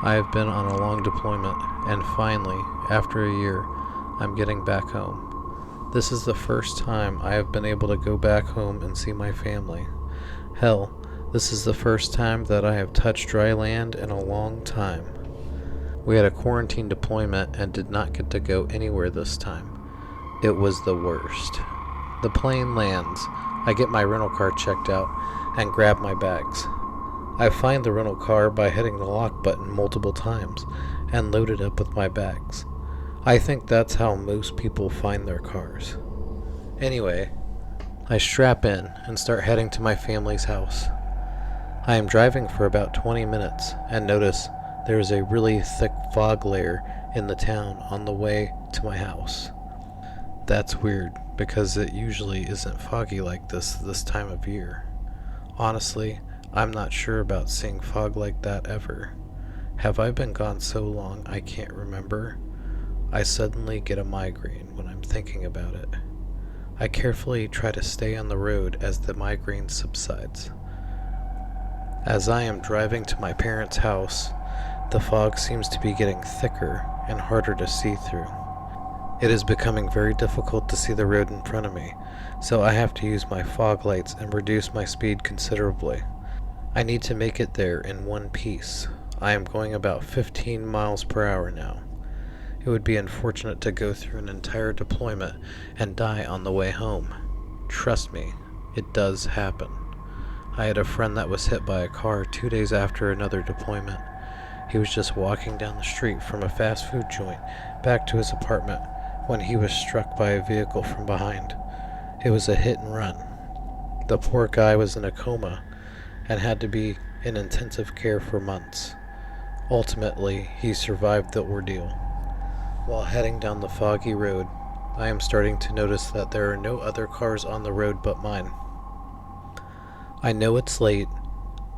I have been on a long deployment, and finally, after a year, I'm getting back home. This is the first time I have been able to go back home and see my family. Hell, this is the first time that I have touched dry land in a long time. We had a quarantine deployment and did not get to go anywhere this time. It was the worst. The plane lands, I get my rental car checked out, and grab my bags. I find the rental car by hitting the lock button multiple times, and load it up with my bags. I think that's how most people find their cars. Anyway, I strap in and start heading to my family's house. I am driving for about 20 minutes and notice there is a really thick fog layer in the town on the way to my house. That's weird because it usually isn't foggy like this time of year. Honestly, I'm not sure about seeing fog like that ever. Have I been gone so long I can't remember? I suddenly get a migraine when I'm thinking about it. I carefully try to stay on the road as the migraine subsides. As I am driving to my parents' house, the fog seems to be getting thicker and harder to see through. It is becoming very difficult to see the road in front of me, so I have to use my fog lights and reduce my speed considerably. I need to make it there in one piece. I am going about 15 miles per hour now. It would be unfortunate to go through an entire deployment and die on the way home. Trust me, it does happen. I had a friend that was hit by a car 2 days after another deployment. He was just walking down the street from a fast food joint back to his apartment when he was struck by a vehicle from behind. It was a hit and run. The poor guy was in a coma and had to be in intensive care for months. Ultimately, he survived the ordeal. While heading down the foggy road, I am starting to notice that there are no other cars on the road but mine. I know it's late,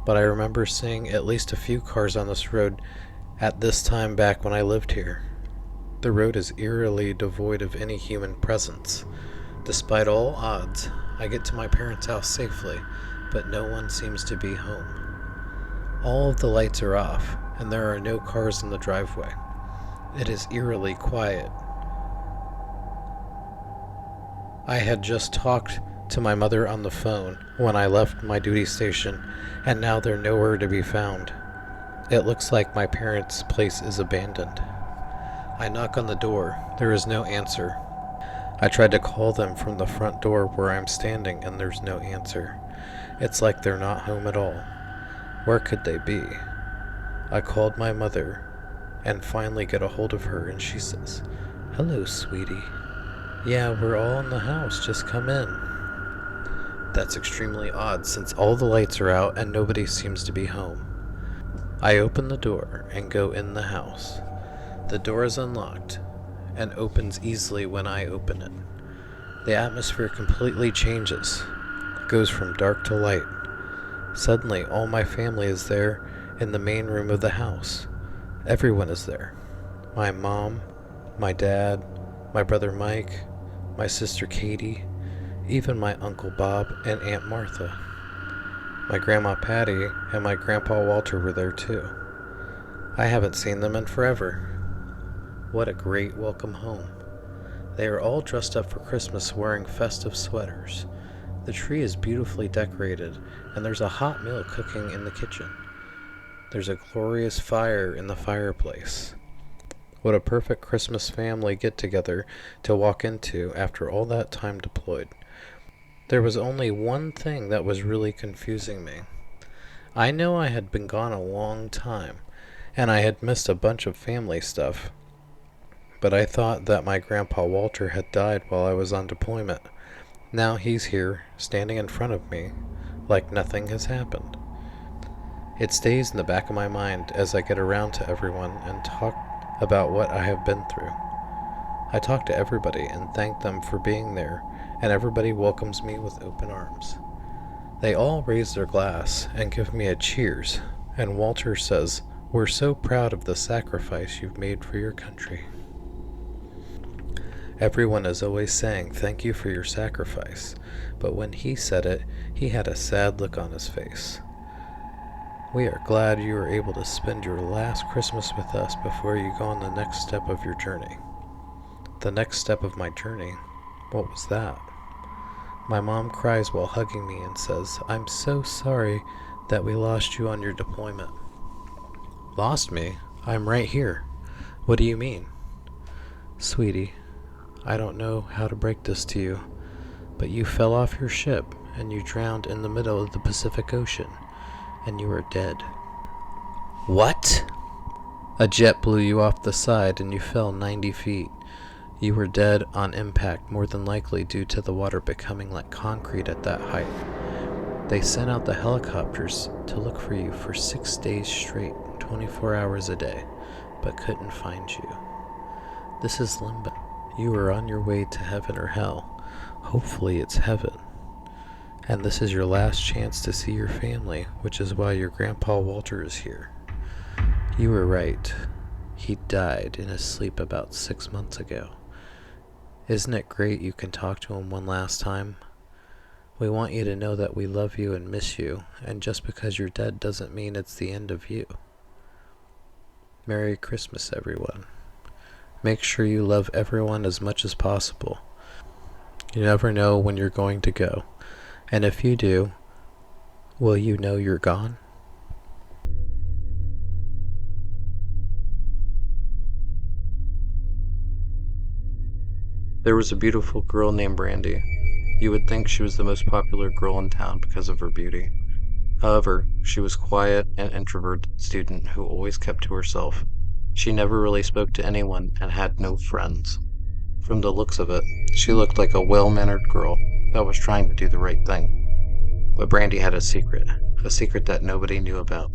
but I remember seeing at least a few cars on this road at this time back when I lived here. The road is eerily devoid of any human presence. Despite all odds, I get to my parents' house safely, but no one seems to be home. All of the lights are off, and there are no cars in the driveway. It is eerily quiet. I had just talked to my mother on the phone when I left my duty station, and now they're nowhere to be found. It looks like my parents' place is abandoned. I knock on the door. There is no answer. I tried to call them from the front door where I'm standing, and there's no answer. It's like they're not home at all. Where could they be? I called my mother and finally get a hold of her, and she says, "Hello, sweetie. Yeah, we're all in the house. Just come in." That's extremely odd since all the lights are out and nobody seems to be home. I open the door and go in the house. The door is unlocked and opens easily when I open it. The atmosphere completely changes. It goes from dark to light. Suddenly, all my family is there in the main room of the house. Everyone is there. My mom, my dad, my brother Mike, my sister Katie, even my Uncle Bob and Aunt Martha. My Grandma Patty and my Grandpa Walter were there too. I haven't seen them in forever. What a great welcome home. They are all dressed up for Christmas wearing festive sweaters. The tree is beautifully decorated, and there's a hot meal cooking in the kitchen. There's a glorious fire in the fireplace. What a perfect Christmas family get-together to walk into after all that time deployed. There was only one thing that was really confusing me. I know I had been gone a long time, and I had missed a bunch of family stuff, but I thought that my Grandpa Walter had died while I was on deployment. Now he's here, standing in front of me, like nothing has happened. It stays in the back of my mind as I get around to everyone and talk about what I have been through. I talk to everybody and thank them for being there, and everybody welcomes me with open arms. They all raise their glass and give me a cheers, and Walter says, "We're so proud of the sacrifice you've made for your country." Everyone is always saying thank you for your sacrifice, but when he said it, he had a sad look on his face. We are glad you were able to spend your last Christmas with us before you go on the next step of your journey. The next step of my journey? What was that? My mom cries while hugging me and says, "I'm so sorry that we lost you on your deployment." Lost me? I'm right here. What do you mean? Sweetie, I don't know how to break this to you, but you fell off your ship and you drowned in the middle of the Pacific Ocean, and you are dead. What? A jet blew you off the side and you fell 90 feet. You were dead on impact, more than likely due to the water becoming like concrete at that height. They sent out the helicopters to look for you for 6 days straight, 24 hours a day, but couldn't find you. This is limbo. You are on your way to heaven or hell. Hopefully it's heaven. And this is your last chance to see your family, which is why your Grandpa Walter is here. You were right. He died in his sleep about 6 months ago. Isn't it great you can talk to him one last time? We want you to know that we love you and miss you, and just because you're dead doesn't mean it's the end of you. Merry Christmas, everyone. Make sure you love everyone as much as possible. You never know when you're going to go, and if you do, will you know you're gone? There was a beautiful girl named Brandy. You would think she was the most popular girl in town because of her beauty. However, she was quiet and introverted student who always kept to herself. She never really spoke to anyone and had no friends. From the looks of it, she looked like a well-mannered girl that was trying to do the right thing. But Brandy had a secret that nobody knew about.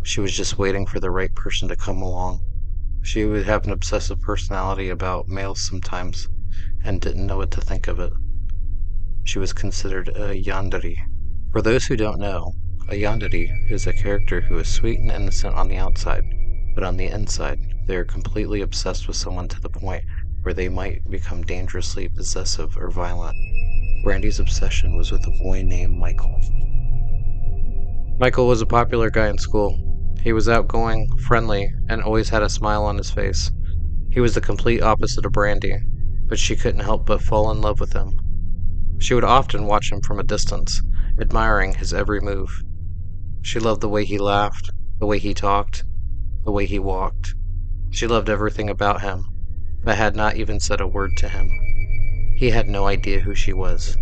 She was just waiting for the right person to come along. She would have an obsessive personality about males sometimes, and didn't know what to think of it. She was considered a yandere. For those who don't know, a yandere is a character who is sweet and innocent on the outside, but on the inside, they are completely obsessed with someone to the point where they might become dangerously possessive or violent. Brandy's obsession was with a boy named Michael. Michael was a popular guy in school. He was outgoing, friendly, and always had a smile on his face. He was the complete opposite of Brandy, but she couldn't help but fall in love with him. She would often watch him from a distance, admiring his every move. She loved the way he laughed, the way he talked, the way he walked. She loved everything about him, but had not even said a word to him. He had no idea who she was.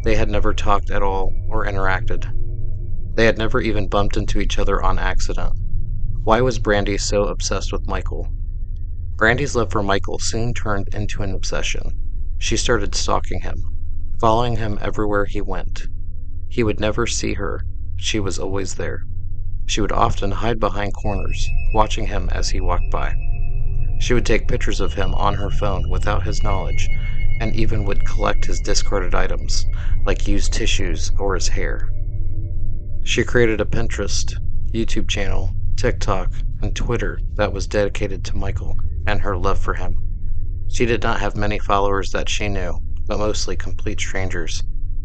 They had never talked at all or interacted. They had never even bumped into each other on accident. Why was Brandy so obsessed with Michael? Brandy's love for Michael soon turned into an obsession. She started stalking him, following him everywhere he went. He would never see her. She was always there. She would often hide behind corners, watching him as he walked by. She would take pictures of him on her phone without his knowledge, and even would collect his discarded items, like used tissues or his hair. She created a Pinterest, YouTube channel, TikTok, and Twitter that was dedicated to Michael and her love for him. She did not have many followers that she knew, but mostly complete strangers.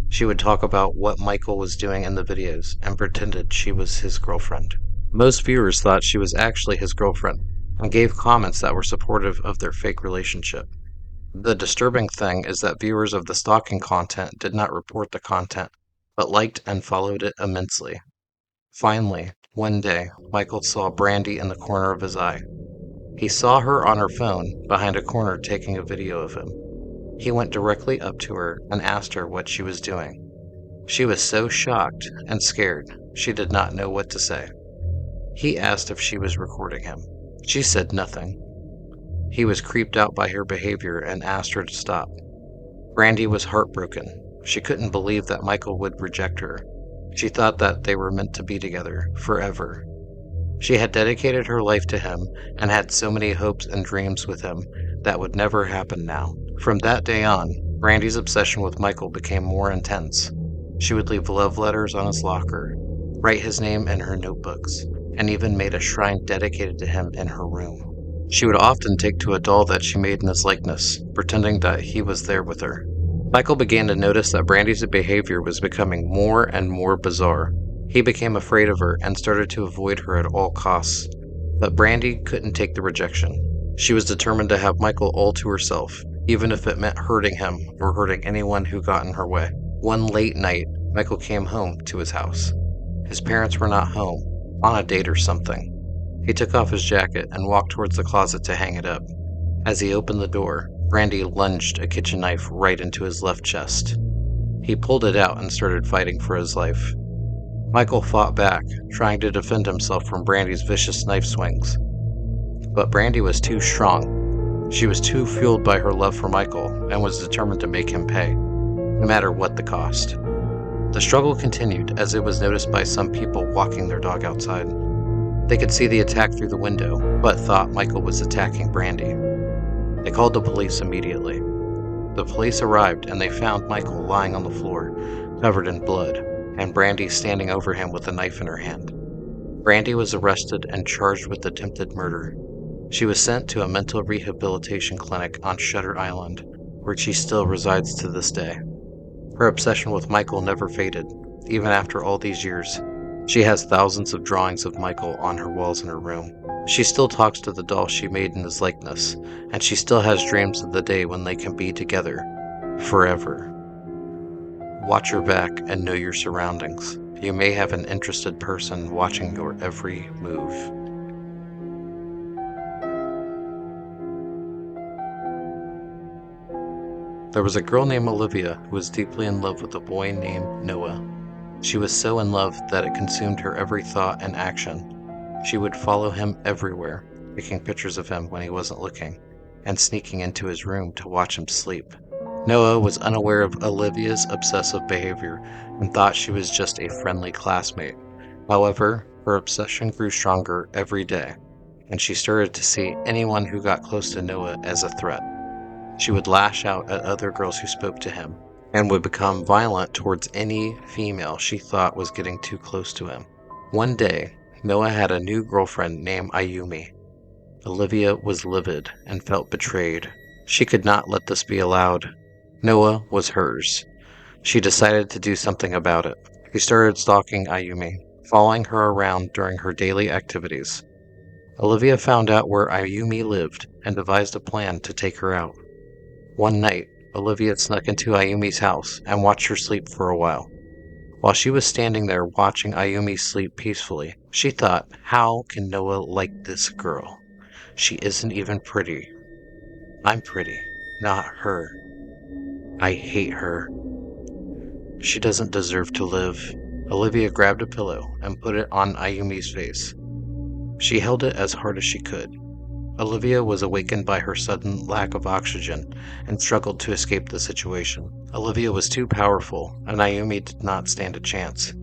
She would talk about what Michael was doing in the videos and pretended she was his girlfriend. Most viewers thought she was actually his girlfriend and gave comments that were supportive of their fake relationship. The disturbing thing is that viewers of the stalking content did not report the content, but liked and followed it immensely. Finally, one day, Michael saw Brandy in the corner of his eye. He saw her on her phone behind a corner taking a video of him. He went directly up to her and asked her what she was doing. She was so shocked and scared, she did not know what to say. He asked if she was recording him. She said nothing. He was creeped out by her behavior and asked her to stop. Brandy was heartbroken. She couldn't believe that Michael would reject her. She thought that they were meant to be together, forever. She had dedicated her life to him and had so many hopes and dreams with him that would never happen now. From that day on, Brandy's obsession with Michael became more intense. She would leave love letters on his locker, write his name in her notebooks, and even made a shrine dedicated to him in her room. She would often take to a doll that she made in his likeness, pretending that he was there with her. Michael began to notice that Brandy's behavior was becoming more and more bizarre. He became afraid of her and started to avoid her at all costs. But Brandy couldn't take the rejection. She was determined to have Michael all to herself, even if it meant hurting him or hurting anyone who got in her way. One late night, Michael came home to his house. His parents were not home, on a date or something. He took off his jacket and walked towards the closet to hang it up. As he opened the door, Brandy lunged a kitchen knife right into his left chest. He pulled it out and started fighting for his life. Michael fought back, trying to defend himself from Brandy's vicious knife swings. But Brandy was too strong. She was too fueled by her love for Michael and was determined to make him pay, no matter what the cost. The struggle continued as it was noticed by some people walking their dog outside. They could see the attack through the window, but thought Michael was attacking Brandy. They called the police immediately. The police arrived and they found Michael lying on the floor, covered in blood, and Brandy standing over him with a knife in her hand. Brandy was arrested and charged with attempted murder. She was sent to a mental rehabilitation clinic on Shutter Island, where she still resides to this day. Her obsession with Michael never faded, even after all these years. She has thousands of drawings of Michael on her walls in her room. She still talks to the doll she made in his likeness, and she still has dreams of the day when they can be together, forever. Watch your back and know your surroundings. You may have an interested person watching your every move. There was a girl named Olivia who was deeply in love with a boy named Noah. She was so in love that it consumed her every thought and action. She would follow him everywhere, taking pictures of him when he wasn't looking, and sneaking into his room to watch him sleep. Noah was unaware of Olivia's obsessive behavior and thought she was just a friendly classmate. However, her obsession grew stronger every day, and she started to see anyone who got close to Noah as a threat. She would lash out at other girls who spoke to him, and would become violent towards any female she thought was getting too close to him. One day, Noah had a new girlfriend named Ayumi. Olivia was livid and felt betrayed. She could not let this be allowed. Noah was hers. She decided to do something about it. She started stalking Ayumi, following her around during her daily activities. Olivia found out where Ayumi lived and devised a plan to take her out. One night, Olivia snuck into Ayumi's house and watched her sleep for a while. While she was standing there watching Ayumi sleep peacefully, she thought, how can Noah like this girl? She isn't even pretty. I'm pretty, not her. I hate her. She doesn't deserve to live. Olivia grabbed a pillow and put it on Ayumi's face. She held it as hard as she could. Olivia was awakened by her sudden lack of oxygen and struggled to escape the situation. Olivia was too powerful, and Ayumi did not stand a chance.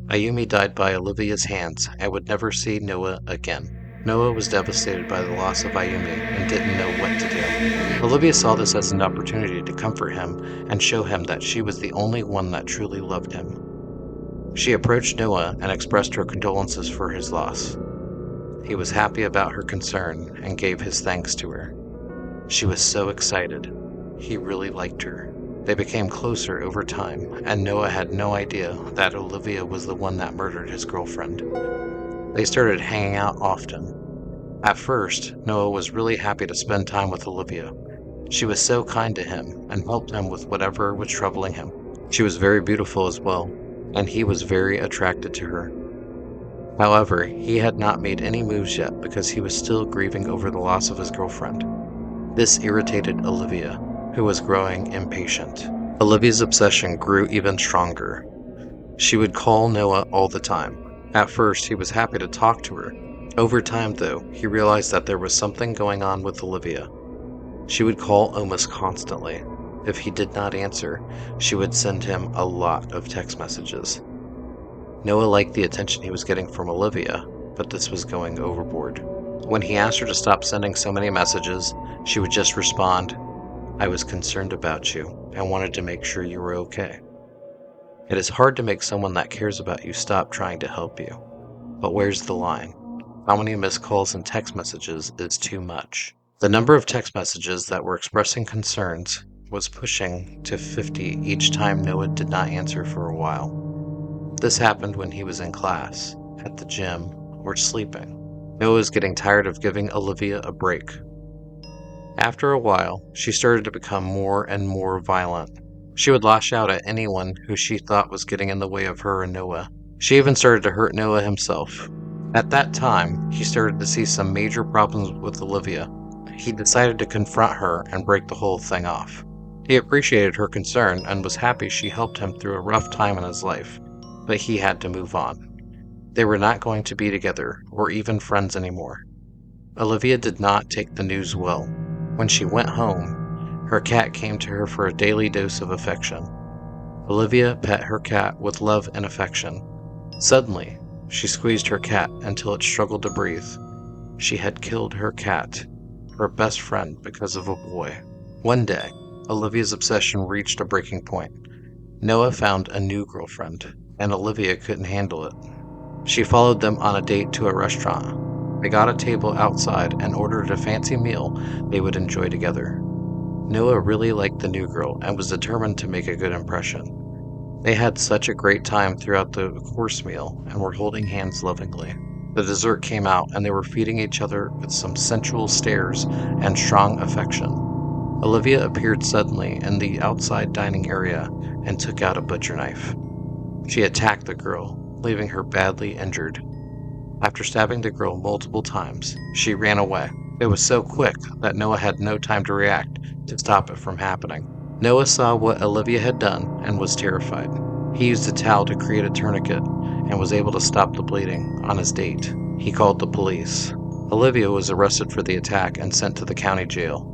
Ayumi died by Olivia's hands and would never see Noah again. Noah was devastated by the loss of Ayumi and didn't know what to do. Olivia saw this as an opportunity to comfort him and show him that she was the only one that truly loved him. She approached Noah and expressed her condolences for his loss. He was happy about her concern and gave his thanks to her. She was so excited. He really liked her. They became closer over time, and Noah had no idea that Olivia was the one that murdered his girlfriend. They started hanging out often. At first, Noah was really happy to spend time with Olivia. She was so kind to him and helped him with whatever was troubling him. She was very beautiful as well, and he was very attracted to her. However, he had not made any moves yet because he was still grieving over the loss of his girlfriend. This irritated Olivia, who was growing impatient. Olivia's obsession grew even stronger. She would call Noah all the time. At first, he was happy to talk to her. Over time, though, he realized that there was something going on with Olivia. She would call almost constantly. If he did not answer, she would send him a lot of text messages. Noah liked the attention he was getting from Olivia, but this was going overboard. When he asked her to stop sending so many messages, she would just respond, "I was concerned about you and wanted to make sure you were okay." It is hard to make someone that cares about you stop trying to help you. But where's the line? How many missed calls and text messages is too much? The number of text messages that were expressing concerns was pushing to 50 each time Noah did not answer for a while. This happened when he was in class, at the gym, or sleeping. Noah was getting tired of giving Olivia a break. After a while, she started to become more and more violent. She would lash out at anyone who she thought was getting in the way of her and Noah. She even started to hurt Noah himself. At that time, he started to see some major problems with Olivia. He decided to confront her and break the whole thing off. He appreciated her concern and was happy she helped him through a rough time in his life, but he had to move on. They were not going to be together or even friends anymore. Olivia did not take the news well. When she went home, her cat came to her for a daily dose of affection. Olivia pet her cat with love and affection. Suddenly, she squeezed her cat until it struggled to breathe. She had killed her cat, her best friend, because of a boy. One day, Olivia's obsession reached a breaking point. Noah found a new girlfriend, and Olivia couldn't handle it. She followed them on a date to a restaurant. They got a table outside and ordered a fancy meal they would enjoy together. Noah really liked the new girl and was determined to make a good impression. They had such a great time throughout the course meal and were holding hands lovingly. The dessert came out and they were feeding each other with some sensual stares and strong affection. Olivia appeared suddenly in the outside dining area and took out a butcher knife. She attacked the girl, leaving her badly injured. After stabbing the girl multiple times, she ran away. It was so quick that Noah had no time to react to stop it from happening. Noah saw what Olivia had done and was terrified. He used a towel to create a tourniquet and was able to stop the bleeding on his date. He called the police. Olivia was arrested for the attack and sent to the county jail.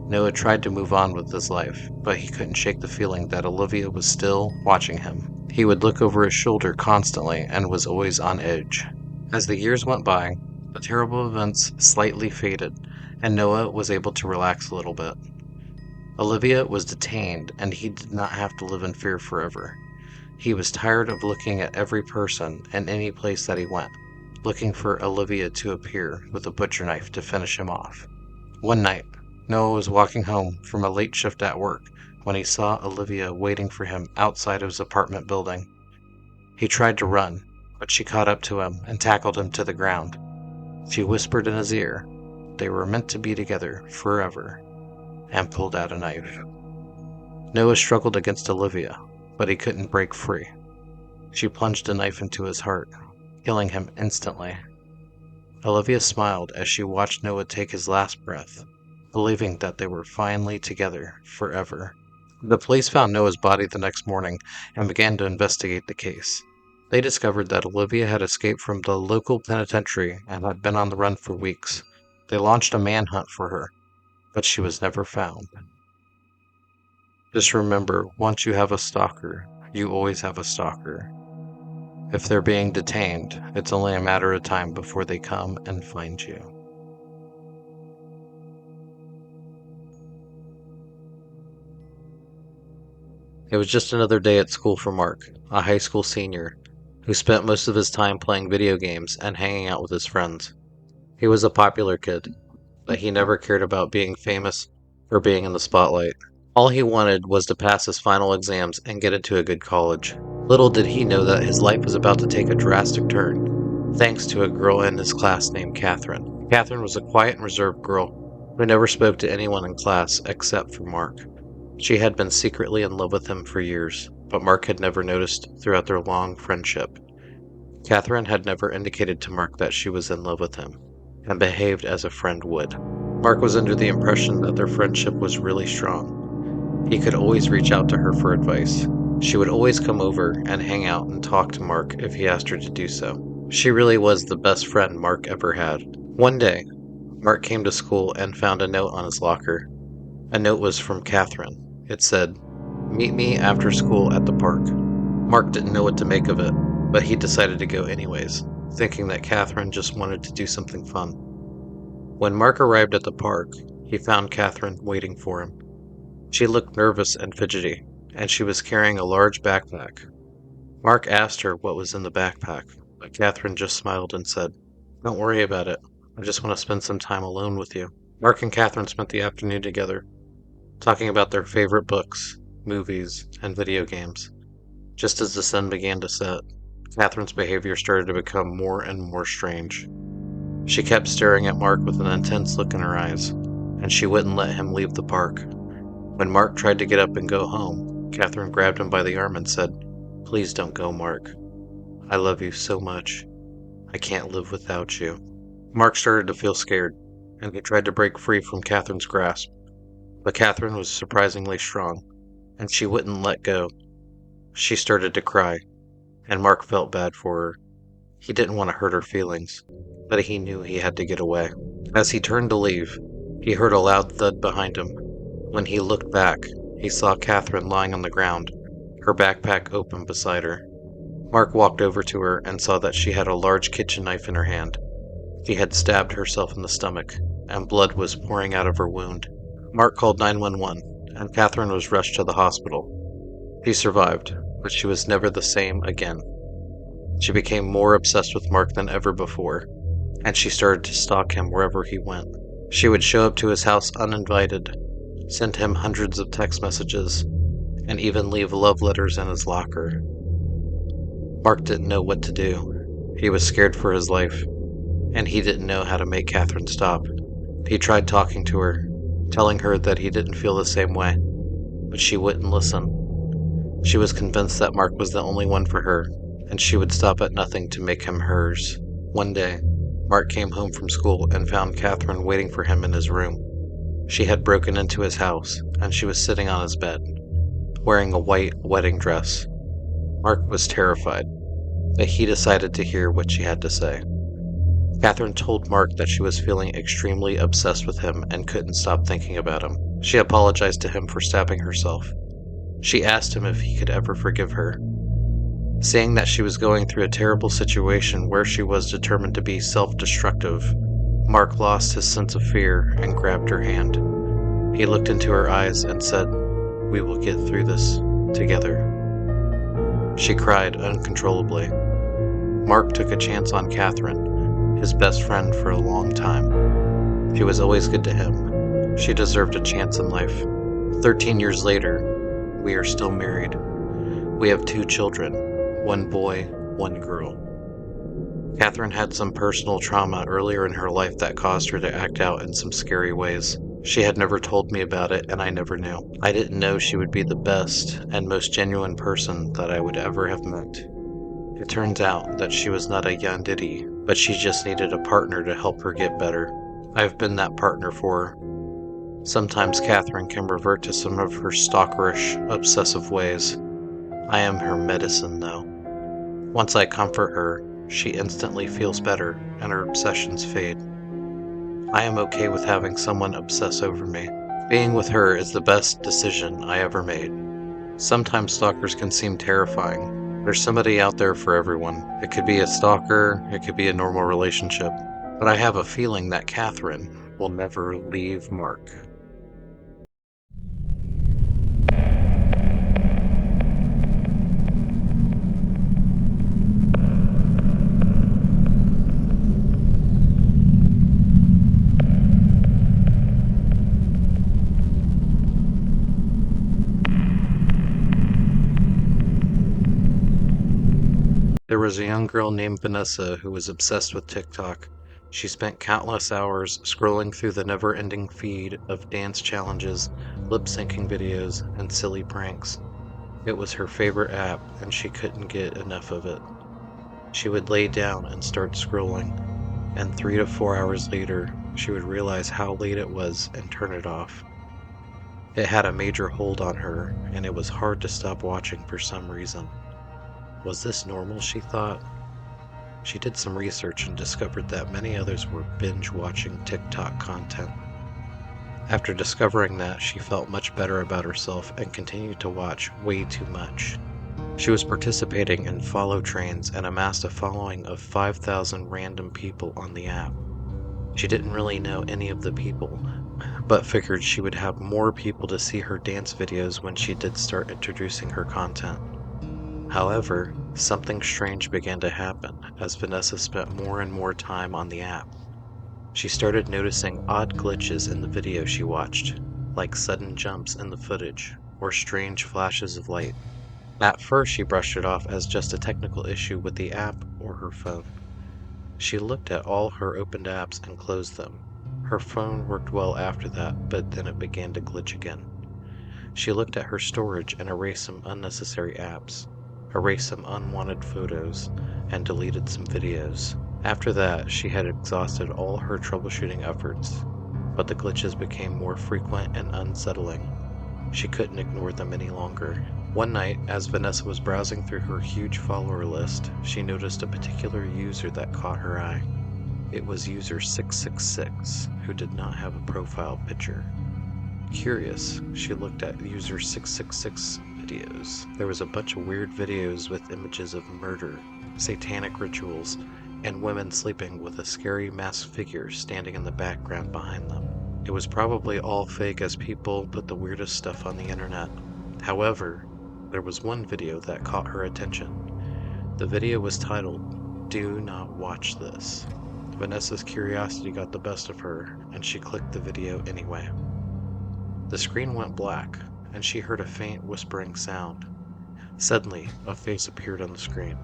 Noah tried to move on with his life, but he couldn't shake the feeling that Olivia was still watching him. He would look over his shoulder constantly and was always on edge. As the years went by, the terrible events slightly faded, and Noah was able to relax a little bit. Olivia was detained, and he did not have to live in fear forever. He was tired of looking at every person and any place that he went, looking for Olivia to appear with a butcher knife to finish him off. One night, Noah was walking home from a late shift at work when he saw Olivia waiting for him outside of his apartment building. He tried to run, but she caught up to him and tackled him to the ground. She whispered in his ear they were meant to be together forever, and pulled out a knife. Noah struggled against Olivia, but he couldn't break free. She plunged a knife into his heart, killing him instantly. Olivia smiled as she watched Noah take his last breath, believing that they were finally together forever. The police found Noah's body the next morning and began to investigate the case. They discovered that Olivia had escaped from the local penitentiary and had been on the run for weeks. They launched a manhunt for her, but she was never found. Just remember, once you have a stalker, you always have a stalker. If they're being detained, it's only a matter of time before they come and find you. It was just another day at school for Mark, a high school senior, who spent most of his time playing video games and hanging out with his friends. He was a popular kid, but he never cared about being famous or being in the spotlight. All he wanted was to pass his final exams and get into a good college. Little did he know that his life was about to take a drastic turn, thanks to a girl in his class named Catherine. Catherine was a quiet and reserved girl who never spoke to anyone in class except for Mark. She had been secretly in love with him for years, but Mark had never noticed throughout their long friendship. Catherine had never indicated to Mark that she was in love with him, and behaved as a friend would. Mark was under the impression that their friendship was really strong. He could always reach out to her for advice. She would always come over and hang out and talk to Mark if he asked her to do so. She really was the best friend Mark ever had. One day, Mark came to school and found a note on his locker. A note was from Catherine. It said, "Meet me after school at the park." Mark didn't know what to make of it, but he decided to go anyways, thinking that Catherine just wanted to do something fun. When Mark arrived at the park, he found Catherine waiting for him. She looked nervous and fidgety, and she was carrying a large backpack. Mark asked her what was in the backpack, but Catherine just smiled and said, "Don't worry about it. I just want to spend some time alone with you." Mark and Catherine spent the afternoon together, talking about their favorite books, movies, and video games. Just as the sun began to set, Catherine's behavior started to become more and more strange. She kept staring at Mark with an intense look in her eyes, and she wouldn't let him leave the park. When Mark tried to get up and go home, Catherine grabbed him by the arm and said, "Please don't go, Mark. I love you so much. I can't live without you." Mark started to feel scared, and he tried to break free from Catherine's grasp. But Catherine was surprisingly strong, and she wouldn't let go. She started to cry, and Mark felt bad for her. He didn't want to hurt her feelings, but he knew he had to get away. As he turned to leave, he heard a loud thud behind him. When he looked back, he saw Catherine lying on the ground, her backpack open beside her. Mark walked over to her and saw that she had a large kitchen knife in her hand. She had stabbed herself in the stomach, and blood was pouring out of her wound. Mark called 911, and Catherine was rushed to the hospital. She survived, but she was never the same again. She became more obsessed with Mark than ever before, and she started to stalk him wherever he went. She would show up to his house uninvited, send him hundreds of text messages, and even leave love letters in his locker. Mark didn't know what to do. He was scared for his life, and he didn't know how to make Catherine stop. He tried talking to her, telling her that he didn't feel the same way, but she wouldn't listen. She was convinced that Mark was the only one for her, and she would stop at nothing to make him hers. One day, Mark came home from school and found Catherine waiting for him in his room. She had broken into his house, and she was sitting on his bed, wearing a white wedding dress. Mark was terrified, but he decided to hear what she had to say. Catherine told Mark that she was feeling extremely obsessed with him and couldn't stop thinking about him. She apologized to him for stabbing herself. She asked him if he could ever forgive her, saying that she was going through a terrible situation where she was determined to be self-destructive. Mark lost his sense of fear and grabbed her hand. He looked into her eyes and said, "We will get through this together." She cried uncontrollably. Mark took a chance on Catherine, his best friend for a long time. She was always good to him. She deserved a chance in life. 13 years later, we are still married. We have 2 children, 1 boy, 1 girl. Catherine had some personal trauma earlier in her life that caused her to act out in some scary ways. She had never told me about it, and I never knew. I didn't know she would be the best and most genuine person that I would ever have met. It turns out that she was not a yandere, but she just needed a partner to help her get better. I've been that partner for her. Sometimes Catherine can revert to some of her stalkerish, obsessive ways. I am her medicine, though. Once I comfort her, she instantly feels better, and her obsessions fade. I am okay with having someone obsess over me. Being with her is the best decision I ever made. Sometimes stalkers can seem terrifying. There's somebody out there for everyone. It could be a stalker, it could be a normal relationship. But I have a feeling that Catherine will never leave Mark. There was a young girl named Vanessa who was obsessed with TikTok. She spent countless hours scrolling through the never-ending feed of dance challenges, lip-syncing videos, and silly pranks. It was her favorite app, and she couldn't get enough of it. She would lay down and start scrolling, and 3 to 4 hours later, she would realize how late it was and turn it off. It had a major hold on her, and it was hard to stop watching for some reason. Was this normal, she thought? She did some research and discovered that many others were binge-watching TikTok content. After discovering that, she felt much better about herself and continued to watch way too much. She was participating in follow trains and amassed a following of 5,000 random people on the app. She didn't really know any of the people, but figured she would have more people to see her dance videos when she did start introducing her content. However, something strange began to happen as Vanessa spent more and more time on the app. She started noticing odd glitches in the video she watched, like sudden jumps in the footage or strange flashes of light. At first, she brushed it off as just a technical issue with the app or her phone. She looked at all her opened apps and closed them. Her phone worked well after that, but then it began to glitch again. She looked at her storage and erased some unnecessary apps, erased some unwanted photos, and deleted some videos. After that, she had exhausted all her troubleshooting efforts, but the glitches became more frequent and unsettling. She couldn't ignore them any longer. One night, as Vanessa was browsing through her huge follower list, she noticed a particular user that caught her eye. It was user 666, who did not have a profile picture. Curious, she looked at user 666 videos. There was a bunch of weird videos with images of murder, satanic rituals, and women sleeping with a scary masked figure standing in the background behind them. It was probably all fake as people put the weirdest stuff on the internet. However, there was one video that caught her attention. The video was titled, "Do Not Watch This." Vanessa's curiosity got the best of her, and she clicked the video anyway. The screen went black, and she heard a faint whispering sound. Suddenly, a face appeared on the screen.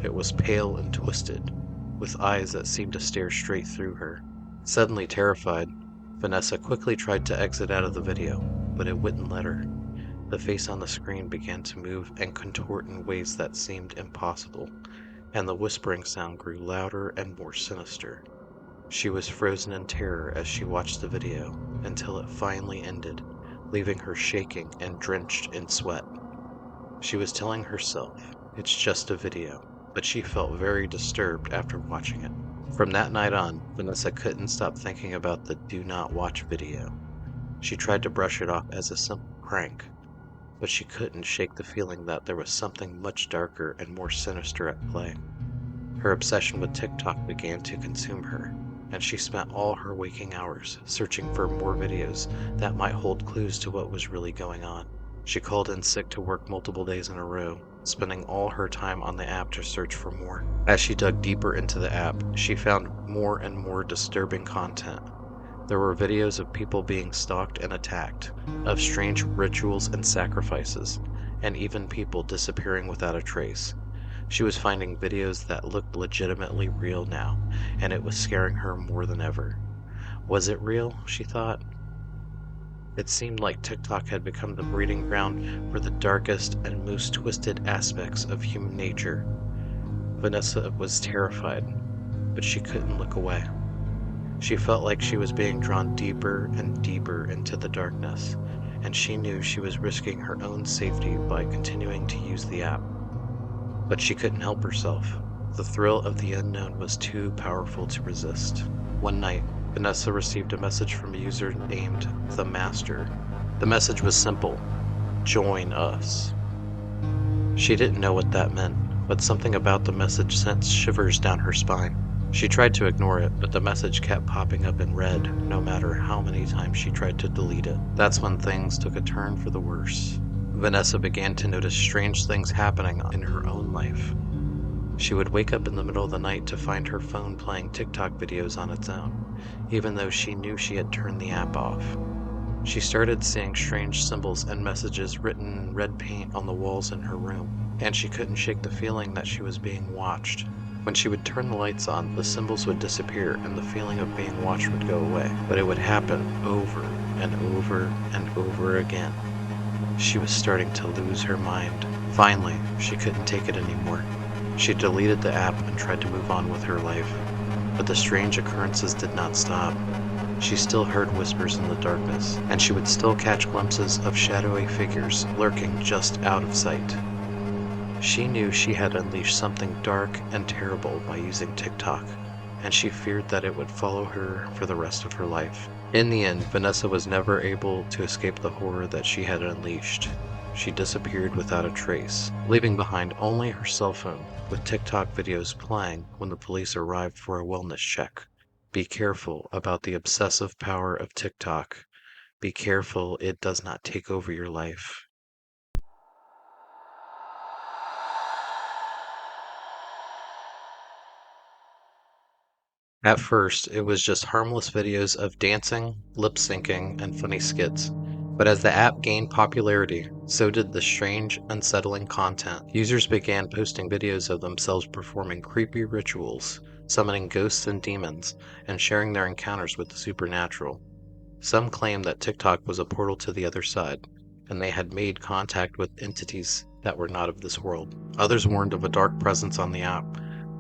It was pale and twisted, with eyes that seemed to stare straight through her. Suddenly terrified, Vanessa quickly tried to exit out of the video, but it wouldn't let her. The face on the screen began to move and contort in ways that seemed impossible, and the whispering sound grew louder and more sinister. She was frozen in terror as she watched the video, until it finally ended, leaving her shaking and drenched in sweat. She was telling herself, it's just a video, but she felt very disturbed after watching it. From that night on, Vanessa couldn't stop thinking about the "do not watch" video. She tried to brush it off as a simple prank, but she couldn't shake the feeling that there was something much darker and more sinister at play. Her obsession with TikTok began to consume her, and she spent all her waking hours searching for more videos that might hold clues to what was really going on. She called in sick to work multiple days in a row, spending all her time on the app to search for more. As she dug deeper into the app, she found more and more disturbing content. There were videos of people being stalked and attacked, of strange rituals and sacrifices, and even people disappearing without a trace. She was finding videos that looked legitimately real now, and it was scaring her more than ever. Was it real? She thought. It seemed like TikTok had become the breeding ground for the darkest and most twisted aspects of human nature. Vanessa was terrified, but she couldn't look away. She felt like she was being drawn deeper and deeper into the darkness, and she knew she was risking her own safety by continuing to use the app. But she couldn't help herself. The thrill of the unknown was too powerful to resist. One night, Vanessa received a message from a user named The Master. The message was simple: join us. She didn't know what that meant, but something about the message sent shivers down her spine. She tried to ignore it, but the message kept popping up in red, no matter how many times she tried to delete it. That's when things took a turn for the worse. Vanessa began to notice strange things happening in her own life. She would wake up in the middle of the night to find her phone playing TikTok videos on its own, even though she knew she had turned the app off. She started seeing strange symbols and messages written in red paint on the walls in her room, and she couldn't shake the feeling that she was being watched. When she would turn the lights on, the symbols would disappear and the feeling of being watched would go away, but it would happen over and over and over again. She was starting to lose her mind. Finally, she couldn't take it anymore. She deleted the app and tried to move on with her life, but the strange occurrences did not stop. She still heard whispers in the darkness, and she would still catch glimpses of shadowy figures lurking just out of sight. She knew she had unleashed something dark and terrible by using TikTok, and she feared that it would follow her for the rest of her life. In the end, Vanessa was never able to escape the horror that she had unleashed. She disappeared without a trace, leaving behind only her cell phone, with TikTok videos playing when the police arrived for a wellness check. Be careful about the obsessive power of TikTok. Be careful it does not take over your life. At first, it was just harmless videos of dancing, lip syncing, and funny skits. But as the app gained popularity, so did the strange, unsettling content. Users began posting videos of themselves performing creepy rituals, summoning ghosts and demons, and sharing their encounters with the supernatural. Some claimed that TikTok was a portal to the other side, and they had made contact with entities that were not of this world. Others warned of a dark presence on the app,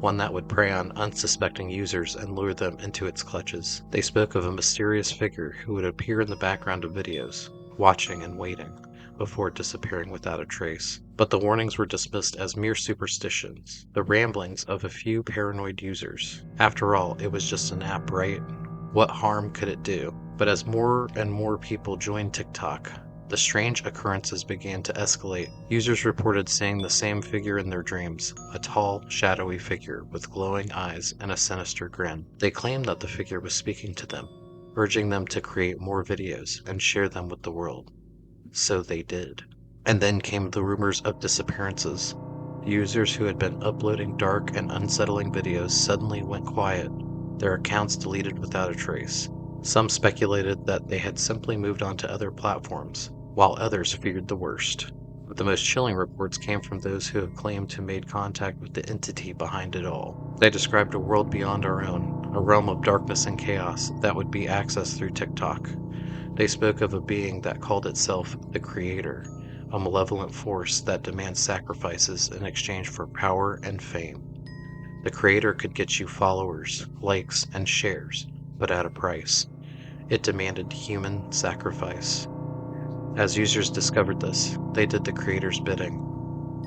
one that would prey on unsuspecting users and lure them into its clutches. They spoke of a mysterious figure who would appear in the background of videos, watching and waiting, before disappearing without a trace. But the warnings were dismissed as mere superstitions, the ramblings of a few paranoid users. After all, it was just an app, right? What harm could it do? But as more and more people joined TikTok, the strange occurrences began to escalate. Users reported seeing the same figure in their dreams, a tall, shadowy figure with glowing eyes and a sinister grin. They claimed that the figure was speaking to them, urging them to create more videos and share them with the world. So they did. And then came the rumors of disappearances. Users who had been uploading dark and unsettling videos suddenly went quiet, their accounts deleted without a trace. Some speculated that they had simply moved on to other platforms, while others feared the worst. The most chilling reports came from those who had claimed to have made contact with the entity behind it all. They described a world beyond our own, a realm of darkness and chaos that would be accessed through TikTok. They spoke of a being that called itself the Creator, a malevolent force that demands sacrifices in exchange for power and fame. The Creator could get you followers, likes, and shares, but at a price. It demanded human sacrifice. As users discovered this, they did the Creator's bidding.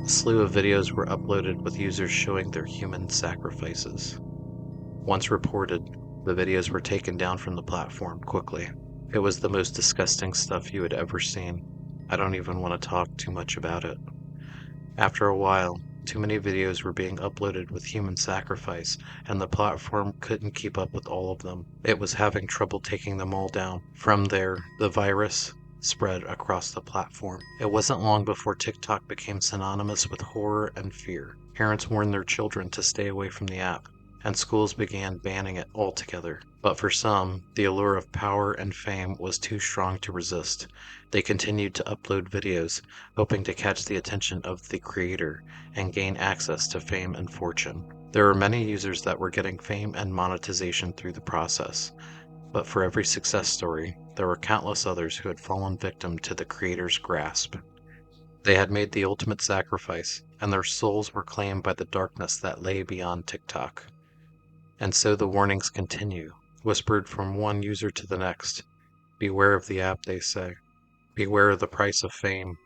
A slew of videos were uploaded with users showing their human sacrifices. Once reported, the videos were taken down from the platform quickly. It was the most disgusting stuff you had ever seen. I don't even want to talk too much about it. After a while, too many videos were being uploaded with human sacrifice, and the platform couldn't keep up with all of them. It was having trouble taking them all down. From there, the virus spread across the platform. It wasn't long before TikTok became synonymous with horror and fear. Parents warned their children to stay away from the app, and schools began banning it altogether. But for some, the allure of power and fame was too strong to resist. They continued to upload videos, hoping to catch the attention of the Creator and gain access to fame and fortune. There were many users that were getting fame and monetization through the process. But for every success story, there were countless others who had fallen victim to the Creator's grasp. They had made the ultimate sacrifice, and their souls were claimed by the darkness that lay beyond TikTok. And so the warnings continue, whispered from one user to the next. Beware of the app, they say. Beware of the price of fame.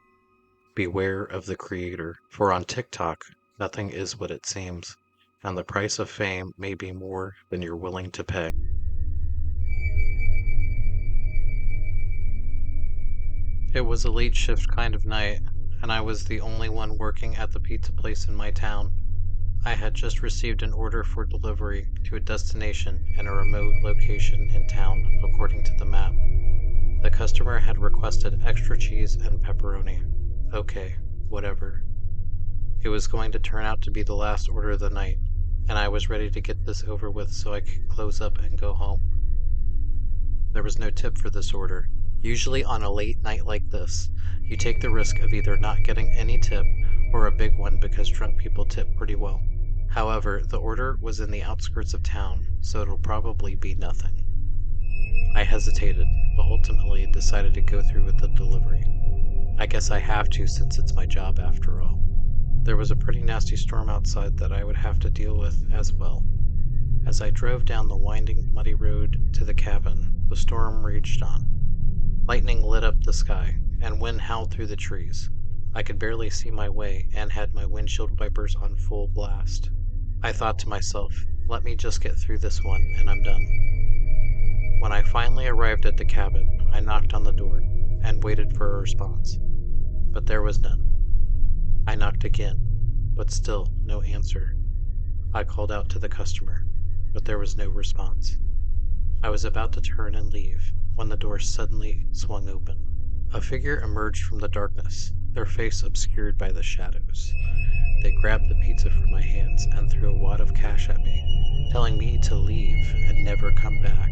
Beware of the Creator. For on TikTok, nothing is what it seems, and the price of fame may be more than you're willing to pay. It was a late shift kind of night, and I was the only one working at the pizza place in my town. I had just received an order for delivery to a destination in a remote location in town, according to the map. The customer had requested extra cheese and pepperoni. Okay, whatever. It was going to turn out to be the last order of the night, and I was ready to get this over with so I could close up and go home. There was no tip for this order. Usually on a late night like this, you take the risk of either not getting any tip or a big one because drunk people tip pretty well. However, the order was in the outskirts of town, so it'll probably be nothing. I hesitated, but ultimately decided to go through with the delivery. I guess I have to since it's my job after all. There was a pretty nasty storm outside that I would have to deal with as well. As I drove down the winding, muddy road to the cabin, the storm raged on. Lightning lit up the sky, and wind howled through the trees. I could barely see my way and had my windshield wipers on full blast. I thought to myself, let me just get through this one and I'm done. When I finally arrived at the cabin, I knocked on the door and waited for a response. But there was none. I knocked again, but still no answer. I called out to the customer, but there was no response. I was about to turn and leave when the door suddenly swung open. A figure emerged from the darkness, their face obscured by the shadows. They grabbed the pizza from my hands and threw a wad of cash at me, telling me to leave and never come back.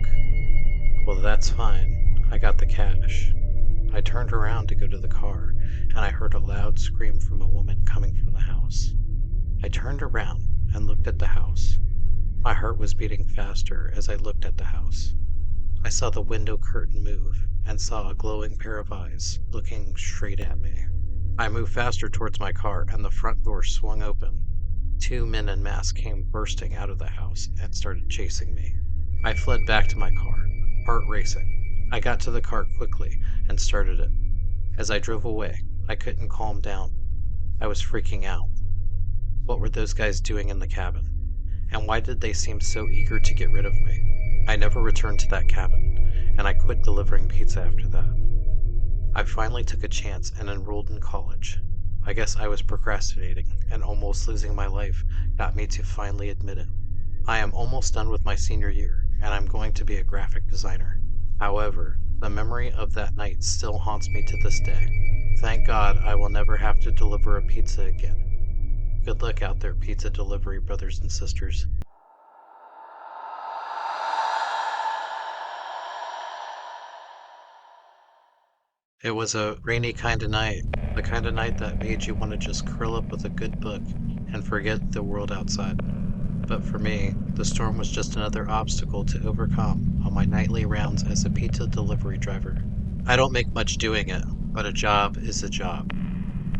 Well, that's fine. I got the cash. I turned around to go to the car, and I heard a loud scream from a woman coming from the house. I turned around and looked at the house. My heart was beating faster as I looked at the house. I saw the window curtain move and saw a glowing pair of eyes looking straight at me. I moved faster towards my car, and the front door swung open. 2 men in masks came bursting out of the house and started chasing me. I fled back to my car, heart racing. I got to the car quickly and started it. As I drove away, I couldn't calm down. I was freaking out. What were those guys doing in the cabin? And why did they seem so eager to get rid of me? I never returned to that cabin, and I quit delivering pizza after that. I finally took a chance and enrolled in college. I guess I was procrastinating, and almost losing my life got me to finally admit it. I am almost done with my senior year, and I'm going to be a graphic designer. However, the memory of that night still haunts me to this day. Thank God I will never have to deliver a pizza again. Good luck out there, pizza delivery brothers and sisters. It was a rainy kind of night, the kind of night that made you want to just curl up with a good book and forget the world outside. But for me, the storm was just another obstacle to overcome on my nightly rounds as a pizza delivery driver. I don't make much doing it, but a job is a job.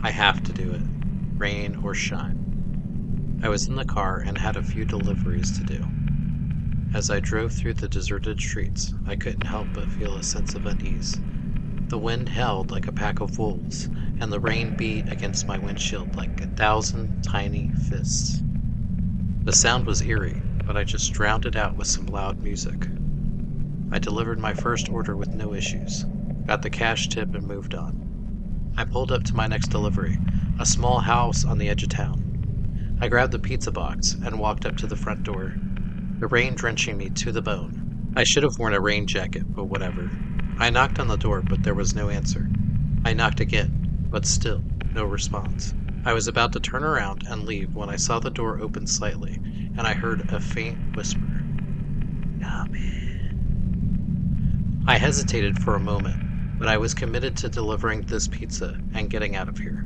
I have to do it, rain or shine. I was in the car and had a few deliveries to do. As I drove through the deserted streets, I couldn't help but feel a sense of unease. The wind howled like a pack of wolves, and the rain beat against my windshield like 1,000 tiny fists. The sound was eerie, but I just drowned it out with some loud music. I delivered my first order with no issues, got the cash tip and moved on. I pulled up to my next delivery, a small house on the edge of town. I grabbed the pizza box and walked up to the front door, the rain drenching me to the bone. I should have worn a rain jacket, but whatever. I knocked on the door, but there was no answer. I knocked again, but still no response. I was about to turn around and leave when I saw the door open slightly, and I heard a faint whisper. Come in. I hesitated for a moment, but I was committed to delivering this pizza and getting out of here.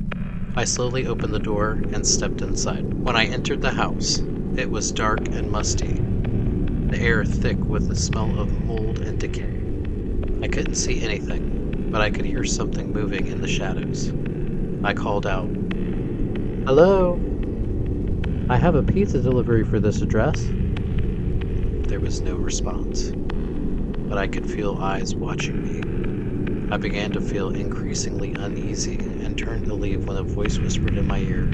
I slowly opened the door and stepped inside. When I entered the house, it was dark and musty, the air thick with the smell of mold and decay. I couldn't see anything, but I could hear something moving in the shadows. I called out, "Hello? I have a pizza delivery for this address." There was no response, but I could feel eyes watching me. I began to feel increasingly uneasy and turned to leave when a voice whispered in my ear.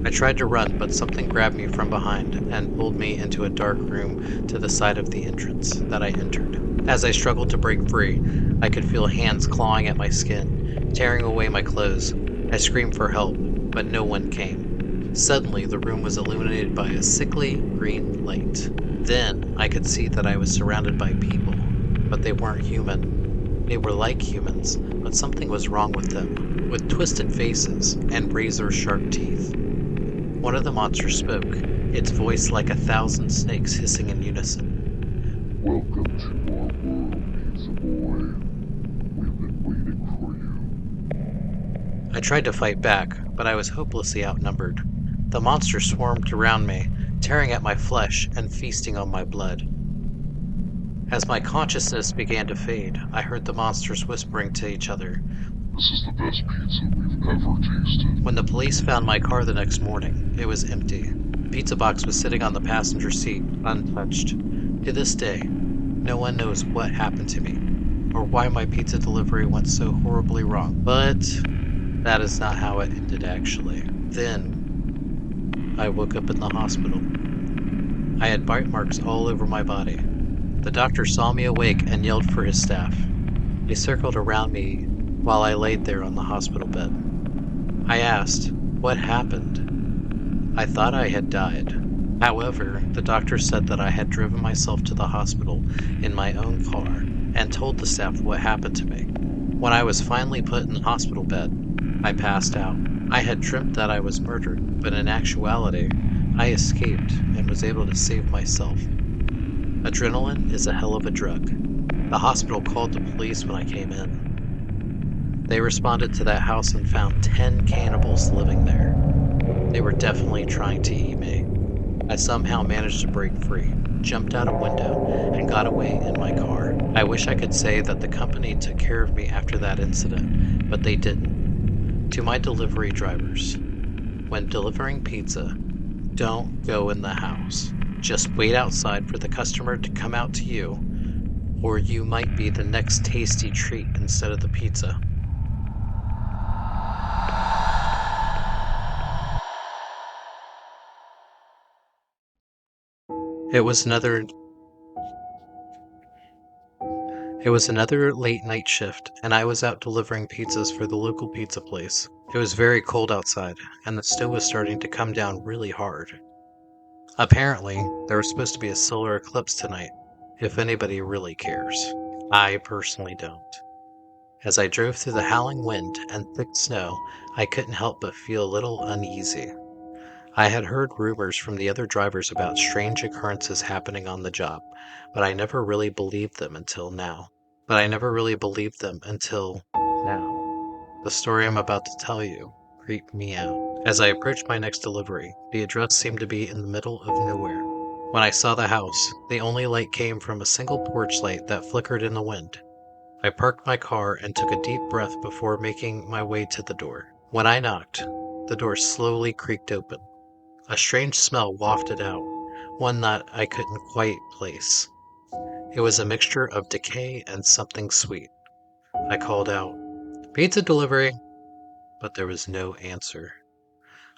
I tried to run, but something grabbed me from behind and pulled me into a dark room to the side of the entrance that I entered. As I struggled to break free, I could feel hands clawing at my skin, tearing away my clothes. I screamed for help, but no one came. Suddenly, the room was illuminated by a sickly green light. Then, I could see that I was surrounded by people, but they weren't human. They were like humans, but something was wrong with them, with twisted faces and razor-sharp teeth. One of the monsters spoke, its voice like 1,000 snakes hissing in unison. Welcome to our world, pizza boy. We've been waiting for you. I tried to fight back, but I was hopelessly outnumbered. The monster swarmed around me, tearing at my flesh and feasting on my blood. As my consciousness began to fade, I heard the monsters whispering to each other. This is the best pizza we've ever tasted. When the police found my car the next morning, it was empty. The pizza box was sitting on the passenger seat, untouched. To this day, no one knows what happened to me, or why my pizza delivery went so horribly wrong. But that is not how it ended, actually. Then, I woke up in the hospital. I had bite marks all over my body. The doctor saw me awake and yelled for his staff. They circled around me while I laid there on the hospital bed. I asked, what happened? I thought I had died. However, the doctor said that I had driven myself to the hospital in my own car and told the staff what happened to me. When I was finally put in the hospital bed, I passed out. I had dreamt that I was murdered, but in actuality, I escaped and was able to save myself. Adrenaline is a hell of a drug. The hospital called the police when I came in. They responded to that house and found 10 cannibals living there. They were definitely trying to eat me. I somehow managed to break free, jumped out a window, and got away in my car. I wish I could say that the company took care of me after that incident, but they didn't. To my delivery drivers, when delivering pizza, don't go in the house. Just wait outside for the customer to come out to you, or you might be the next tasty treat instead of the pizza. It was another late night shift, and I was out delivering pizzas for the local pizza place. It was very cold outside, and the snow was starting to come down really hard. Apparently, there was supposed to be a solar eclipse tonight, if anybody really cares. I personally don't. As I drove through the howling wind and thick snow, I couldn't help but feel a little uneasy. I had heard rumors from the other drivers about strange occurrences happening on the job, but I never really believed them until now. The story I'm about to tell you creeped me out. As I approached my next delivery, the address seemed to be in the middle of nowhere. When I saw the house, the only light came from a single porch light that flickered in the wind. I parked my car and took a deep breath before making my way to the door. When I knocked, the door slowly creaked open. A strange smell wafted out, one that I couldn't quite place. It was a mixture of decay and something sweet. I called out, "Pizza delivery!" But there was no answer.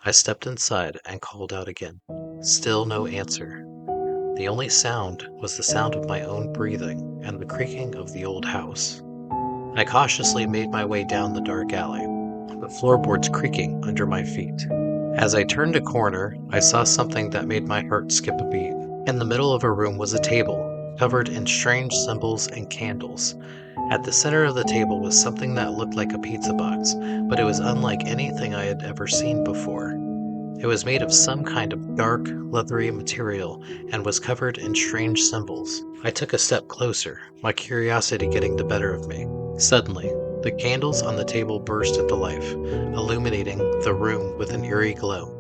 I stepped inside and called out again. Still no answer. The only sound was the sound of my own breathing and the creaking of the old house. I cautiously made my way down the dark alley, the floorboards creaking under my feet. As I turned a corner, I saw something that made my heart skip a beat. In the middle of a room was a table, covered in strange symbols and candles. At the center of the table was something that looked like a pizza box, but it was unlike anything I had ever seen before. It was made of some kind of dark, leathery material and was covered in strange symbols. I took a step closer, my curiosity getting the better of me. Suddenly, the candles on the table burst into life, illuminating the room with an eerie glow.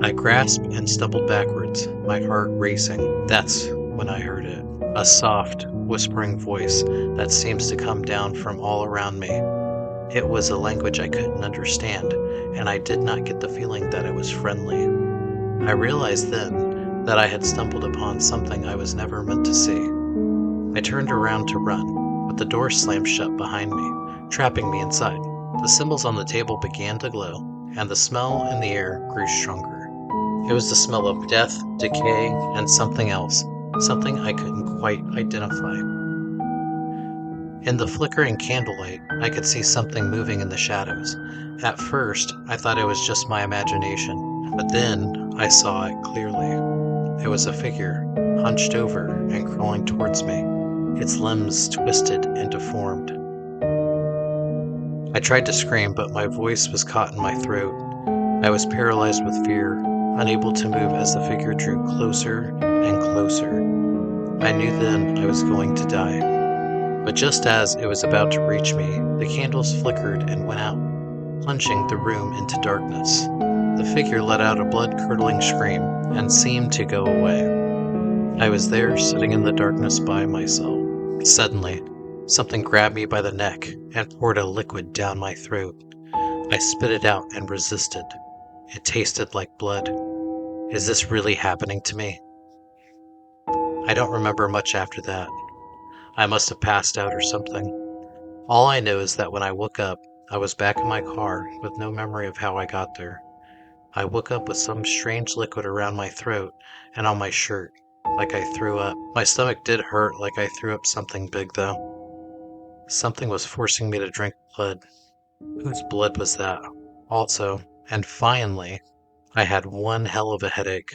I grasped and stumbled backwards, my heart racing. That's when I heard it. A soft, whispering voice that seems to come down from all around me. It was a language I couldn't understand, and I did not get the feeling that it was friendly. I realized then that I had stumbled upon something I was never meant to see. I turned around to run, but the door slammed shut behind me, trapping me inside. The symbols on the table began to glow, and the smell in the air grew stronger. It was the smell of death, decay, and something else, something I couldn't quite identify. In the flickering candlelight, I could see something moving in the shadows. At first, I thought it was just my imagination, but then I saw it clearly. It was a figure, hunched over and crawling towards me, its limbs twisted and deformed. I tried to scream, but my voice was caught in my throat. I was paralyzed with fear, unable to move as the figure drew closer and closer. I knew then I was going to die. But just as it was about to reach me, the candles flickered and went out, plunging the room into darkness. The figure let out a blood-curdling scream and seemed to go away. I was there, sitting in the darkness by myself. Suddenly, something grabbed me by the neck and poured a liquid down my throat. I spit it out and resisted. It tasted like blood. Is this really happening to me? I don't remember much after that. I must have passed out or something. All I know is that when I woke up, I was back in my car with no memory of how I got there. I woke up with some strange liquid around my throat and on my shirt, like I threw up. My stomach did hurt like I threw up something big though. Something was forcing me to drink blood. Whose blood was that? Also, and finally, I had one hell of a headache.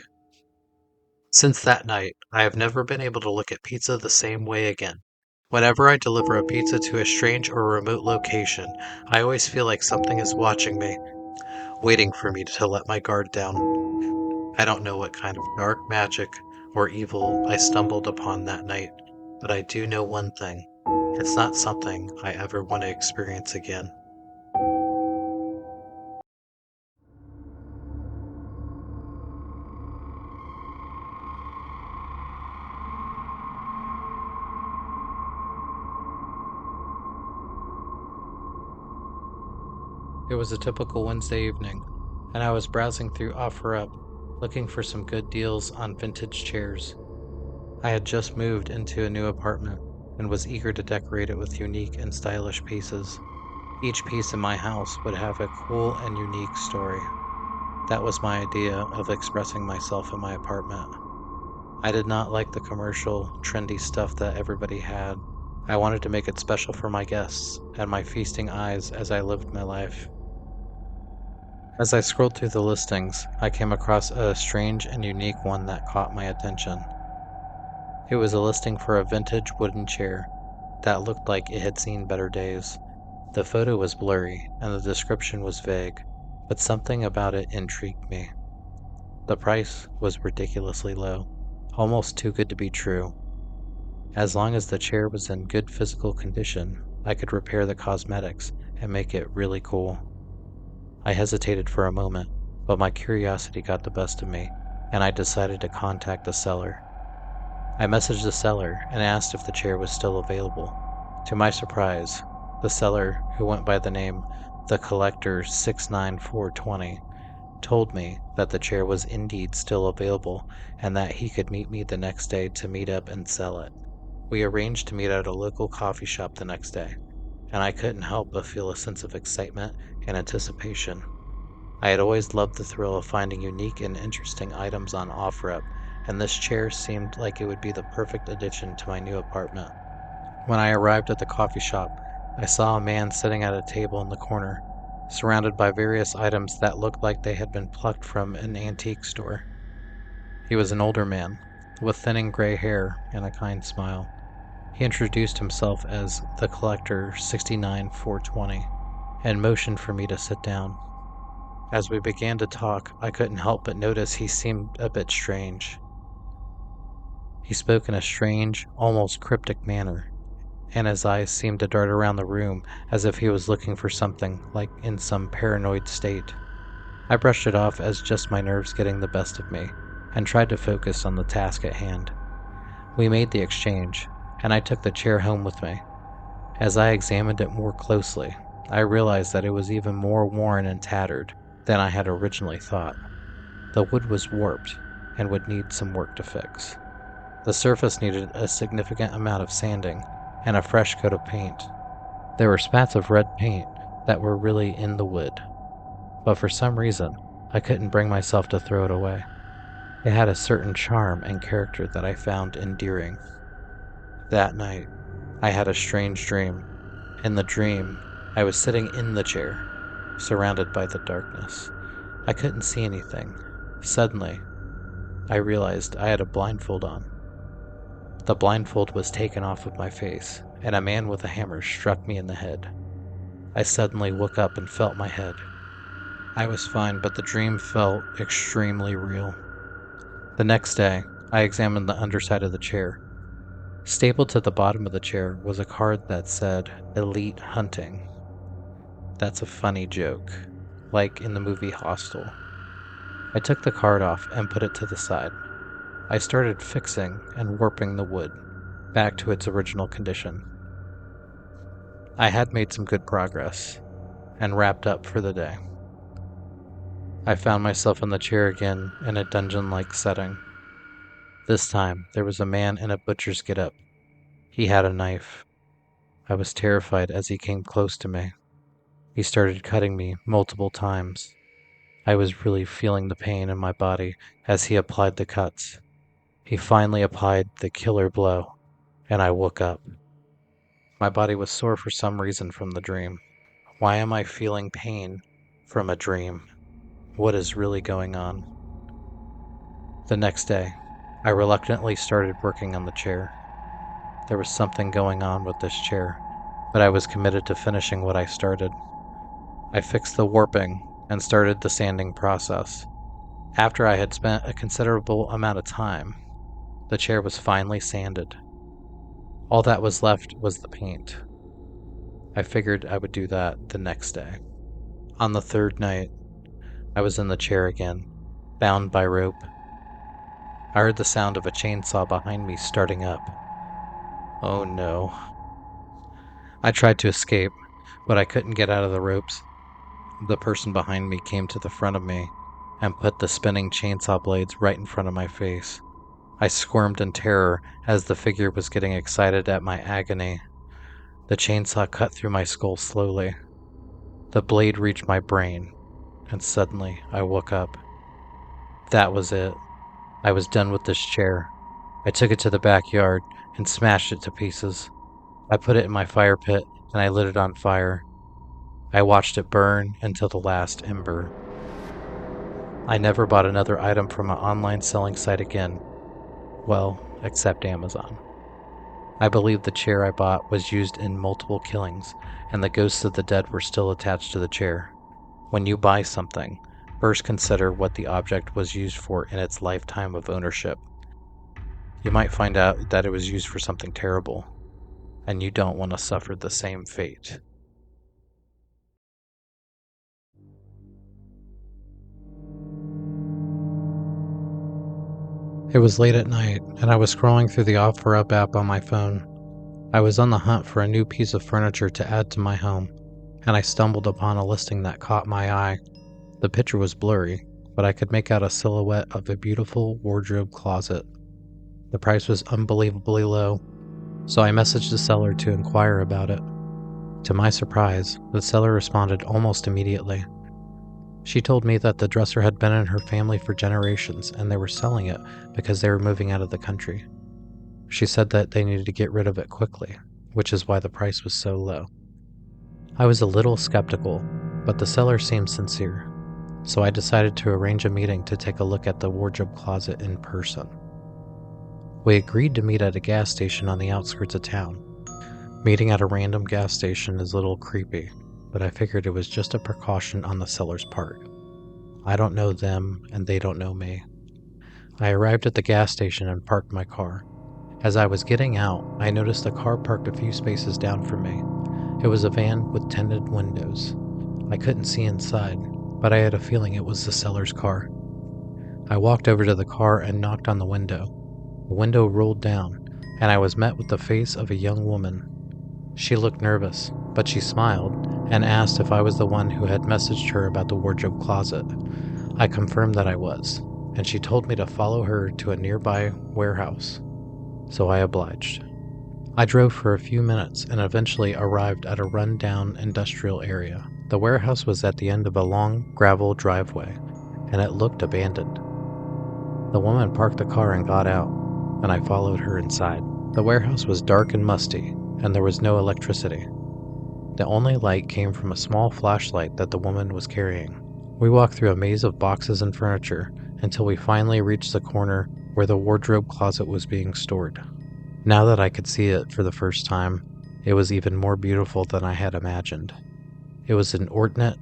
Since that night, I have never been able to look at pizza the same way again. Whenever I deliver a pizza to a strange or remote location, I always feel like something is watching me, waiting for me to let my guard down. I don't know what kind of dark magic or evil I stumbled upon that night, but I do know one thing. It's not something I ever want to experience again. It was a typical Wednesday evening, and I was browsing through OfferUp, looking for some good deals on vintage chairs. I had just moved into a new apartment and was eager to decorate it with unique and stylish pieces. Each piece in my house would have a cool and unique story. That was my idea of expressing myself in my apartment. I did not like the commercial, trendy stuff that everybody had. I wanted to make it special for my guests and my feasting eyes as I lived my life. As I scrolled through the listings, I came across a strange and unique one that caught my attention. It was a listing for a vintage wooden chair that looked like it had seen better days. The photo was blurry and the description was vague, but something about it intrigued me. The price was ridiculously low, almost too good to be true. As long as the chair was in good physical condition, I could repair the cosmetics and make it really cool. I hesitated for a moment, but my curiosity got the best of me, and I decided to contact the seller. I messaged the seller and asked if the chair was still available. To my surprise, the seller, who went by the name The Collector 69420, told me that the chair was indeed still available and that he could meet me the next day to meet up and sell it. We arranged to meet at a local coffee shop the next day, and I couldn't help but feel a sense of excitement and anticipation. I had always loved the thrill of finding unique and interesting items on OfferUp, and this chair seemed like it would be the perfect addition to my new apartment. When I arrived at the coffee shop, I saw a man sitting at a table in the corner, surrounded by various items that looked like they had been plucked from an antique store. He was an older man, with thinning gray hair and a kind smile. He introduced himself as the Collector 69420 and motioned for me to sit down. As we began to talk, I couldn't help but notice he seemed a bit strange. He spoke in a strange, almost cryptic manner, and his eyes seemed to dart around the room as if he was looking for something, like in some paranoid state. I brushed it off as just my nerves getting the best of me, and tried to focus on the task at hand. We made the exchange, and I took the chair home with me. As I examined it more closely, I realized that it was even more worn and tattered than I had originally thought. The wood was warped and would need some work to fix. The surface needed a significant amount of sanding and a fresh coat of paint. There were spats of red paint that were really in the wood, but for some reason, I couldn't bring myself to throw it away. It had a certain charm and character that I found endearing. That night, I had a strange dream. In the dream, I was sitting in the chair, surrounded by the darkness. I couldn't see anything. Suddenly, I realized I had a blindfold on. The blindfold was taken off of my face, and a man with a hammer struck me in the head. I suddenly woke up and felt my head. I was fine, but the dream felt extremely real. The next day, I examined the underside of the chair. Stapled to the bottom of the chair was a card that said, Elite Hunting. That's a funny joke, like in the movie Hostel. I took the card off and put it to the side. I started fixing and warping the wood back to its original condition. I had made some good progress and wrapped up for the day. I found myself in the chair again in a dungeon-like setting. This time, there was a man in a butcher's getup. He had a knife. I was terrified as he came close to me. He started cutting me multiple times. I was really feeling the pain in my body as he applied the cuts. He finally applied the killer blow, and I woke up. My body was sore for some reason from the dream. Why am I feeling pain from a dream? What is really going on? The next day, I reluctantly started working on the chair. There was something going on with this chair, but I was committed to finishing what I started. I fixed the warping and started the sanding process. After I had spent a considerable amount of time, the chair was finally sanded. All that was left was the paint. I figured I would do that the next day. On the third night, I was in the chair again, bound by rope. I heard the sound of a chainsaw behind me starting up. Oh no. I tried to escape, but I couldn't get out of the ropes. The person behind me came to the front of me and put the spinning chainsaw blades right in front of my face. I squirmed in terror as the figure was getting excited at my agony. The chainsaw cut through my skull slowly. The blade reached my brain, and suddenly I woke up. That was it. I was done with this chair. I took it to the backyard and smashed it to pieces. I put it in my fire pit and I lit it on fire. I watched it burn until the last ember. I never bought another item from an online selling site again. Well, except Amazon. I believe the chair I bought was used in multiple killings, and the ghosts of the dead were still attached to the chair. When you buy something, first consider what the object was used for in its lifetime of ownership. You might find out that it was used for something terrible, and you don't want to suffer the same fate. It was late at night, and I was scrolling through the OfferUp app on my phone. I was on the hunt for a new piece of furniture to add to my home, and I stumbled upon a listing that caught my eye. The picture was blurry, but I could make out a silhouette of a beautiful wardrobe closet. The price was unbelievably low, so I messaged the seller to inquire about it. To my surprise, the seller responded almost immediately. She told me that the dresser had been in her family for generations and they were selling it because they were moving out of the country. She said that they needed to get rid of it quickly, which is why the price was so low. I was a little skeptical, but the seller seemed sincere, so I decided to arrange a meeting to take a look at the wardrobe closet in person. We agreed to meet at a gas station on the outskirts of town. Meeting at a random gas station is a little creepy, but I figured it was just a precaution on the seller's part. I don't know them, and they don't know me. I arrived at the gas station and parked my car. As I was getting out, I noticed a car parked a few spaces down from me. It was a van with tinted windows. I couldn't see inside, but I had a feeling it was the seller's car. I walked over to the car and knocked on the window. The window rolled down, and I was met with the face of a young woman. She looked nervous, but she smiled and asked if I was the one who had messaged her about the wardrobe closet. I confirmed that I was, and she told me to follow her to a nearby warehouse, so I obliged. I drove for a few minutes and eventually arrived at a run-down industrial area. The warehouse was at the end of a long gravel driveway, and it looked abandoned. The woman parked the car and got out, and I followed her inside. The warehouse was dark and musty, and there was no electricity. The only light came from a small flashlight that the woman was carrying. We walked through a maze of boxes and furniture until we finally reached the corner where the wardrobe closet was being stored. Now that I could see it for the first time, it was even more beautiful than I had imagined. It was an ornate,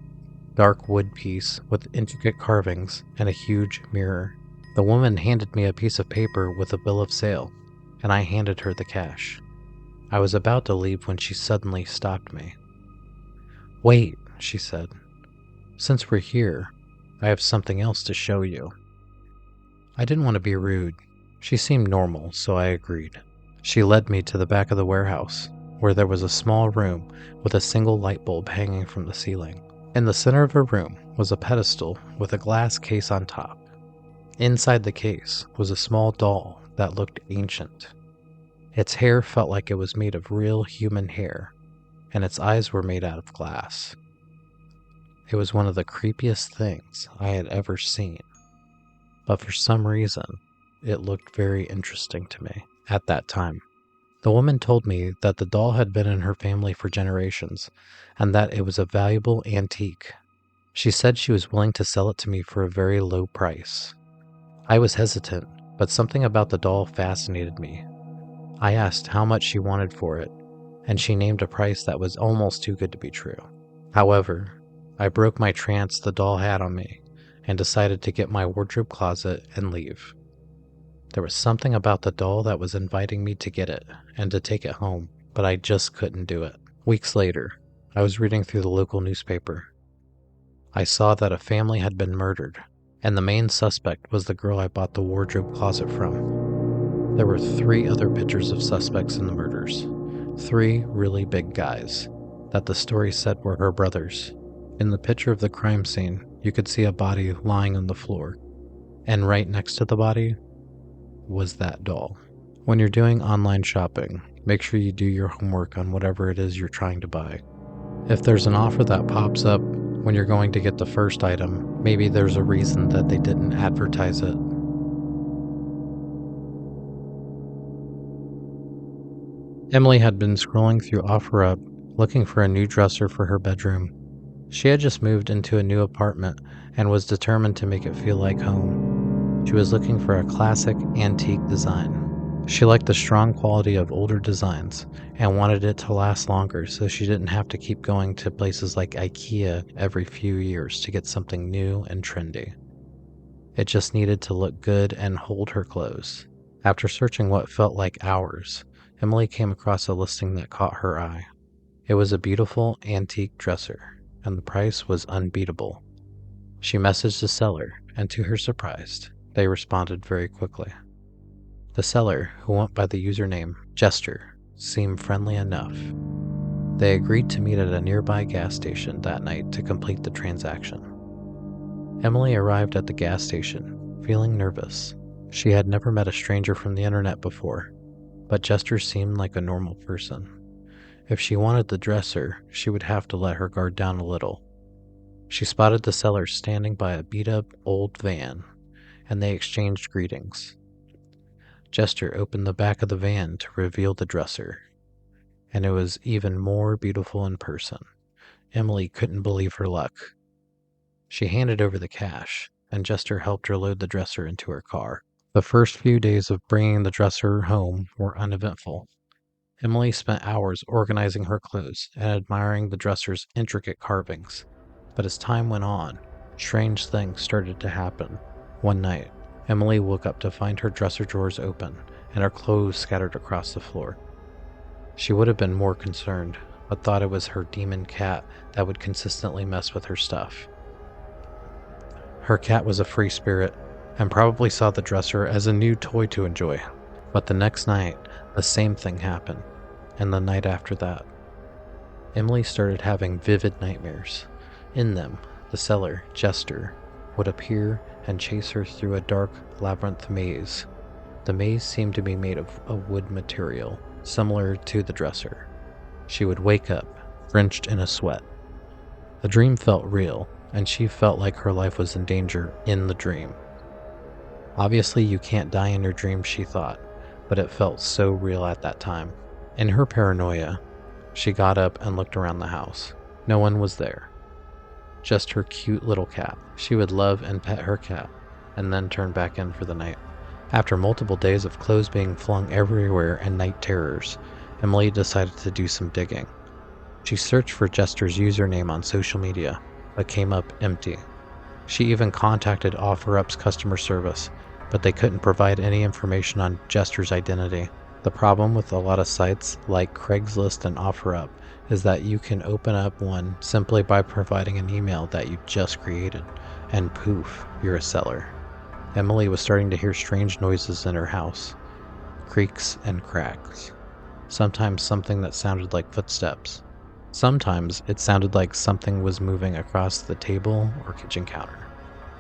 dark wood piece with intricate carvings and a huge mirror. The woman handed me a piece of paper with a bill of sale, and I handed her the cash. I was about to leave when she suddenly stopped me. "Wait," she said. "Since we're here, I have something else to show you." I didn't want to be rude. She seemed normal, so I agreed. She led me to the back of the warehouse, where there was a small room with a single light bulb hanging from the ceiling. In the center of the room was a pedestal with a glass case on top. Inside the case was a small doll that looked ancient. Its hair felt like it was made of real human hair, and its eyes were made out of glass. It was one of the creepiest things I had ever seen, but for some reason, it looked very interesting to me at that time. The woman told me that the doll had been in her family for generations, and that it was a valuable antique. She said she was willing to sell it to me for a very low price. I was hesitant, but something about the doll fascinated me. I asked how much she wanted for it, and she named a price that was almost too good to be true. However, I broke my trance the doll had on me and decided to get my wardrobe closet and leave. There was something about the doll that was inviting me to get it and to take it home, but I just couldn't do it. Weeks later, I was reading through the local newspaper. I saw that a family had been murdered, and the main suspect was the girl I bought the wardrobe closet from. There were 3 other pictures of suspects in the murders. 3 really big guys that the story said were her brothers. In the picture of the crime scene, you could see a body lying on the floor, and right next to the body was that doll. When you're doing online shopping, make sure you do your homework on whatever it is you're trying to buy. If there's an offer that pops up when you're going to get the first item, maybe there's a reason that they didn't advertise it. Emily had been scrolling through OfferUp looking for a new dresser for her bedroom. She had just moved into a new apartment and was determined to make it feel like home. She was looking for a classic, antique design. She liked the strong quality of older designs and wanted it to last longer so she didn't have to keep going to places like IKEA every few years to get something new and trendy. It just needed to look good and hold her clothes. After searching what felt like hours, Emily came across a listing that caught her eye. It was a beautiful antique dresser, and the price was unbeatable. She messaged the seller, and to her surprise, they responded very quickly. The seller, who went by the username Jester, seemed friendly enough. They agreed to meet at a nearby gas station that night to complete the transaction. Emily arrived at the gas station, feeling nervous. She had never met a stranger from the internet before, but Jester seemed like a normal person. If she wanted the dresser, she would have to let her guard down a little. She spotted the seller standing by a beat-up old van, and they exchanged greetings. Jester opened the back of the van to reveal the dresser, and it was even more beautiful in person. Emily couldn't believe her luck. She handed over the cash, and Jester helped her load the dresser into her car. The first few days of bringing the dresser home were uneventful. Emily spent hours organizing her clothes and admiring the dresser's intricate carvings. But as time went on, strange things started to happen. One night, Emily woke up to find her dresser drawers open and her clothes scattered across the floor. She would have been more concerned, but thought it was her demon cat that would consistently mess with her stuff. Her cat was a free spirit and probably saw the dresser as a new toy to enjoy. But the next night, the same thing happened, and the night after that. Emily started having vivid nightmares. In them, the seller, Jester, would appear and chase her through a dark labyrinth maze. The maze seemed to be made of a wood material, similar to the dresser. She would wake up, drenched in a sweat. The dream felt real, and she felt like her life was in danger in the dream. Obviously, you can't die in your dreams, she thought, but it felt so real at that time. In her paranoia, she got up and looked around the house. No one was there. Just her cute little cat. She would love and pet her cat, and then turn back in for the night. After multiple days of clothes being flung everywhere and night terrors, Emily decided to do some digging. She searched for Jester's username on social media, but came up empty. She even contacted OfferUp's customer service, but they couldn't provide any information on Jester's identity. The problem with a lot of sites like Craigslist and OfferUp is that you can open up one simply by providing an email that you just created, and poof, you're a seller. Emily was starting to hear strange noises in her house, creaks and cracks. Sometimes something that sounded like footsteps. Sometimes it sounded like something was moving across the table or kitchen counter.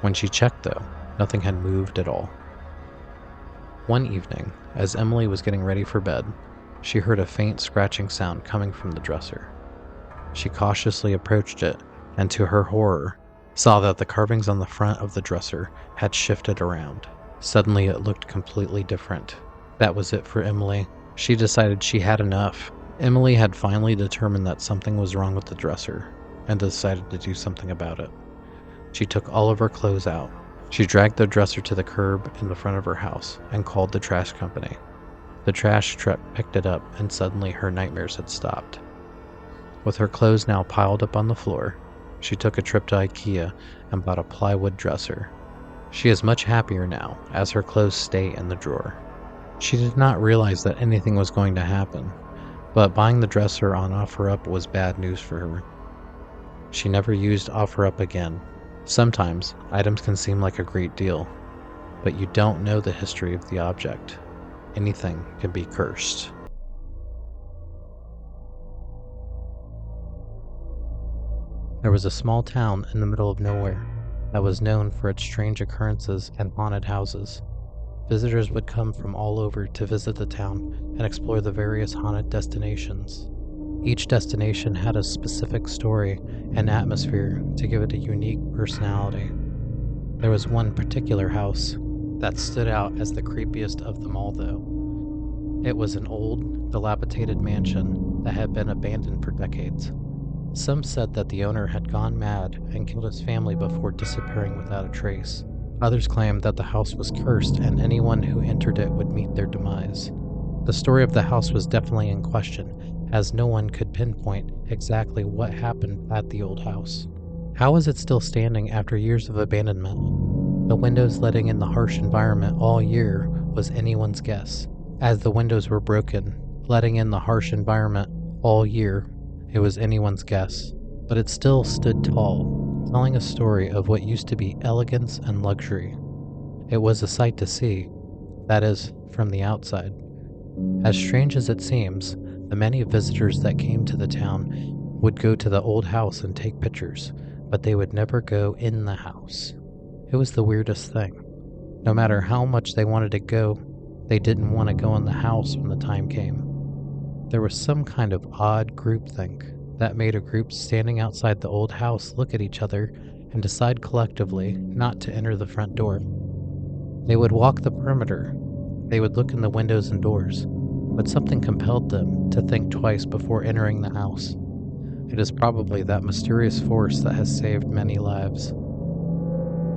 When she checked, though, nothing had moved at all. One evening, as Emily was getting ready for bed, she heard a faint scratching sound coming from the dresser. She cautiously approached it, and to her horror, saw that the carvings on the front of the dresser had shifted around. Suddenly it looked completely different. That was it for Emily. She decided she had enough. Emily had finally determined that something was wrong with the dresser, and decided to do something about it. She took all of her clothes out. She dragged the dresser to the curb in the front of her house and called the trash company. The trash truck picked it up, and suddenly her nightmares had stopped. With her clothes now piled up on the floor, she took a trip to IKEA and bought a plywood dresser. She is much happier now, as her clothes stay in the drawer. She did not realize that anything was going to happen, but buying the dresser on OfferUp was bad news for her. She never used OfferUp again. Sometimes, items can seem like a great deal, but you don't know the history of the object. Anything can be cursed. There was a small town in the middle of nowhere that was known for its strange occurrences and haunted houses. Visitors would come from all over to visit the town and explore the various haunted destinations. Each destination had a specific story and atmosphere to give it a unique personality. There was one particular house that stood out as the creepiest of them all, though. It was an old, dilapidated mansion that had been abandoned for decades. Some said that the owner had gone mad and killed his family before disappearing without a trace. Others claimed that the house was cursed and anyone who entered it would meet their demise. The story of the house was definitely in question, as no one could pinpoint exactly what happened at the old house. How was it still standing after years of abandonment? The windows letting in the harsh environment all year was anyone's guess. As the windows were broken, letting in the harsh environment all year, it was anyone's guess. But it still stood tall, telling a story of what used to be elegance and luxury. It was a sight to see, that is, from the outside. As strange as it seems, the many visitors that came to the town would go to the old house and take pictures, but they would never go in the house. It was the weirdest thing. No matter how much they wanted to go, they didn't want to go in the house when the time came. There was some kind of odd groupthink that made a group standing outside the old house look at each other and decide collectively not to enter the front door. They would walk the perimeter. They would look in the windows and doors, but something compelled them to think twice before entering the house. It is probably that mysterious force that has saved many lives.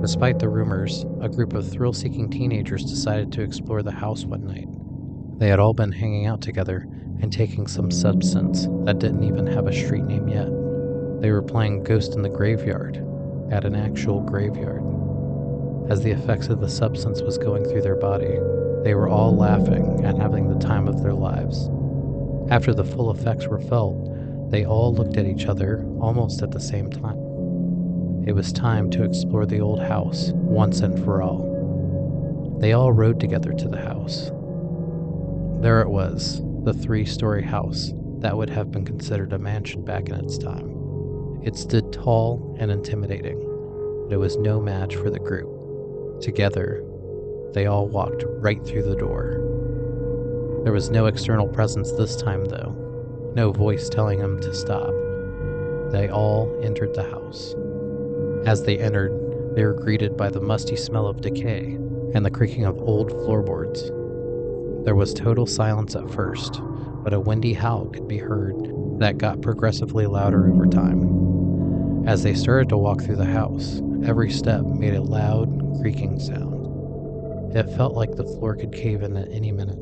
Despite the rumors, a group of thrill-seeking teenagers decided to explore the house one night. They had all been hanging out together and taking some substance that didn't even have a street name yet. They were playing Ghost in the Graveyard at an actual graveyard. As the effects of the substance was going through their body, they were all laughing and having the time of their lives. After the full effects were felt, they all looked at each other almost at the same time. It was time to explore the old house once and for all. They all rode together to the house. There it was, the 3-story house that would have been considered a mansion back in its time. It stood tall and intimidating, but it was no match for the group. Together, they all walked right through the door. There was no external presence this time, though, no voice telling them to stop. They all entered the house. As they entered, they were greeted by the musty smell of decay and the creaking of old floorboards. There was total silence at first, but a windy howl could be heard that got progressively louder over time. As they started to walk through the house, every step made a loud, creaking sound. It felt like the floor could cave in at any minute.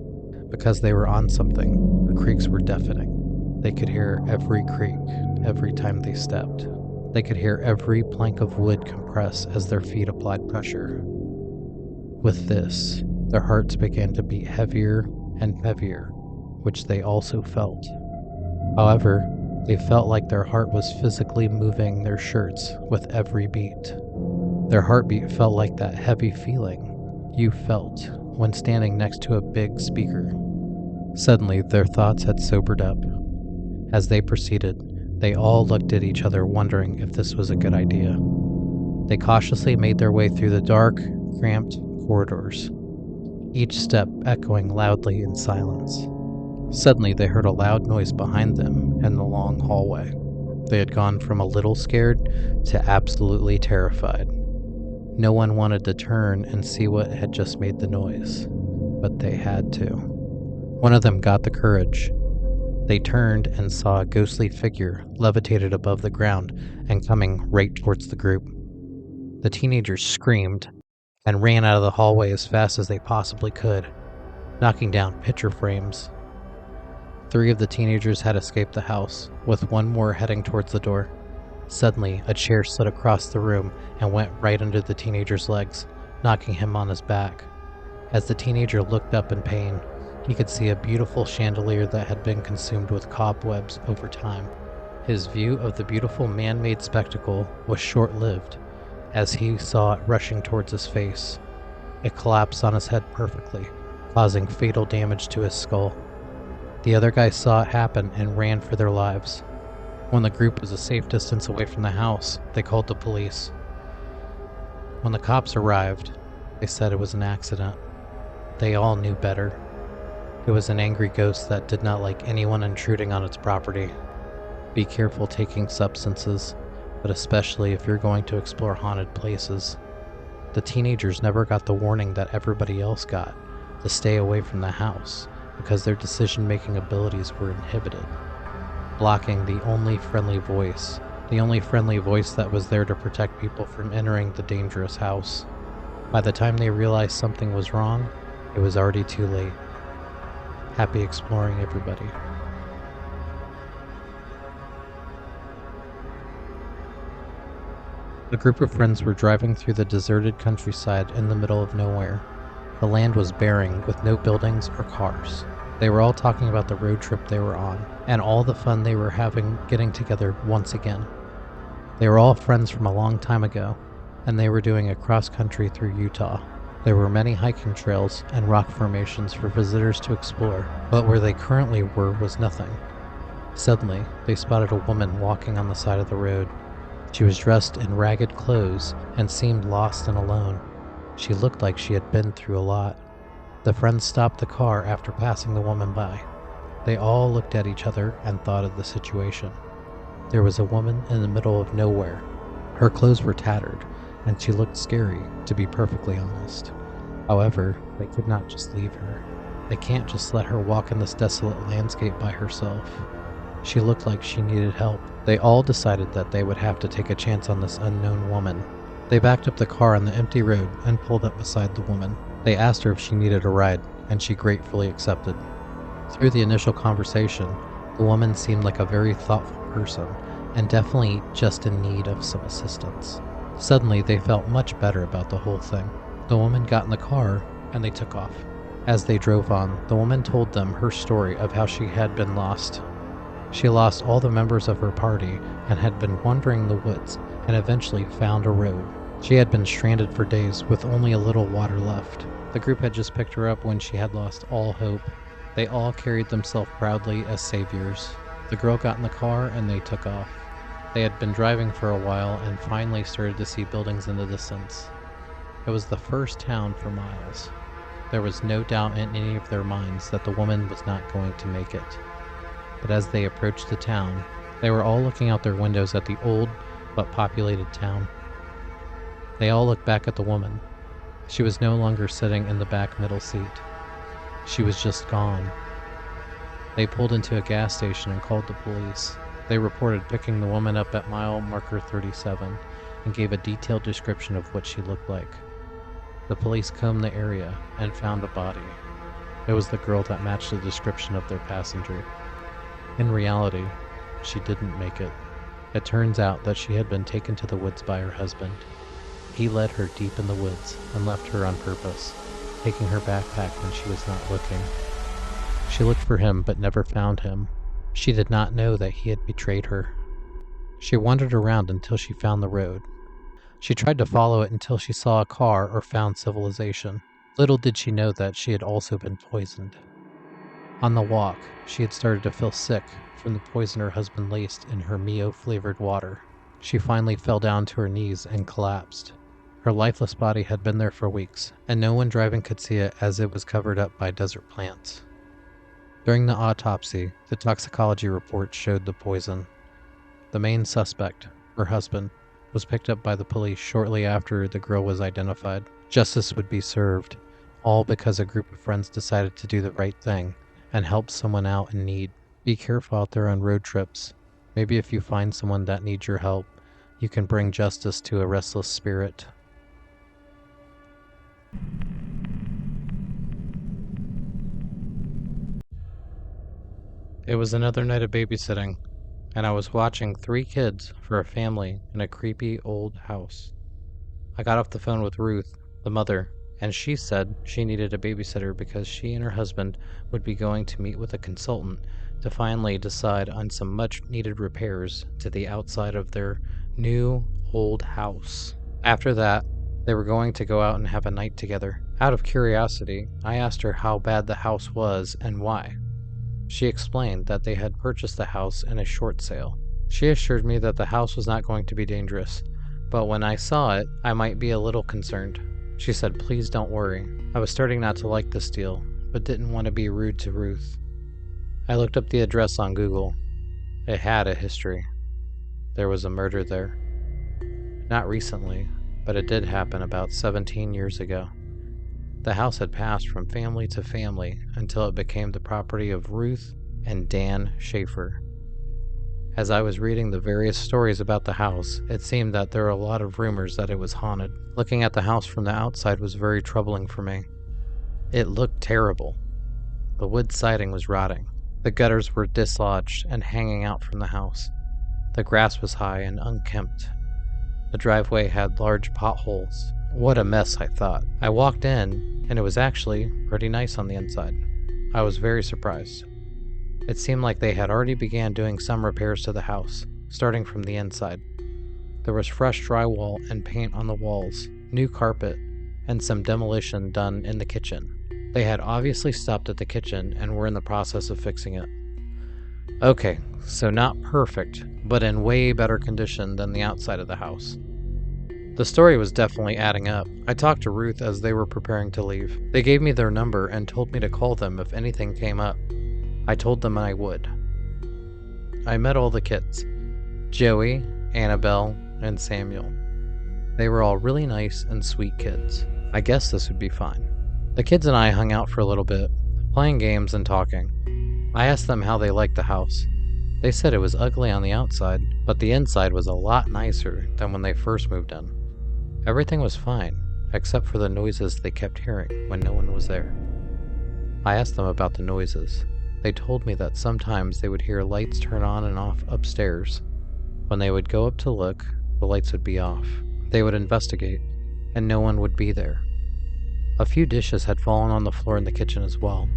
Because they were on something, the creaks were deafening. They could hear every creak every time they stepped. They could hear every plank of wood compress as their feet applied pressure. With this, their hearts began to beat heavier and heavier, which they also felt. However, they felt like their heart was physically moving their shirts with every beat. Their heartbeat felt like that heavy feeling you felt when standing next to a big speaker. Suddenly, their thoughts had sobered up. As they proceeded, they all looked at each other wondering if this was a good idea. They cautiously made their way through the dark, cramped corridors, each step echoing loudly in silence. Suddenly, they heard a loud noise behind them in the long hallway. They had gone from a little scared to absolutely terrified. No one wanted to turn and see what had just made the noise, but they had to. One of them got the courage. They turned and saw a ghostly figure levitated above the ground and coming right towards the group. The teenagers screamed and ran out of the hallway as fast as they possibly could, knocking down picture frames. 3 of the teenagers had escaped the house, with one more heading towards the door. Suddenly, a chair slid across the room and went right under the teenager's legs, knocking him on his back. As the teenager looked up in pain, he could see a beautiful chandelier that had been consumed with cobwebs over time. His view of the beautiful man-made spectacle was short-lived, as he saw it rushing towards his face. It collapsed on his head perfectly, causing fatal damage to his skull. The other guys saw it happen and ran for their lives. When the group was a safe distance away from the house, they called the police. When the cops arrived, they said it was an accident. They all knew better. It was an angry ghost that did not like anyone intruding on its property. Be careful taking substances, but especially if you're going to explore haunted places. The teenagers never got the warning that everybody else got, to stay away from the house, because their decision-making abilities were inhibited, blocking the only friendly voice that was there to protect people from entering the dangerous house. By the time they realized something was wrong, it was already too late. Happy exploring, everybody. A group of friends were driving through the deserted countryside in the middle of nowhere. The land was barren, with no buildings or cars. They were all talking about the road trip they were on, and all the fun they were having getting together once again. They were all friends from a long time ago, and they were doing a cross-country through Utah. There were many hiking trails and rock formations for visitors to explore, but where they currently were was nothing. Suddenly, they spotted a woman walking on the side of the road. She was dressed in ragged clothes and seemed lost and alone. She looked like she had been through a lot. The friends stopped the car after passing the woman by. They all looked at each other and thought of the situation. There was a woman in the middle of nowhere. Her clothes were tattered, and she looked scary, to be perfectly honest. However, they could not just leave her. They can't just let her walk in this desolate landscape by herself. She looked like she needed help. They all decided that they would have to take a chance on this unknown woman. They backed up the car on the empty road and pulled up beside the woman. They asked her if she needed a ride, and she gratefully accepted. Through the initial conversation, the woman seemed like a very thoughtful person, and definitely just in need of some assistance. Suddenly, they felt much better about the whole thing. The woman got in the car, and they took off. As they drove on, the woman told them her story of how she had been lost. She lost all the members of her party and had been wandering the woods and eventually found a road. She had been stranded for days with only a little water left. The group had just picked her up when she had lost all hope. They all carried themselves proudly as saviors. The girl got in the car and they took off. They had been driving for a while and finally started to see buildings in the distance. It was the first town for miles. There was no doubt in any of their minds that the woman was not going to make it. But as they approached the town, they were all looking out their windows at the old but populated town. They all looked back at the woman. She was no longer sitting in the back middle seat. She was just gone. They pulled into a gas station and called the police. They reported picking the woman up at mile marker 37 and gave a detailed description of what she looked like. The police combed the area and found a body. It was the girl that matched the description of their passenger. In reality, she didn't make it. It turns out that she had been taken to the woods by her husband. He led her deep in the woods and left her on purpose, taking her backpack when she was not looking. She looked for him but never found him. She did not know that he had betrayed her. She wandered around until she found the road. She tried to follow it until she saw a car or found civilization. Little did she know that she had also been poisoned. On the walk, she had started to feel sick from the poison her husband laced in her Mio-flavored water. She finally fell down to her knees and collapsed. Her lifeless body had been there for weeks, and no one driving could see it as it was covered up by desert plants. During the autopsy, the toxicology report showed the poison. The main suspect, her husband, was picked up by the police shortly after the girl was identified. Justice would be served, all because a group of friends decided to do the right thing and help someone out in need. Be careful out there on road trips. Maybe if you find someone that needs your help, you can bring justice to a restless spirit. It was another night of babysitting, and I was watching 3 kids for a family in a creepy old house. I got off the phone with Ruth, the mother, and she said she needed a babysitter because she and her husband would be going to meet with a consultant to finally decide on some much needed repairs to the outside of their new old house. After that, they were going to go out and have a night together. Out of curiosity, I asked her how bad the house was and why. She explained that they had purchased the house in a short sale. She assured me that the house was not going to be dangerous, but when I saw it, I might be a little concerned. She said, "Please don't worry." I was starting not to like this deal, but didn't want to be rude to Ruth. I looked up the address on Google. It had a history. There was a murder there. Not recently, but it did happen about 17 years ago. The house had passed from family to family until it became the property of Ruth and Dan Schaefer. As I was reading the various stories about the house, it seemed that there were a lot of rumors that it was haunted. Looking at the house from the outside was very troubling for me. It looked terrible. The wood siding was rotting. The gutters were dislodged and hanging out from the house. The grass was high and unkempt. The driveway had large potholes. What a mess, I thought. I walked in, and it was actually pretty nice on the inside. I was very surprised. It seemed like they had already began doing some repairs to the house, starting from the inside. There was fresh drywall and paint on the walls, new carpet, and some demolition done in the kitchen. They had obviously stopped at the kitchen and were in the process of fixing it. Okay, so not perfect, but in way better condition than the outside of the house. The story was definitely adding up. I talked to Ruth as they were preparing to leave. They gave me their number and told me to call them if anything came up. I told them I would. I met all the kids, Joey, Annabelle, and Samuel. They were all really nice and sweet kids. I guess this would be fine. The kids and I hung out for a little bit, playing games and talking. I asked them how they liked the house. They said it was ugly on the outside, but the inside was a lot nicer than when they first moved in. Everything was fine, except for the noises they kept hearing when no one was there. I asked them about the noises. They told me that sometimes they would hear lights turn on and off upstairs. When they would go up to look, the lights would be off. They would investigate, and no one would be there. A few dishes had fallen on the floor in the kitchen as well.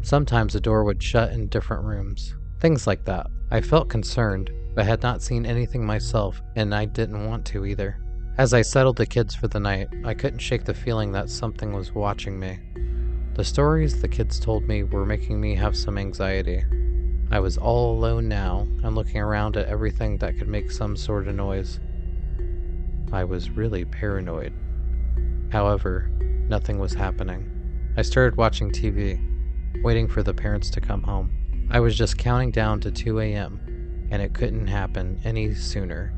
Sometimes the door would shut in different rooms. Things like that. I felt concerned, but had not seen anything myself, and I didn't want to either. As I settled the kids for the night, I couldn't shake the feeling that something was watching me. The stories the kids told me were making me have some anxiety. I was all alone now and looking around at everything that could make some sort of noise. I was really paranoid. However, nothing was happening. I started watching TV, waiting for the parents to come home. I was just counting down to 2 a.m., and it couldn't happen any sooner.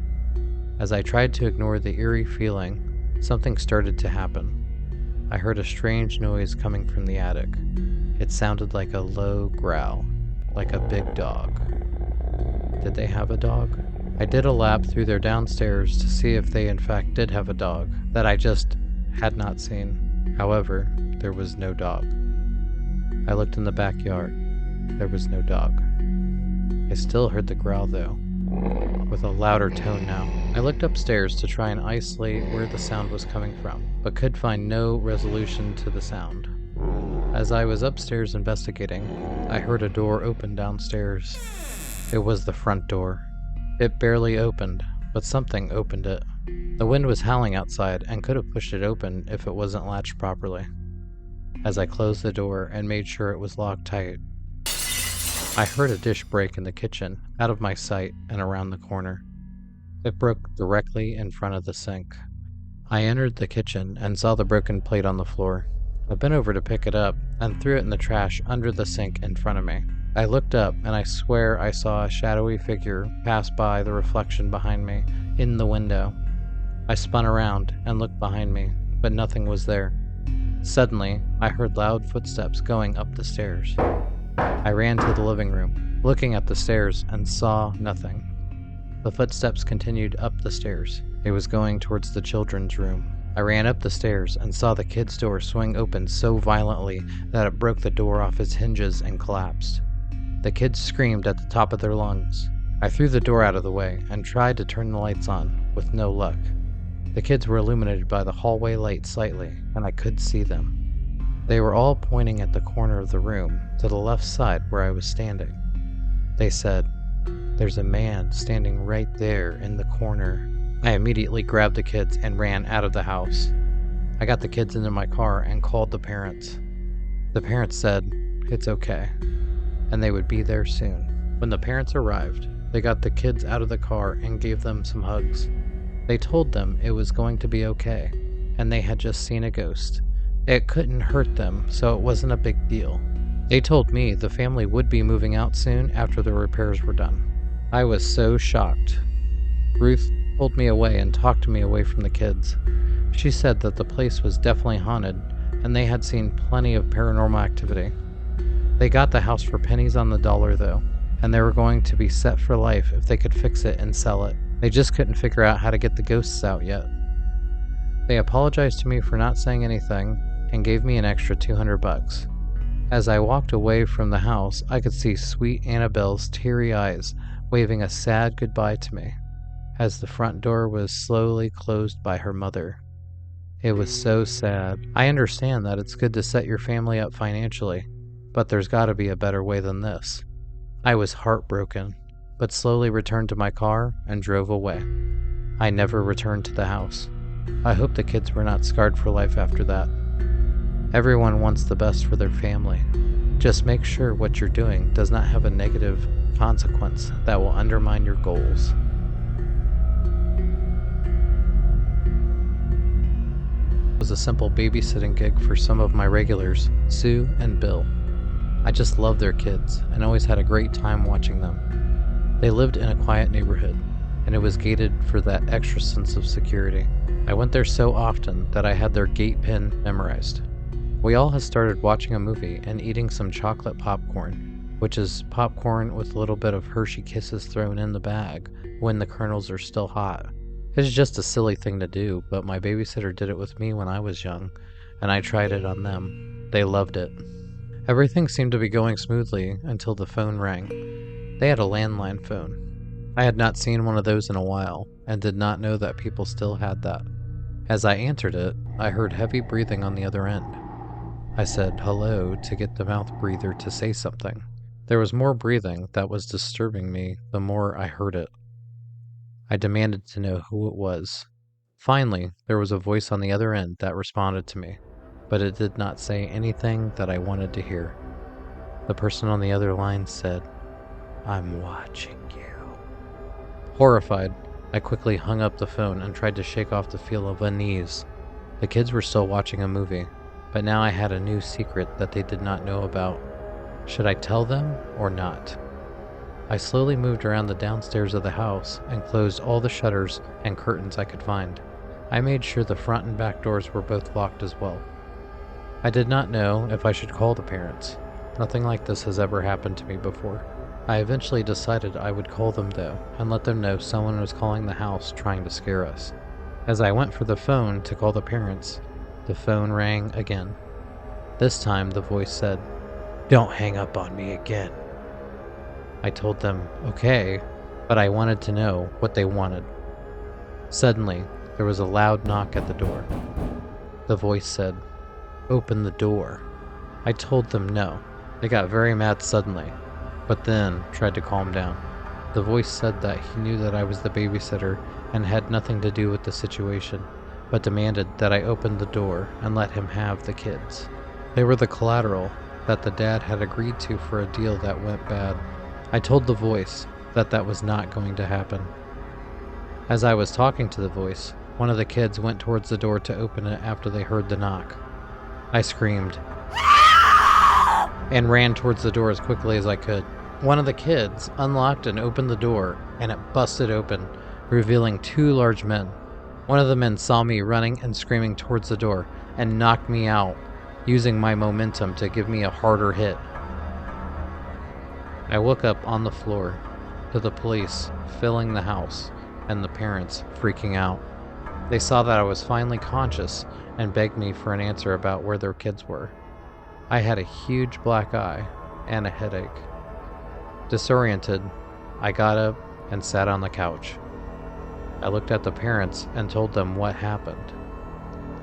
As I tried to ignore the eerie feeling, something started to happen. I heard a strange noise coming from the attic. It sounded like a low growl, like a big dog. Did they have a dog? I did a lap through their downstairs to see if they in fact did have a dog that I just had not seen. However, there was no dog. I looked in the backyard. There was no dog. I still heard the growl though, with a louder tone now. I looked upstairs to try and isolate where the sound was coming from, but could find no resolution to the sound. As I was upstairs investigating, I heard a door open downstairs. It was the front door. It barely opened, but something opened it. The wind was howling outside and could have pushed it open if it wasn't latched properly. As I closed the door and made sure it was locked tight, I heard a dish break in the kitchen, out of my sight and around the corner. It broke directly in front of the sink. I entered the kitchen and saw the broken plate on the floor. I bent over to pick it up and threw it in the trash under the sink in front of me. I looked up and I swear I saw a shadowy figure pass by the reflection behind me in the window. I spun around and looked behind me, but nothing was there. Suddenly, I heard loud footsteps going up the stairs. I ran to the living room, looking at the stairs, and saw nothing. The footsteps continued up the stairs. It was going towards the children's room. I ran up the stairs and saw the kid's door swing open so violently that it broke the door off its hinges and collapsed. The kids screamed at the top of their lungs. I threw the door out of the way and tried to turn the lights on, with no luck. The kids were illuminated by the hallway light slightly, and I could see them. They were all pointing at the corner of the room, to the left side where I was standing. They said, "There's a man standing right there in the corner." I immediately grabbed the kids and ran out of the house. I got the kids into my car and called the parents. The parents said, "It's okay," and they would be there soon. When the parents arrived, they got the kids out of the car and gave them some hugs. They told them it was going to be okay, and they had just seen a ghost. It couldn't hurt them, so it wasn't a big deal. They told me the family would be moving out soon after the repairs were done. I was so shocked. Ruth pulled me away and talked me away from the kids. She said that the place was definitely haunted, and they had seen plenty of paranormal activity. They got the house for pennies on the dollar though, and they were going to be set for life if they could fix it and sell it. They just couldn't figure out how to get the ghosts out yet. They apologized to me for not saying anything and gave me an extra $200. As I walked away from the house, I could see sweet Annabelle's teary eyes waving a sad goodbye to me as the front door was slowly closed by her mother. It was so sad. I understand that it's good to set your family up financially, but there's got to be a better way than this. I was heartbroken, but slowly returned to my car and drove away. I never returned to the house. I hope the kids were not scarred for life after that. Everyone wants the best for their family. Just make sure what you're doing does not have a negative consequence that will undermine your goals. It was a simple babysitting gig for some of my regulars, Sue and Bill. I just loved their kids and always had a great time watching them. They lived in a quiet neighborhood, and it was gated for that extra sense of security. I went there so often that I had their gate pin memorized. We all had started watching a movie and eating some chocolate popcorn, which is popcorn with a little bit of Hershey Kisses thrown in the bag when the kernels are still hot. It's just a silly thing to do, but my babysitter did it with me when I was young, and I tried it on them. They loved it. Everything seemed to be going smoothly until the phone rang. They had a landline phone. I had not seen one of those in a while, and did not know that people still had that. As I answered it, I heard heavy breathing on the other end. I said hello to get the mouth breather to say something. There was more breathing that was disturbing me the more I heard it. I demanded to know who it was. Finally, there was a voice on the other end that responded to me, but it did not say anything that I wanted to hear. The person on the other line said, "I'm watching you." Horrified, I quickly hung up the phone and tried to shake off the feel of unease. The kids were still watching a movie, but now I had a new secret that they did not know about. Should I tell them or not? I slowly moved around the downstairs of the house and closed all the shutters and curtains I could find. I made sure the front and back doors were both locked as well. I did not know if I should call the parents. Nothing like this has ever happened to me before. I eventually decided I would call them though, and let them know someone was calling the house trying to scare us. As I went for the phone to call the parents, the phone rang again. This time the voice said, "Don't hang up on me again." I told them, okay, but I wanted to know what they wanted. Suddenly, there was a loud knock at the door. The voice said, "Open the door." I told them no. They got very mad suddenly, but then tried to calm down. The voice said that he knew that I was the babysitter and had nothing to do with the situation, but demanded that I open the door and let him have the kids. They were the collateral that the dad had agreed to for a deal that went bad. I told the voice that that was not going to happen. As I was talking to the voice, one of the kids went towards the door to open it after they heard the knock. I screamed and ran towards the door as quickly as I could. One of the kids unlocked and opened the door, and it busted open, revealing two large men. One of the men saw me running and screaming towards the door and knocked me out, using my momentum to give me a harder hit. I woke up on the floor, to the police filling the house and the parents freaking out. They saw that I was finally conscious and begged me for an answer about where their kids were. I had a huge black eye and a headache. Disoriented, I got up and sat on the couch. I looked at the parents and told them what happened.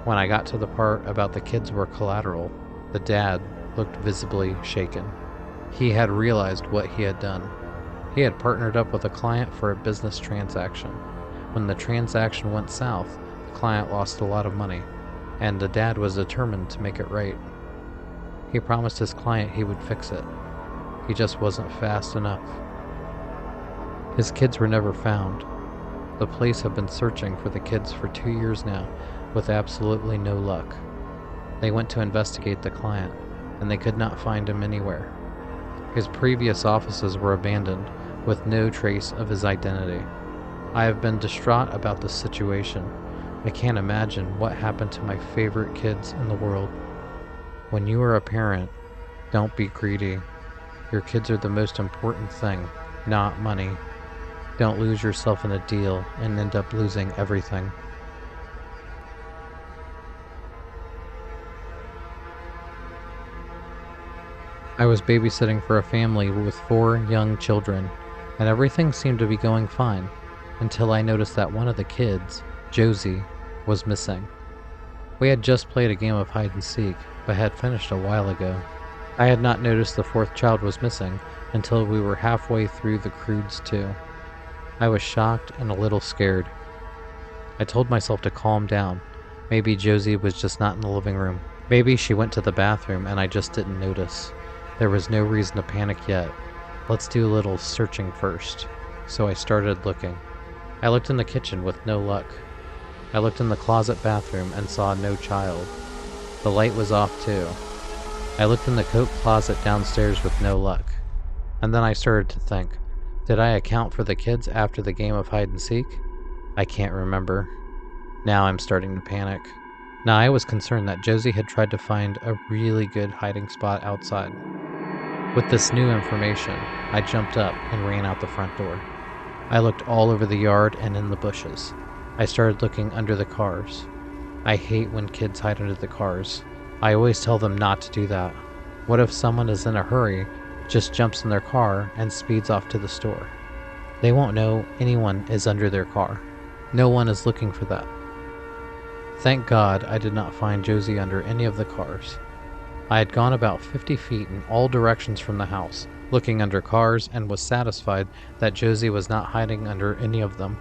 When I got to the part about the kids were collateral, the dad looked visibly shaken. He had realized what he had done. He had partnered up with a client for a business transaction. When the transaction went south, the client lost a lot of money, and the dad was determined to make it right. He promised his client he would fix it. He just wasn't fast enough. His kids were never found. The police have been searching for the kids for 2 years now, with absolutely no luck. They went to investigate the client, and they could not find him anywhere. His previous offices were abandoned, with no trace of his identity. I have been distraught about this situation. I can't imagine what happened to my favorite kids in the world. When you are a parent, don't be greedy. Your kids are the most important thing, not money. Don't lose yourself in a deal and end up losing everything. I was babysitting for a family with 4 young children, and everything seemed to be going fine, until I noticed that one of the kids, Josie, was missing. We had just played a game of hide and seek, but had finished a while ago. I had not noticed the 4th child was missing until we were halfway through the Croods 2. I was shocked and a little scared. I told myself to calm down. Maybe Josie was just not in the living room. Maybe she went to the bathroom and I just didn't notice. There was no reason to panic yet. Let's do a little searching first. So I started looking. I looked in the kitchen with no luck. I looked in the closet bathroom and saw no child. The light was off too. I looked in the coat closet downstairs with no luck. And then I started to think, did I account for the kids after the game of hide and seek? I can't remember. Now I'm starting to panic. Now I was concerned that Josie had tried to find a really good hiding spot outside. With this new information, I jumped up and ran out the front door. I looked all over the yard and in the bushes. I started looking under the cars. I hate when kids hide under the cars. I always tell them not to do that. What if someone is in a hurry, just jumps in their car and speeds off to the store? They won't know anyone is under their car. No one is looking for that. Thank God I did not find Josie under any of the cars. I had gone about 50 feet in all directions from the house, looking under cars, and was satisfied that Josie was not hiding under any of them.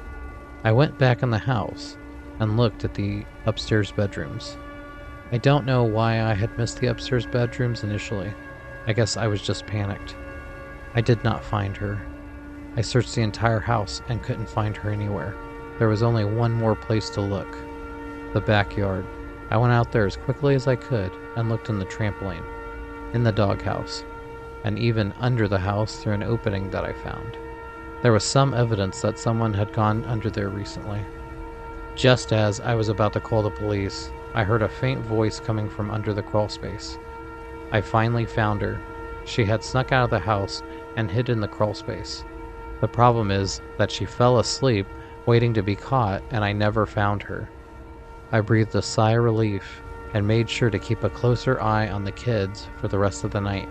I went back in the house and looked at the upstairs bedrooms. I don't know why I had missed the upstairs bedrooms initially. I guess I was just panicked. I did not find her. I searched the entire house and couldn't find her anywhere. There was only one more place to look. The backyard. I went out there as quickly as I could and looked in the trampoline, in the doghouse, and even under the house through an opening that I found. There was some evidence that someone had gone under there recently. Just as I was about to call the police, I heard a faint voice coming from under the crawl space. I finally found her. She had snuck out of the house and hid in the crawl space. The problem is that she fell asleep waiting to be caught, and I never found her. I breathed a sigh of relief and made sure to keep a closer eye on the kids for the rest of the night.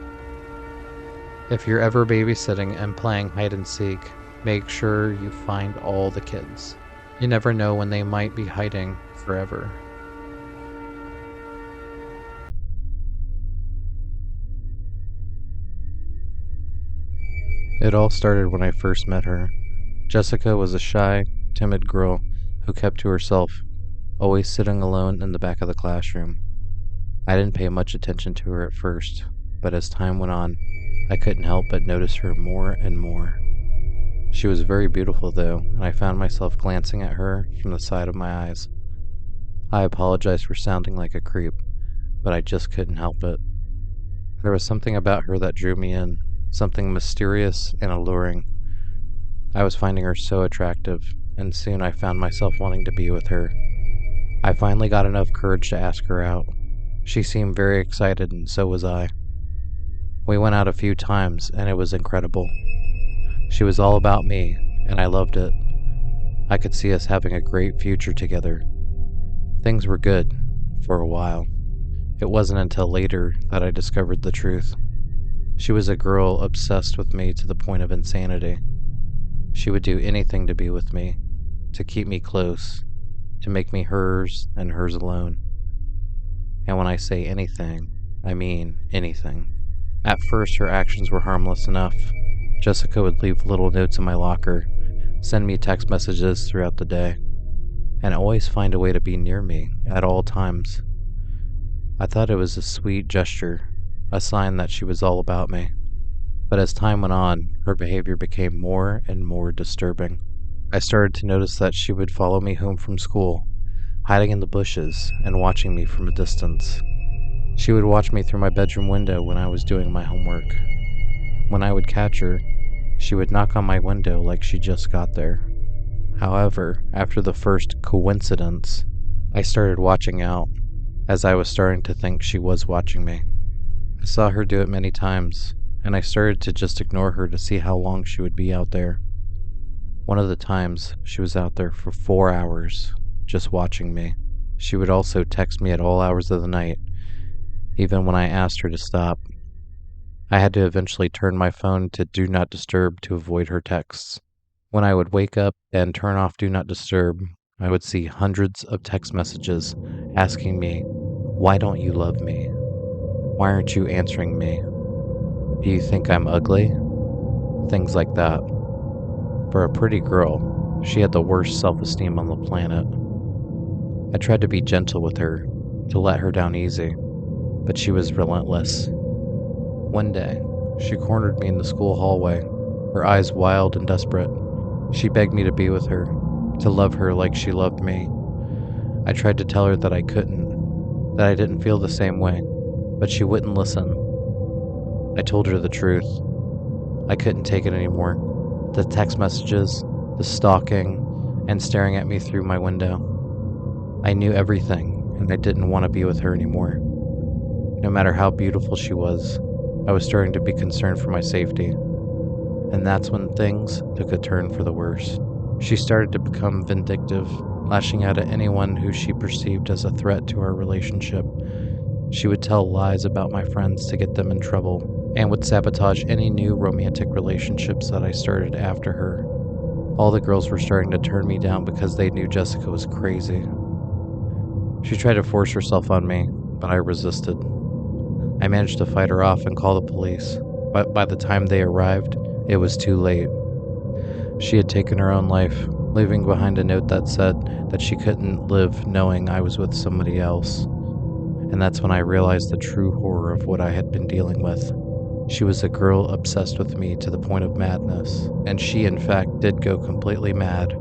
If you're ever babysitting and playing hide and seek, make sure you find all the kids. You never know when they might be hiding forever. It all started when I first met her. Jessica was a shy, timid girl who kept to herself, always sitting alone in the back of the classroom. I didn't pay much attention to her at first, but as time went on, I couldn't help but notice her more and more. She was very beautiful though, and I found myself glancing at her from the side of my eyes. I apologize for sounding like a creep, but I just couldn't help it. There was something about her that drew me in, something mysterious and alluring. I was finding her so attractive, and soon I found myself wanting to be with her. I finally got enough courage to ask her out. She seemed very excited, and so was I. We went out a few times, and it was incredible. She was all about me, and I loved it. I could see us having a great future together. Things were good, for a while. It wasn't until later that I discovered the truth. She was a girl obsessed with me to the point of insanity. She would do anything to be with me. to keep me close, to make me hers and hers alone. And when I say anything, I mean anything. At first, her actions were harmless enough. Jessica would leave little notes in my locker, send me text messages throughout the day, and always find a way to be near me at all times. I thought it was a sweet gesture, a sign that she was all about me. But as time went on, her behavior became more and more disturbing. I started to notice that she would follow me home from school, hiding in the bushes and watching me from a distance. She would watch me through my bedroom window when I was doing my homework. When I would catch her, she would knock on my window like she just got there. However, after the first coincidence, I started watching out, as I was starting to think she was watching me. I saw her do it many times, and I started to just ignore her to see how long she would be out there. One of the times, she was out there for 4 hours, just watching me. She would also text me at all hours of the night, even when I asked her to stop. I had to eventually turn my phone to Do Not Disturb to avoid her texts. When I would wake up and turn off Do Not Disturb, I would see hundreds of text messages asking me, "Why don't you love me? Why aren't you answering me? Do you think I'm ugly?" Things like that. For a pretty girl, she had the worst self-esteem on the planet. I tried to be gentle with her, to let her down easy, but she was relentless. One day, she cornered me in the school hallway, her eyes wild and desperate. She begged me to be with her, to love her like she loved me. I tried to tell her that I couldn't, that I didn't feel the same way, but she wouldn't listen. I told her the truth. I couldn't take it anymore. The text messages, the stalking, and staring at me through my window. I knew everything, and I didn't want to be with her anymore. No matter how beautiful she was, I was starting to be concerned for my safety. And that's when things took a turn for the worse. She started to become vindictive, lashing out at anyone who she perceived as a threat to our relationship. She would tell lies about my friends to get them in trouble, and would sabotage any new romantic relationships that I started after her. All the girls were starting to turn me down because they knew Jessica was crazy. She tried to force herself on me, but I resisted. I managed to fight her off and call the police, but by the time they arrived, it was too late. She had taken her own life, leaving behind a note that said that she couldn't live knowing I was with somebody else. And that's when I realized the true horror of what I had been dealing with. She was a girl obsessed with me to the point of madness, and she in fact did go completely mad.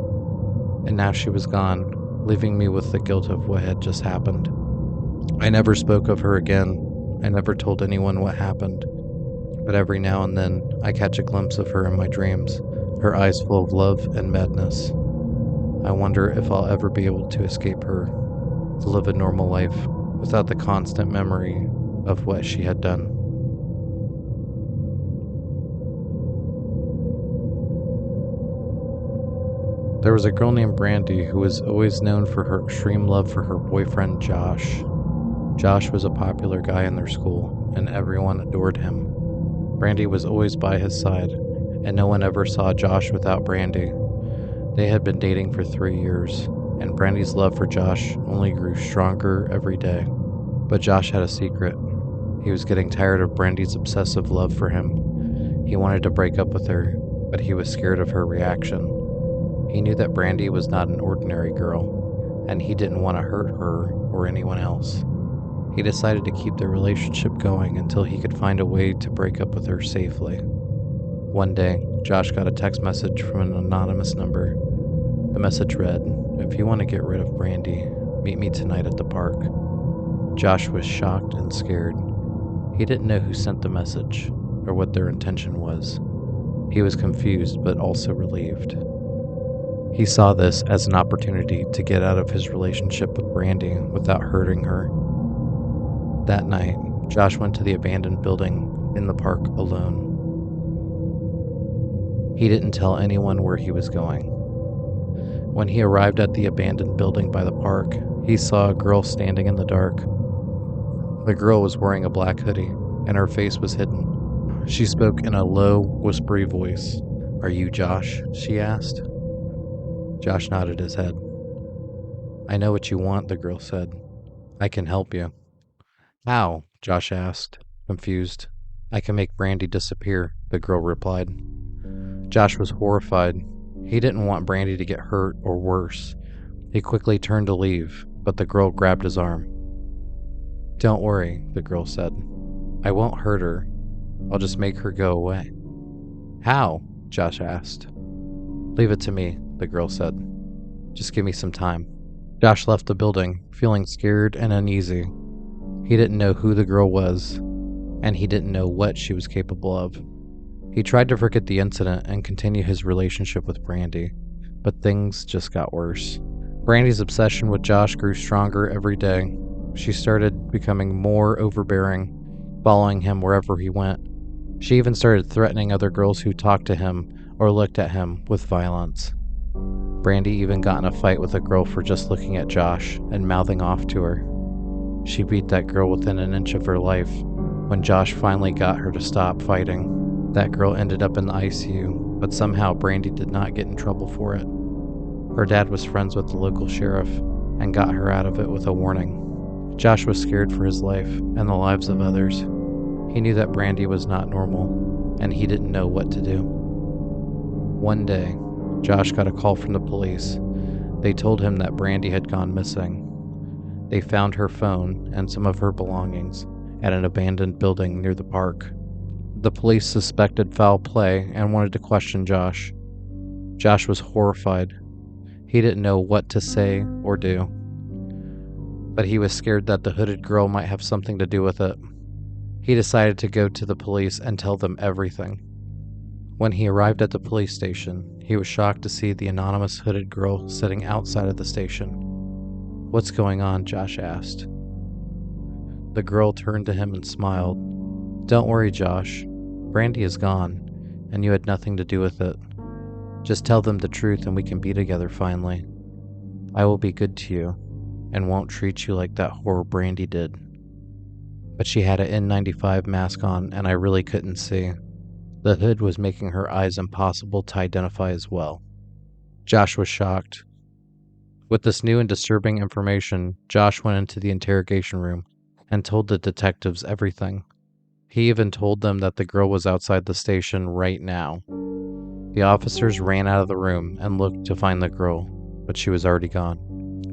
And now she was gone, leaving me with the guilt of what had just happened. I never spoke of her again. I never told anyone what happened. But every now and then, I catch a glimpse of her in my dreams, her eyes full of love and madness. I wonder if I'll ever be able to escape her, to live a normal life without the constant memory of what she had done. There was a girl named Brandy who was always known for her extreme love for her boyfriend Josh. Josh was a popular guy in their school, and everyone adored him. Brandy was always by his side, and no one ever saw Josh without Brandy. They had been dating for 3 years, and Brandy's love for Josh only grew stronger every day. But Josh had a secret. He was getting tired of Brandy's obsessive love for him. He wanted to break up with her, but he was scared of her reaction. He knew that Brandy was not an ordinary girl, and he didn't want to hurt her or anyone else. He decided to keep their relationship going until he could find a way to break up with her safely. One day, Josh got a text message from an anonymous number. The message read, "If you want to get rid of Brandy, meet me tonight at the park." Josh was shocked and scared. He didn't know who sent the message or what their intention was. He was confused but also relieved. He saw this as an opportunity to get out of his relationship with Brandy without hurting her. That night, Josh went to the abandoned building in the park alone. He didn't tell anyone where he was going. When he arrived at the abandoned building by the park, he saw a girl standing in the dark. The girl was wearing a black hoodie, and her face was hidden. She spoke in a low, whispery voice. "Are you Josh?" she asked. Josh nodded his head. I know what you want, the girl said. I can help you. How? Josh asked, confused. I can make Brandy disappear, the girl replied. Josh was horrified. He didn't want Brandy to get hurt or worse. He quickly turned to leave, but the girl grabbed his arm. Don't worry, the girl said. I won't hurt her. I'll just make her go away. How? Josh asked. Leave it to me, the girl said. Just give me some time. Josh left the building, feeling scared and uneasy. He didn't know who the girl was, and he didn't know what she was capable of. He tried to forget the incident and continue his relationship with Brandy, but things just got worse. Brandy's obsession with Josh grew stronger every day. She started becoming more overbearing, following him wherever he went. She even started threatening other girls who talked to him or looked at him with violence. Brandy even got in a fight with a girl for just looking at Josh and mouthing off to her. She beat that girl within an inch of her life. When Josh finally got her to stop fighting, that girl ended up in the ICU, but somehow Brandy did not get in trouble for it. Her dad was friends with the local sheriff and got her out of it with a warning. Josh was scared for his life and the lives of others. He knew that Brandy was not normal, and he didn't know what to do. One day, Josh got a call from the police. They told him that Brandy had gone missing. They found her phone and some of her belongings at an abandoned building near the park. The police suspected foul play and wanted to question Josh. Josh was horrified. He didn't know what to say or do, but he was scared that the hooded girl might have something to do with it. He decided to go to the police and tell them everything. When he arrived at the police station, he was shocked to see the anonymous hooded girl sitting outside of the station. What's going on? Josh asked. The girl turned to him and smiled. Don't worry, Josh. Brandy is gone, and you had nothing to do with it. Just tell them the truth and we can be together finally. I will be good to you, and won't treat you like that whore Brandy did. But she had an N95 mask on, and I really couldn't see. The hood was making her eyes impossible to identify as well. Josh was shocked. With this new and disturbing information, Josh went into the interrogation room and told the detectives everything. He even told them that the girl was outside the station right now. The officers ran out of the room and looked to find the girl, but she was already gone.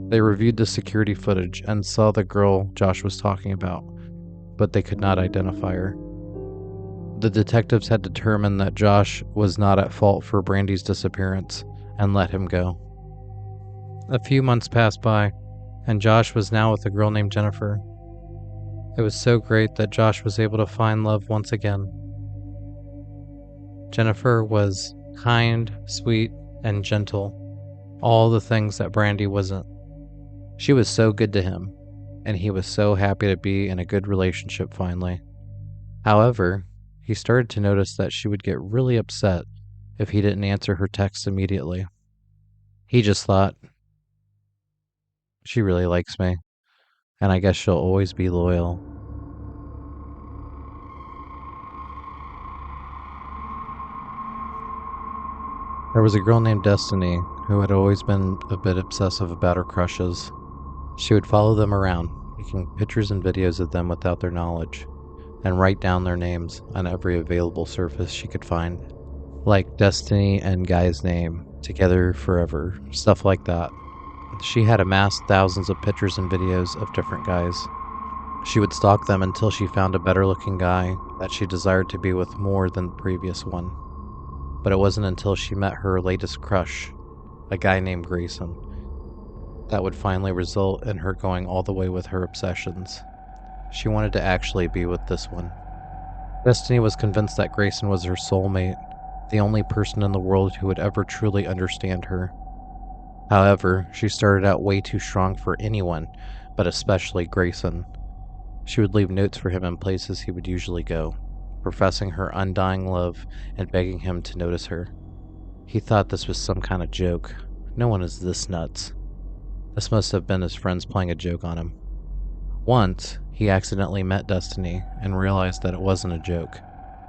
They reviewed the security footage and saw the girl Josh was talking about, but they could not identify her. The detectives had determined that Josh was not at fault for Brandy's disappearance and let him go. A few months passed by, and Josh was now with a girl named Jennifer. It was so great that Josh was able to find love once again. Jennifer was kind, sweet, and gentle, all the things that Brandy wasn't. She was so good to him, and he was so happy to be in a good relationship finally. However, he started to notice that she would get really upset if he didn't answer her texts immediately. He just thought, she really likes me, and I guess she'll always be loyal. There was a girl named Destiny who had always been a bit obsessive about her crushes. She would follow them around, taking pictures and videos of them without their knowledge, and write down their names on every available surface she could find. Like Destiny and Guy's name, together forever, stuff like that. She had amassed thousands of pictures and videos of different guys. She would stalk them until she found a better looking guy that she desired to be with more than the previous one. But it wasn't until she met her latest crush, a guy named Grayson, that would finally result in her going all the way with her obsessions. She wanted to actually be with this one. Destiny was convinced that Grayson was her soulmate, the only person in the world who would ever truly understand her. However, she started out way too strong for anyone, but especially Grayson. She would leave notes for him in places he would usually go, professing her undying love and begging him to notice her. He thought this was some kind of joke. No one is this nuts. This must have been his friends playing a joke on him. Once, he accidentally met Destiny and realized that it wasn't a joke,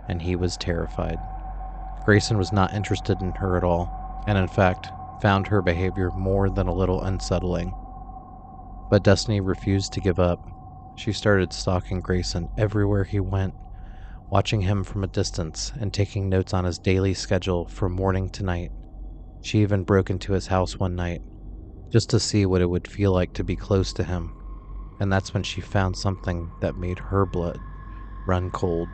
and he was terrified. Grayson was not interested in her at all, and in fact, found her behavior more than a little unsettling. But Destiny refused to give up. She started stalking Grayson everywhere he went, watching him from a distance and taking notes on his daily schedule from morning to night. She even broke into his house one night, just to see what it would feel like to be close to him, and that's when she found something that made her blood run cold.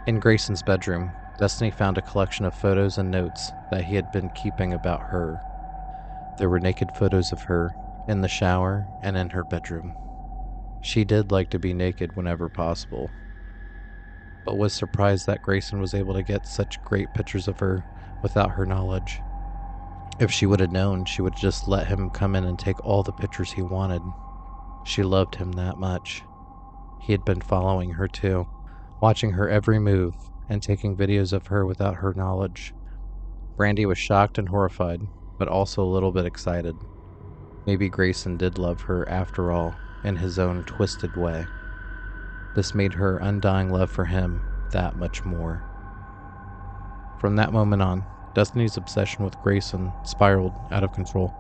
In Grayson's bedroom, Destiny found a collection of photos and notes that he had been keeping about her. There were naked photos of her in the shower and in her bedroom. She did like to be naked whenever possible, but was surprised that Grayson was able to get such great pictures of her without her knowledge. If she would have known, she would just let him come in and take all the pictures he wanted. She loved him that much. He had been following her too, watching her every move and taking videos of her without her knowledge. Brandy was shocked and horrified, but also a little bit excited. Maybe Grayson did love her after all, in his own twisted way. This made her undying love for him that much more. From that moment on, Destiny's obsession with Grayson spiraled out of control.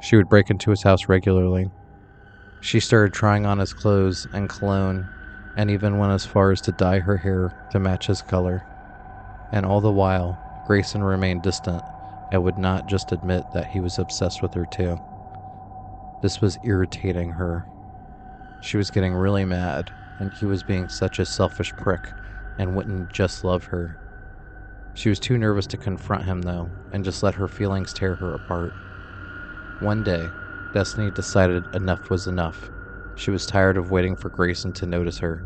She would break into his house regularly. She started trying on his clothes and cologne, and even went as far as to dye her hair to match his color. And all the while, Grayson remained distant and would not just admit that he was obsessed with her too. This was irritating her. She was getting really mad, and he was being such a selfish prick and wouldn't just love her. She was too nervous to confront him though, and just let her feelings tear her apart. One day, Destiny decided enough was enough. She was tired of waiting for Grayson to notice her.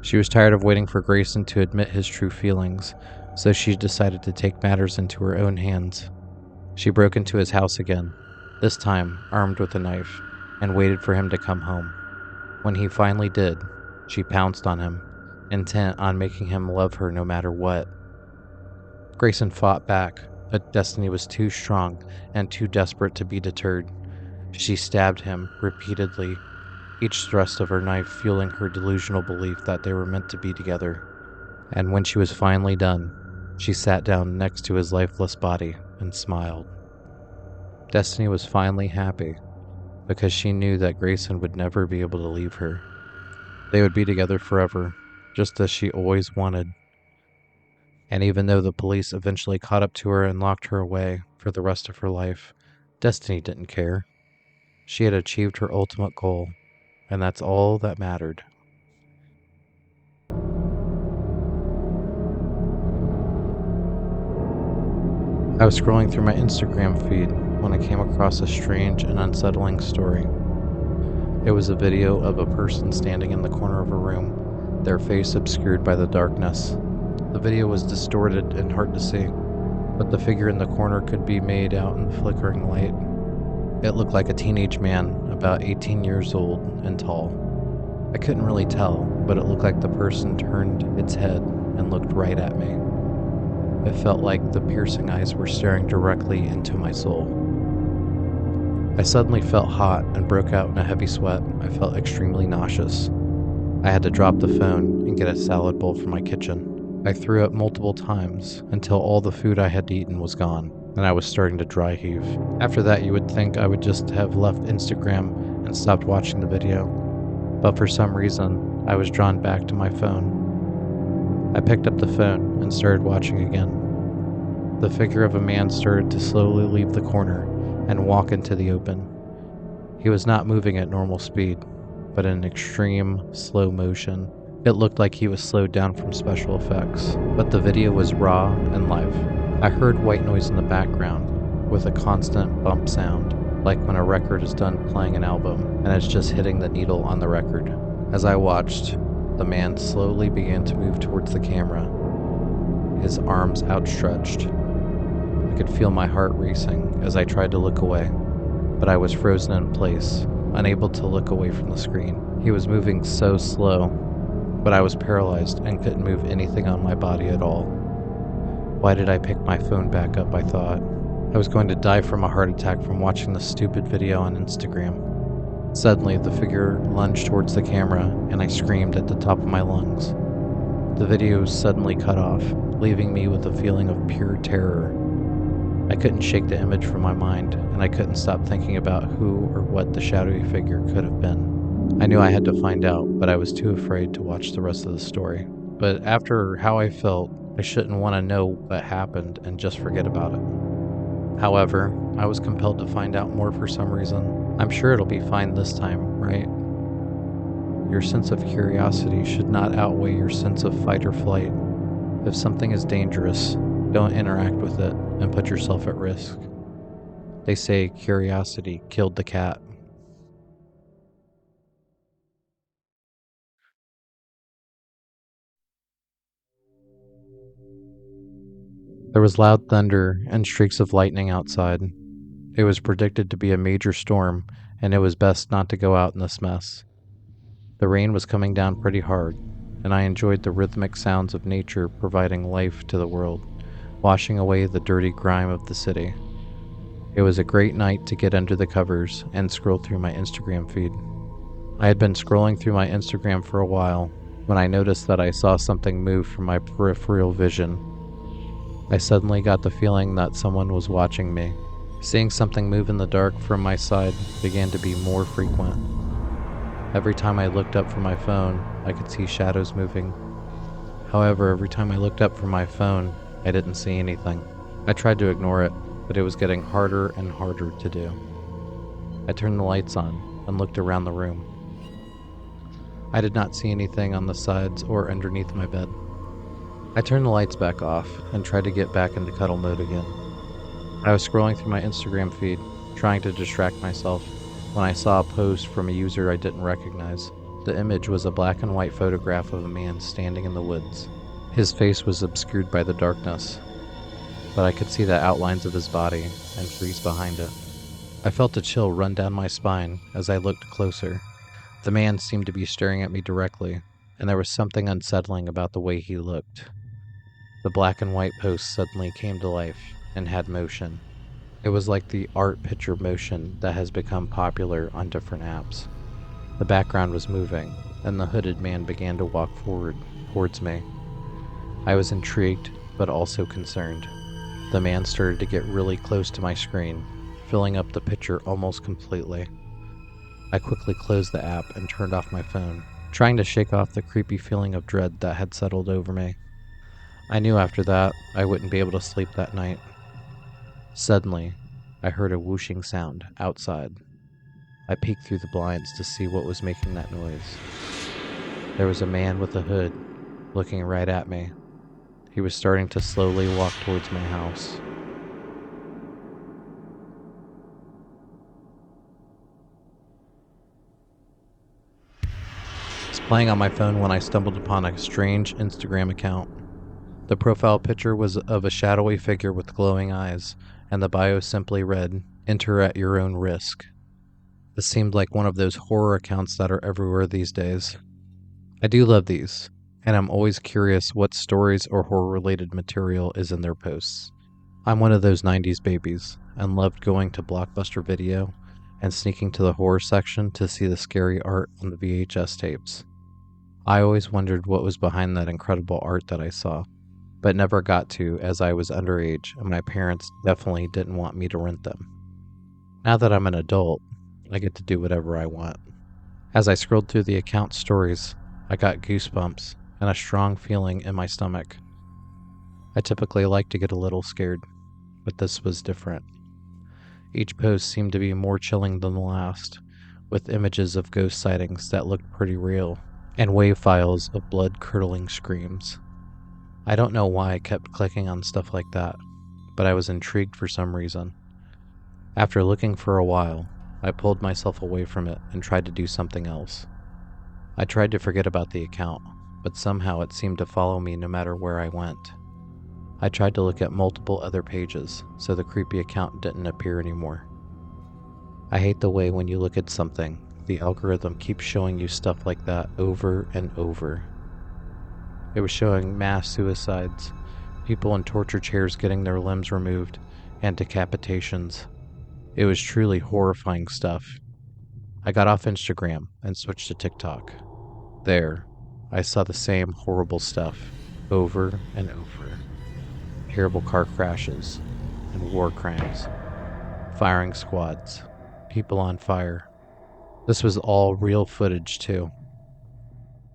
She was tired of waiting for Grayson to admit his true feelings, so she decided to take matters into her own hands. She broke into his house again, this time armed with a knife, and waited for him to come home. When he finally did, she pounced on him, intent on making him love her no matter what. Grayson fought back, but Destiny was too strong and too desperate to be deterred. She stabbed him repeatedly, each thrust of her knife fueling her delusional belief that they were meant to be together. And when she was finally done, she sat down next to his lifeless body and smiled. Destiny was finally happy, because she knew that Grayson would never be able to leave her. They would be together forever, just as she always wanted. And even though the police eventually caught up to her and locked her away for the rest of her life, Destiny didn't care. She had achieved her ultimate goal, and that's all that mattered. I was scrolling through my Instagram feed when I came across a strange and unsettling story. It was a video of a person standing in the corner of a room, their face obscured by the darkness. The video was distorted and hard to see, but the figure in the corner could be made out in the flickering light. It looked like a teenage man, about 18 years old and tall. I couldn't really tell, but it looked like the person turned its head and looked right at me. It felt like the piercing eyes were staring directly into my soul. I suddenly felt hot and broke out in a heavy sweat. I felt extremely nauseous. I had to drop the phone and get a salad bowl from my kitchen. I threw up multiple times until all the food I had eaten was gone, and I was starting to dry heave. After that, you would think I would just have left Instagram and stopped watching the video, but for some reason, I was drawn back to my phone. I picked up the phone and started watching again. The figure of a man started to slowly leave the corner and walk into the open. He was not moving at normal speed, but in extreme slow motion. It looked like he was slowed down from special effects, but the video was raw and live. I heard white noise in the background, with a constant bump sound, like when a record is done playing an album, and it's just hitting the needle on the record. As I watched, the man slowly began to move towards the camera, his arms outstretched. I could feel my heart racing as I tried to look away, but I was frozen in place, unable to look away from the screen. He was moving so slow, but I was paralyzed and couldn't move anything on my body at all. Why did I pick my phone back up, I thought. I was going to die from a heart attack from watching the stupid video on Instagram. Suddenly, the figure lunged towards the camera, and I screamed at the top of my lungs. The video suddenly cut off, leaving me with a feeling of pure terror. I couldn't shake the image from my mind, and I couldn't stop thinking about who or what the shadowy figure could have been. I knew I had to find out, but I was too afraid to watch the rest of the story. But after how I felt, I shouldn't want to know what happened and just forget about it. However, I was compelled to find out more for some reason. I'm sure it'll be fine this time, right? Your sense of curiosity should not outweigh your sense of fight or flight. If something is dangerous, don't interact with it and put yourself at risk. They say curiosity killed the cat. There was loud thunder and streaks of lightning outside. It was predicted to be a major storm, and it was best not to go out in this mess. The rain was coming down pretty hard, and I enjoyed the rhythmic sounds of nature providing life to the world, washing away the dirty grime of the city. It was a great night to get under the covers and scroll through my Instagram feed. I had been scrolling through my Instagram for a while when I noticed that I saw something move from my peripheral vision. I suddenly got the feeling that someone was watching me. Seeing something move in the dark from my side began to be more frequent. Every time I looked up from my phone, I could see shadows moving. However, every time I looked up from my phone, I didn't see anything. I tried to ignore it, but it was getting harder and harder to do. I turned the lights on and looked around the room. I did not see anything on the sides or underneath my bed. I turned the lights back off and tried to get back into cuddle mode again. I was scrolling through my Instagram feed, trying to distract myself, when I saw a post from a user I didn't recognize. The image was a black and white photograph of a man standing in the woods. His face was obscured by the darkness, but I could see the outlines of his body and trees behind it. I felt a chill run down my spine as I looked closer. The man seemed to be staring at me directly, and there was something unsettling about the way he looked. The black and white post suddenly came to life and had motion. It was like the art picture motion that has become popular on different apps. The background was moving, and the hooded man began to walk forward towards me. I was intrigued, but also concerned. The man started to get really close to my screen, filling up the picture almost completely. I quickly closed the app and turned off my phone, trying to shake off the creepy feeling of dread that had settled over me. I knew after that I wouldn't be able to sleep that night. Suddenly, I heard a whooshing sound outside. I peeked through the blinds to see what was making that noise. There was a man with a hood, looking right at me. He was starting to slowly walk towards my house. I was playing on my phone when I stumbled upon a strange Instagram account. The profile picture was of a shadowy figure with glowing eyes, and the bio simply read, "Enter at your own risk." This seemed like one of those horror accounts that are everywhere these days. I do love these, and I'm always curious what stories or horror-related material is in their posts. I'm one of those 90s babies, and loved going to Blockbuster Video and sneaking to the horror section to see the scary art on the VHS tapes. I always wondered what was behind that incredible art that I saw, but never got to as I was underage and my parents definitely didn't want me to rent them. Now that I'm an adult, I get to do whatever I want. As I scrolled through the account stories, I got goosebumps and a strong feeling in my stomach. I typically like to get a little scared, but this was different. Each post seemed to be more chilling than the last, with images of ghost sightings that looked pretty real, and wave files of blood-curdling screams. I don't know why I kept clicking on stuff like that, but I was intrigued for some reason. After looking for a while, I pulled myself away from it and tried to do something else. I tried to forget about the account, but somehow it seemed to follow me no matter where I went. I tried to look at multiple other pages, so the creepy account didn't appear anymore. I hate the way when you look at something, the algorithm keeps showing you stuff like that over and over. It was showing mass suicides, people in torture chairs getting their limbs removed, and decapitations. It was truly horrifying stuff. I got off Instagram and switched to TikTok. There, I saw the same horrible stuff over and over. Terrible car crashes, and war crimes, firing squads, people on fire. This was all real footage too.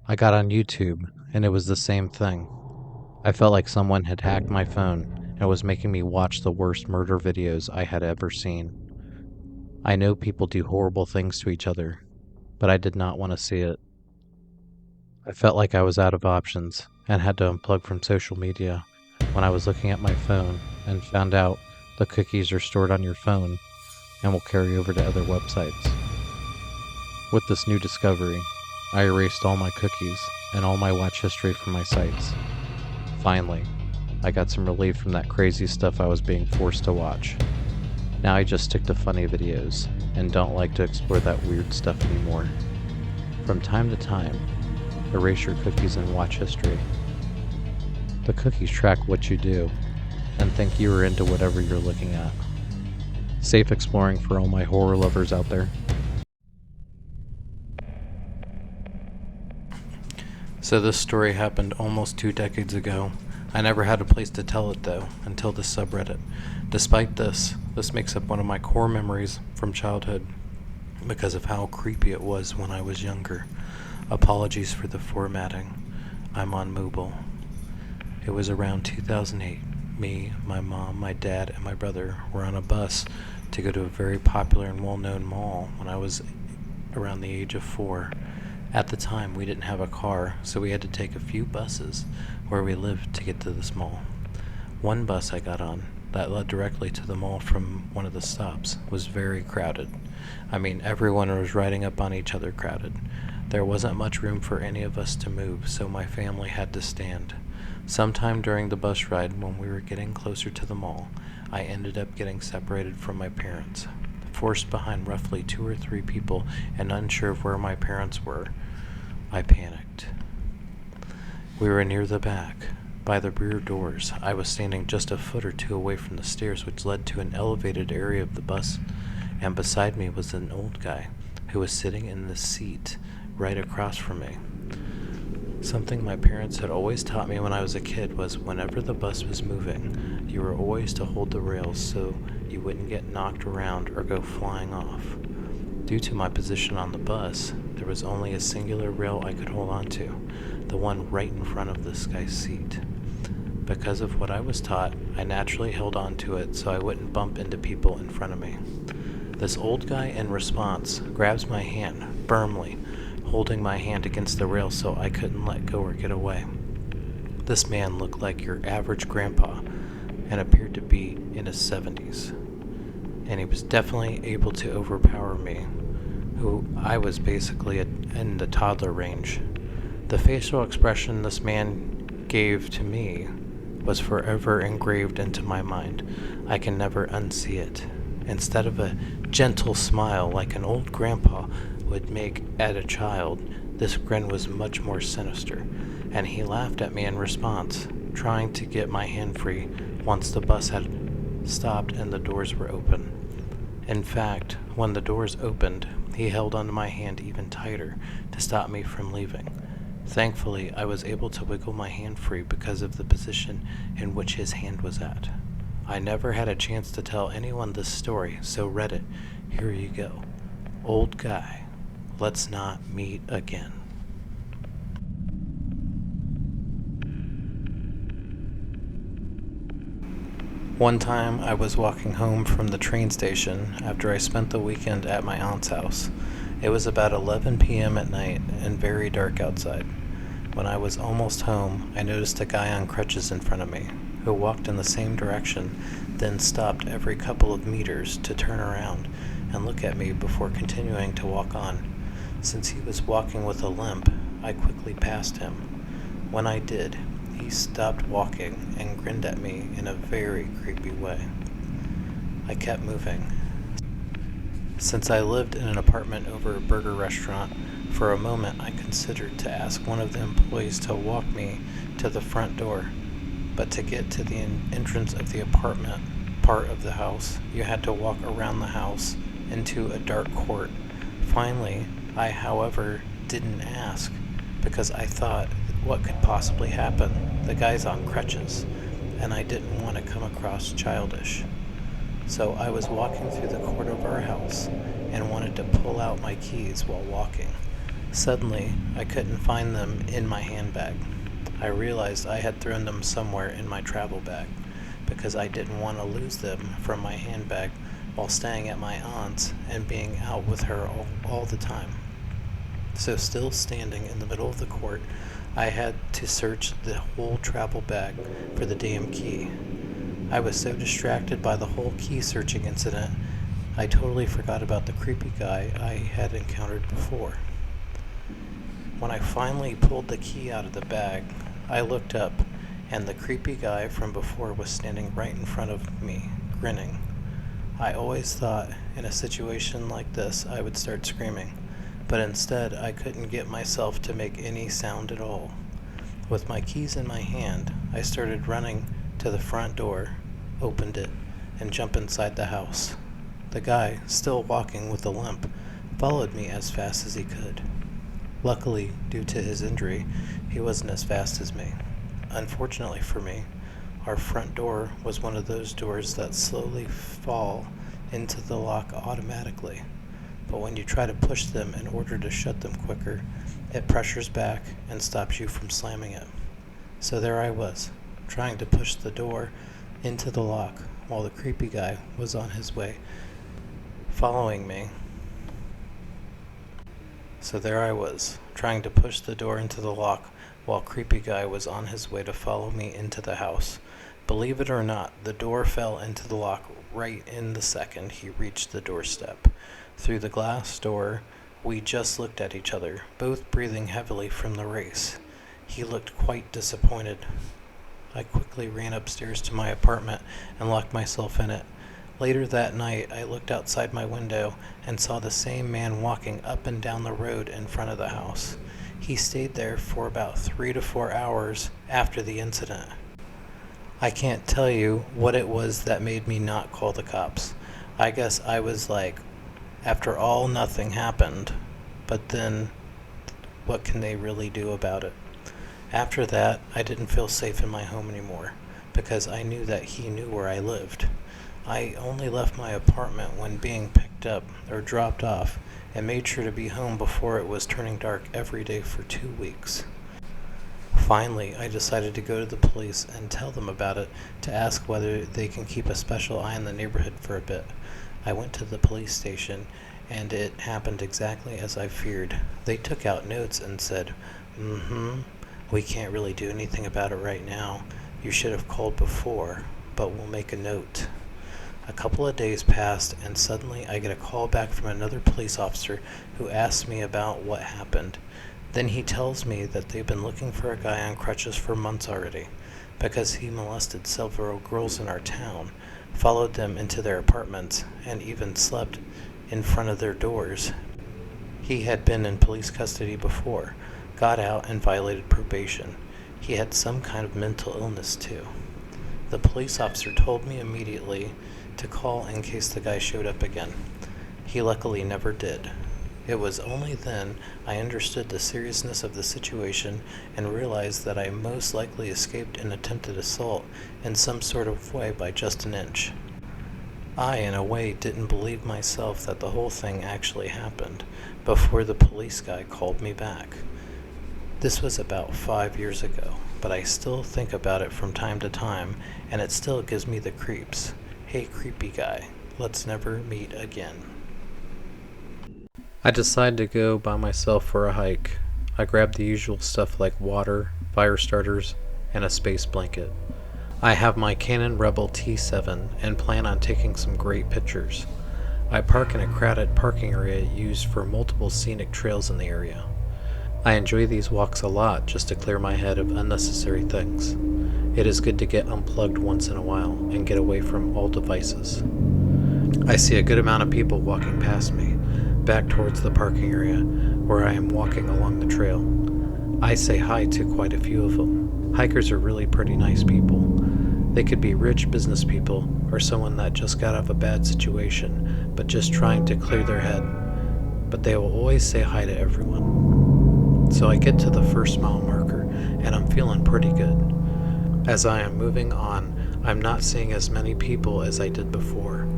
I got on YouTube, and it was the same thing. I felt like someone had hacked my phone and was making me watch the worst murder videos I had ever seen. I know people do horrible things to each other, but I did not want to see it. I felt like I was out of options and had to unplug from social media when I was looking at my phone and found out the cookies are stored on your phone and will carry over to other websites. With this new discovery, I erased all my cookies and all my watch history from my sites. Finally, I got some relief from that crazy stuff I was being forced to watch. Now I just stick to funny videos and don't like to explore that weird stuff anymore. From time to time, erase your cookies and watch history. The cookies track what you do and think you are into whatever you're looking at. Safe exploring for all my horror lovers out there. So this story happened almost 2 decades ago. I never had a place to tell it though, until this subreddit. Despite this makes up one of my core memories from childhood because of how creepy it was when I was younger. Apologies for the formatting. I'm on mobile. It was around 2008. Me, my mom, my dad, and my brother were on a bus to go to a very popular and well-known mall when I was around the age of 4. At the time, we didn't have a car, so we had to take a few buses where we lived to get to this mall. One bus I got on, that led directly to the mall from one of the stops, was very crowded. I mean, everyone was riding up on each other crowded. There wasn't much room for any of us to move, so my family had to stand. Sometime during the bus ride, when we were getting closer to the mall, I ended up getting separated from my parents. Forced behind roughly 2 or 3 people and unsure of where my parents were, I panicked. We were near the back, by the rear doors. I was standing just a foot or 2 away from the stairs which led to an elevated area of the bus, and beside me was an old guy who was sitting in the seat right across from me. Something my parents had always taught me when I was a kid was whenever the bus was moving, you were always to hold the rails so you wouldn't get knocked around or go flying off. Due to my position on the bus, there was only a singular rail I could hold on to, the one right in front of this guy's seat. Because of what I was taught, I naturally held on to it so I wouldn't bump into people in front of me. This old guy, in response, grabs my hand firmly, holding my hand against the rail so I couldn't let go or get away. This man looked like your average grandpa and appeared to be in his 70s. And he was definitely able to overpower me, who I was basically in the toddler range. The facial expression this man gave to me was forever engraved into my mind. I can never unsee it. Instead of a gentle smile like an old grandpa would make at a child, this grin was much more sinister, and he laughed at me in response, trying to get my hand free once the bus had stopped and the doors were open. In fact, when the doors opened, he held onto my hand even tighter to stop me from leaving. Thankfully, I was able to wiggle my hand free because of the position in which his hand was at. I never had a chance to tell anyone this story, so Reddit, here you go. Old guy, let's not meet again. One time I was walking home from the train station after I spent the weekend at my aunt's house. It was about 11 p.m. at night and very dark outside. When I was almost home, I noticed a guy on crutches in front of me, who walked in the same direction, then stopped every couple of meters to turn around and look at me before continuing to walk on. Since he was walking with a limp, I quickly passed him. When I did, he stopped walking and grinned at me in a very creepy way. I kept moving. Since I lived in an apartment over a burger restaurant, for a moment I considered to ask one of the employees to walk me to the front door. But to get to the entrance of the apartment part of the house, you had to walk around the house into a dark court. Finally, I, however, didn't ask because I thought, what could possibly happen? The guy's on crutches, and I didn't want to come across childish. So I was walking through the court of our house and wanted to pull out my keys while walking. Suddenly, I couldn't find them in my handbag. I realized I had thrown them somewhere in my travel bag because I didn't want to lose them from my handbag while staying at my aunt's and being out with her all the time. So still standing in the middle of the court, I had to search the whole travel bag for the damn key. I was so distracted by the whole key searching incident, I totally forgot about the creepy guy I had encountered before. When I finally pulled the key out of the bag, I looked up, and the creepy guy from before was standing right in front of me, grinning. I always thought in a situation like this I would start screaming, but instead I couldn't get myself to make any sound at all. With my keys in my hand, I started running to the front door, opened it, and jumped inside the house. The guy, still walking with a limp, followed me as fast as he could. Luckily, due to his injury, he wasn't as fast as me. Unfortunately for me, our front door was one of those doors that slowly fall into the lock automatically, but when you try to push them in order to shut them quicker, it pressures back and stops you from slamming it. So there I was, trying to push the door into the lock while the creepy guy was on his way, following me. So there I was, trying to push the door into the lock while creepy guy was on his way to follow me into the house. Believe it or not, the door fell into the lock right in the second he reached the doorstep. Through the glass door, we just looked at each other, both breathing heavily from the race. He looked quite disappointed. I quickly ran upstairs to my apartment and locked myself in it. Later that night, I looked outside my window and saw the same man walking up and down the road in front of the house. He stayed there for about 3 to 4 hours after the incident. I can't tell you what it was that made me not call the cops. I guess I was like, after all, nothing happened. But then, what can they really do about it? After that, I didn't feel safe in my home anymore, because I knew that he knew where I lived. I only left my apartment when being picked up or dropped off, and made sure to be home before it was turning dark every day for 2 weeks. Finally, I decided to go to the police and tell them about it to ask whether they can keep a special eye on the neighborhood for a bit. I went to the police station, and it happened exactly as I feared. They took out notes and said, we can't really do anything about it right now. You should have called before, but we'll make a note. A couple of days passed, and suddenly I get a call back from another police officer who asks me about what happened. Then he tells me that they've been looking for a guy on crutches for months already, because he molested several girls in our town, followed them into their apartments, and even slept in front of their doors. He had been in police custody before, got out, and violated probation. He had some kind of mental illness too. The police officer told me immediately to call in case the guy showed up again. He luckily never did. It was only then I understood the seriousness of the situation and realized that I most likely escaped an attempted assault in some sort of way by just an inch. I, in a way, didn't believe myself that the whole thing actually happened before the police guy called me back. This was about 5 years ago, but I still think about it from time to time, and it still gives me the creeps. Hey, creepy guy, let's never meet again. I decided to go by myself for a hike. I grabbed the usual stuff like water, fire starters, and a space blanket. I have my Canon Rebel T7 and plan on taking some great pictures. I park in a crowded parking area used for multiple scenic trails in the area. I enjoy these walks a lot just to clear my head of unnecessary things. It is good to get unplugged once in a while and get away from all devices. I see a good amount of people walking past me, back towards the parking area where I am walking along the trail. I say hi to quite a few of them. Hikers are really pretty nice people. They could be rich business people or someone that just got out of a bad situation but just trying to clear their head. But they will always say hi to everyone. So I get to the first mile marker and I'm feeling pretty good. As I am moving on, I'm not seeing as many people as I did before.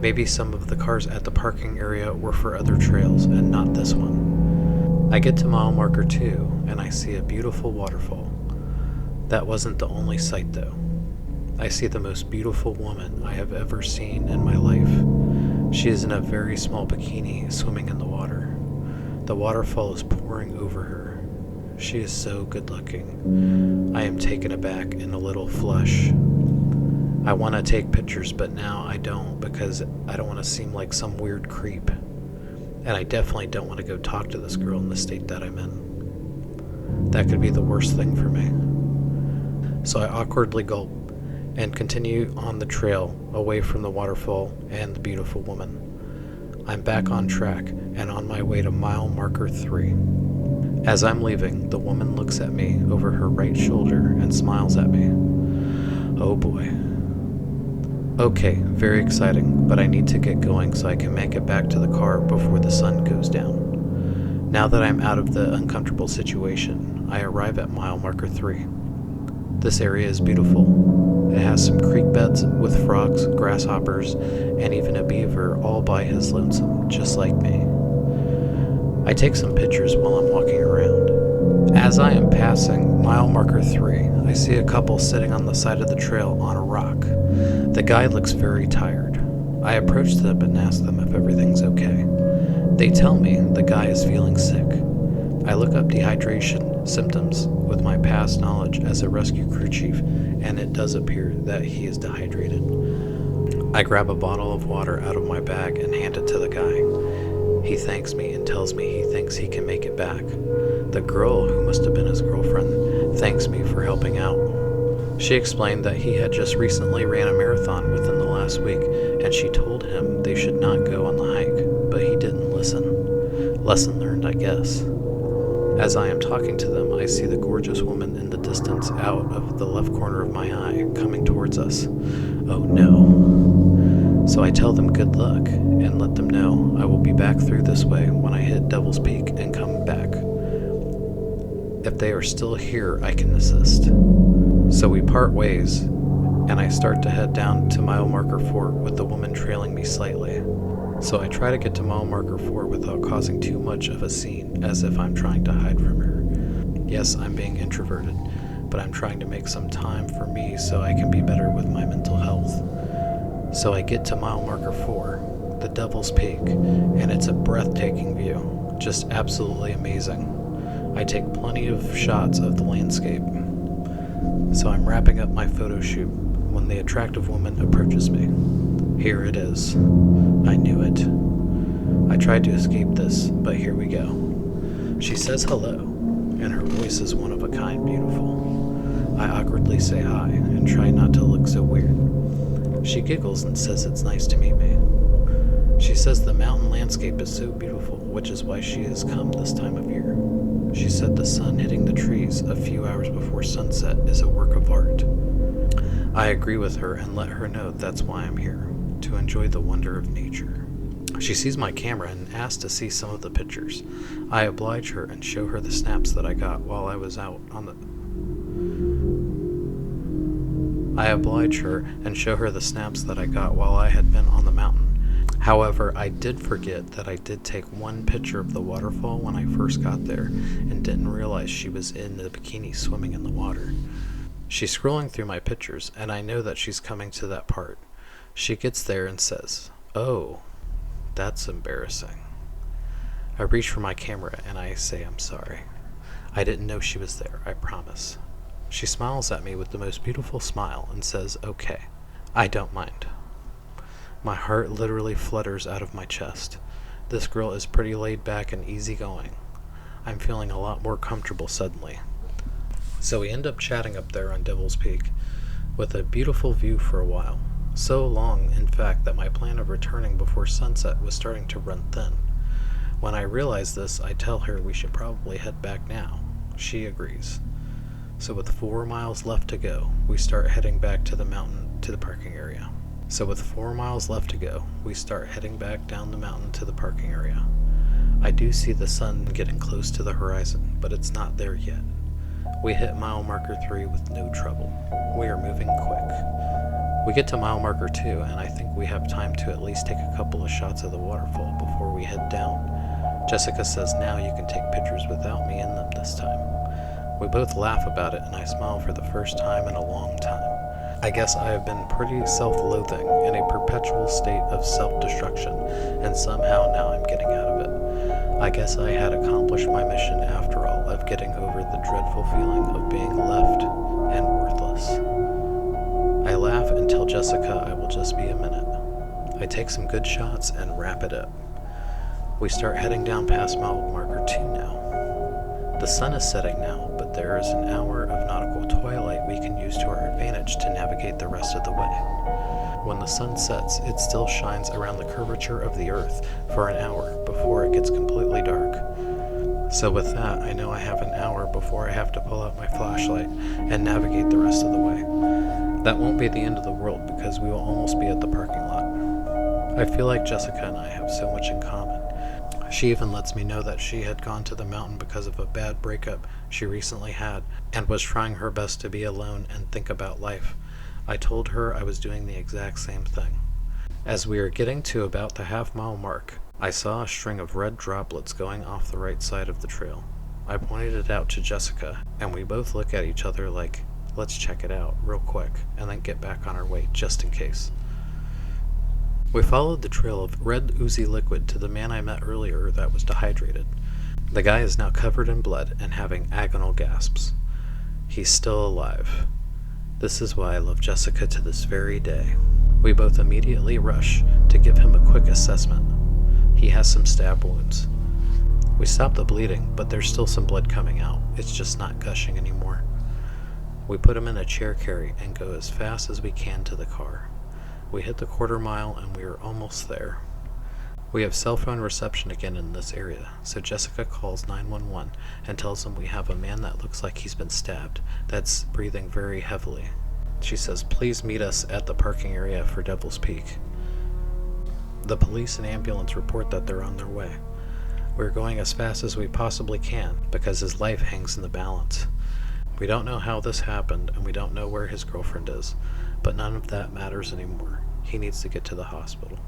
Maybe some of the cars at the parking area were for other trails and not this one. I get to mile marker 2 and I see a beautiful waterfall. That wasn't the only sight though. I see the most beautiful woman I have ever seen in my life. She is in a very small bikini swimming in the water. The waterfall is pouring over her. She is so good looking. I am taken aback and a little flush. I want to take pictures, but now I don't because I don't want to seem like some weird creep. And I definitely don't want to go talk to this girl in the state that I'm in. That could be the worst thing for me. So I awkwardly gulp and continue on the trail away from the waterfall and the beautiful woman. I'm back on track and on my way to mile marker 3. As I'm leaving, the woman looks at me over her right shoulder and smiles at me. Oh boy. Okay, very exciting, but I need to get going so I can make it back to the car before the sun goes down. Now that I'm out of the uncomfortable situation, I arrive at mile marker 3. This area is beautiful. It has some creek beds with frogs, grasshoppers, and even a beaver all by his lonesome, just like me. I take some pictures while I'm walking around. As I am passing mile marker 3, I see a couple sitting on the side of the trail on a rock. The guy looks very tired. I approach them and ask them if everything's okay. They tell me the guy is feeling sick. I look up dehydration symptoms with my past knowledge as a rescue crew chief, and it does appear that he is dehydrated. I grab a bottle of water out of my bag and hand it to the guy. He thanks me and tells me he thinks he can make it back. The girl, who must have been his girlfriend, thanks me for helping out. She explained that he had just recently ran a marathon within the last week, and she told him they should not go on the hike, but he didn't listen. Lesson learned, I guess. As I am talking to them, I see the gorgeous woman in the distance out of the left corner of my eye, coming towards us. Oh no. So I tell them good luck, and let them know I will be back through this way when I hit Devil's Peak and come back. If they are still here, I can assist. So we part ways, and I start to head down to mile marker 4 with the woman trailing me slightly. So I try to get to mile marker 4 without causing too much of a scene, as if I'm trying to hide from her. Yes, I'm being introverted, but I'm trying to make some time for me so I can be better with my mental health. So I get to mile marker 4, the Devil's Peak, and it's a breathtaking view, just absolutely amazing. I take plenty of shots of the landscape. So I'm wrapping up my photo shoot when the attractive woman approaches me. Here it is. I knew it. I tried to escape this, but here we go. She says hello, and her voice is one of a kind beautiful. I awkwardly say hi and try not to look so weird. She giggles and says it's nice to meet me. She says the mountain landscape is so beautiful, which is why she has come this time of year. She said the sun hitting the trees a few hours before sunset is a work of art. I agree with her and let her know that's why I'm here, to enjoy the wonder of nature. She sees my camera and asks to see some of the pictures. I oblige her and show her the snaps that I got while I was out on the... I oblige her and show her the snaps that I got while I had been on the mountain. However, I did forget that I did take one picture of the waterfall when I first got there and didn't realize she was in the bikini swimming in the water. She's scrolling through my pictures, and I know that she's coming to that part. She gets there and says, "Oh, that's embarrassing." I reach for my camera and I say I'm sorry. I didn't know she was there, I promise. She smiles at me with the most beautiful smile and says, "Okay, I don't mind." My heart literally flutters out of my chest. This girl is pretty laid back and easygoing. I'm feeling a lot more comfortable suddenly. So we end up chatting up there on Devil's Peak, with a beautiful view for a while. So long, in fact, that my plan of returning before sunset was starting to run thin. When I realize this, I tell her we should probably head back now. She agrees. So with 4 miles left to go, we start heading back to the mountain to the parking area. Back down the mountain to the parking area. I do see the sun getting close to the horizon, but it's not there yet. We hit mile marker 3 with no trouble. We are moving quick. We get to mile marker 2, and I think we have time to at least take a couple of shots of the waterfall before we head down. Jessica says now you can take pictures without me in them this time. We both laugh about it, and I smile for the first time in a long time. I guess I have been pretty self-loathing, in a perpetual state of self-destruction, and somehow now I'm getting out of it. I guess I had accomplished my mission after all, of getting over the dreadful feeling of being left and worthless. I laugh and tell Jessica I will just be a minute. I take some good shots and wrap it up. We start heading down past mile marker 2 now. The sun is setting now, but there is an hour of nautical twilight we can use to our advantage to navigate the rest of the way. When the sun sets, it still shines around the curvature of the earth for an hour before it gets completely dark. So with that, I know I have an hour before I have to pull out my flashlight and navigate the rest of the way. That won't be the end of the world because we will almost be at the parking lot. I feel like Jessica and I have so much in common. She even lets me know that she had gone to the mountain because of a bad breakup she recently had and was trying her best to be alone and think about life. I told her I was doing the exact same thing. As we are getting to about the half-mile mark, I saw a string of red droplets going off the right side of the trail. I pointed it out to Jessica, and we both look at each other like, let's check it out real quick and then get back on our way just in case. We followed the trail of red oozy liquid to the man I met earlier that was dehydrated. The guy is now covered in blood and having agonal gasps. He's still alive. This is why I love Jessica to this very day. We both immediately rush to give him a quick assessment. He has some stab wounds. We stop the bleeding, but there's still some blood coming out. It's just not gushing anymore. We put him in a chair carry and go as fast as we can to the car. We hit the quarter mile and we are almost there. We have cell phone reception again in this area, so Jessica calls 911 and tells them we have a man that looks like he's been stabbed, that's breathing very heavily. She says, please meet us at the parking area for Devil's Peak. The police and ambulance report that they're on their way. We're going as fast as we possibly can because his life hangs in the balance. We don't know how this happened and we don't know where his girlfriend is, but none of that matters anymore. He needs to get to the hospital.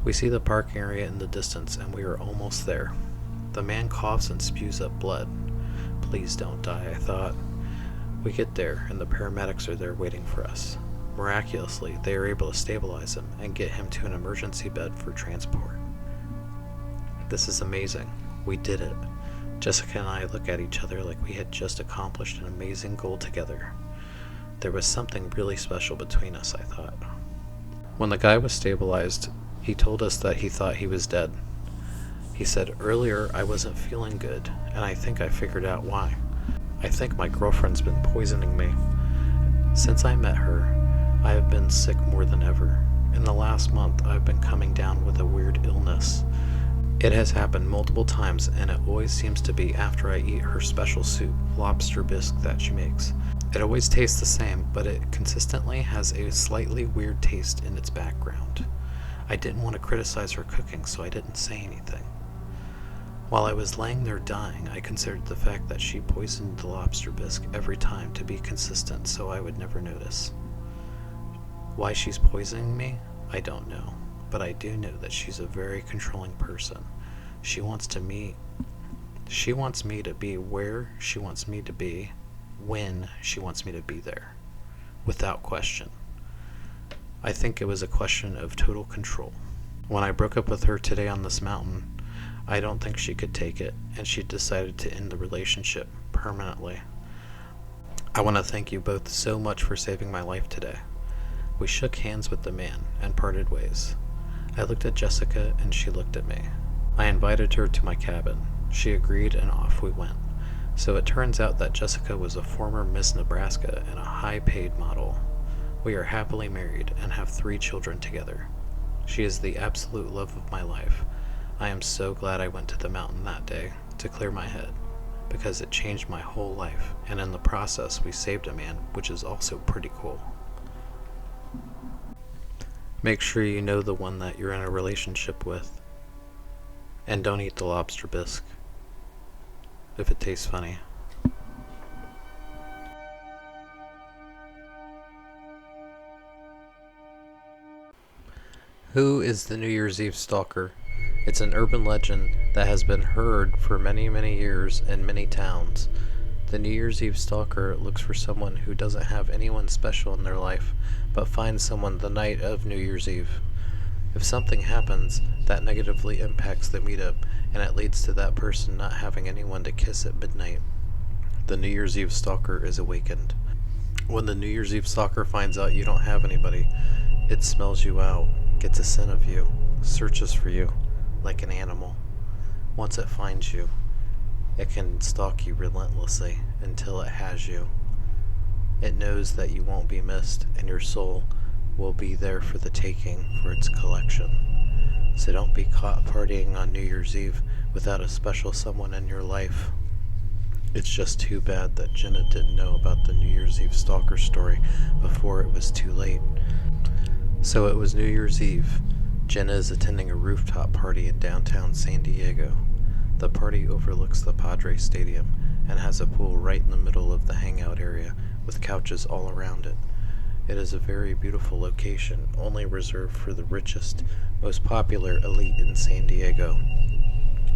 We see the parking area in the distance and we are almost there. The man coughs and spews up blood. Please don't die, I thought. We get there and the paramedics are there waiting for us. Miraculously, they are able to stabilize him and get him to an emergency bed for transport. This is amazing. We did it. Jessica and I look at each other like we had just accomplished an amazing goal together. There was something really special between us, I thought. When the guy was stabilized, he told us that he thought he was dead. He said, earlier I wasn't feeling good, and I think I figured out why. I think my girlfriend's been poisoning me. Since I met her, I have been sick more than ever. In the last month, I've been coming down with a weird illness. It has happened multiple times, and it always seems to be after I eat her special soup, lobster bisque that she makes. It always tastes the same, but it consistently has a slightly weird taste in its background. I didn't want to criticize her cooking, so I didn't say anything. While I was laying there dying, I considered the fact that she poisoned the lobster bisque every time to be consistent so I would never notice. Why she's poisoning me, I don't know, but I do know that she's a very controlling person. She wants me to be where she wants me to be, when she wants me to be there, without question. I think it was a question of total control. When I broke up with her today on this mountain, I don't think she could take it, and she decided to end the relationship permanently. I want to thank you both so much for saving my life today. We shook hands with the man and parted ways. I looked at Jessica and she looked at me. I invited her to my cabin. She agreed and off we went. So it turns out that Jessica was a former Miss Nebraska and a high-paid model. We are happily married and have 3 children together. She is the absolute love of my life. I am so glad I went to the mountain that day to clear my head, because it changed my whole life, and in the process we saved a man, which is also pretty cool. Make sure you know the one that you're in a relationship with, and don't eat the lobster bisque if it tastes funny. Who is the New Year's Eve stalker? It's an urban legend that has been heard for many, many years in many towns. The New Year's Eve stalker looks for someone who doesn't have anyone special in their life, but finds someone the night of New Year's Eve. If something happens, that negatively impacts the meetup, and it leads to that person not having anyone to kiss at midnight. The New Year's Eve stalker is awakened. When the New Year's Eve stalker finds out you don't have anybody, it smells you out, gets a scent of you, searches for you, like an animal. Once it finds you, it can stalk you relentlessly until it has you. It knows that you won't be missed, and your soul will be there for the taking for its collection. So don't be caught partying on New Year's Eve without a special someone in your life. It's just too bad that Jenna didn't know about the New Year's Eve stalker story before it was too late. So it was New Year's Eve. Jenna is attending a rooftop party in downtown San Diego. The party overlooks the Padres Stadium and has a pool right in the middle of the hangout area with couches all around it. It is a very beautiful location, only reserved for the richest, most popular elite in San Diego.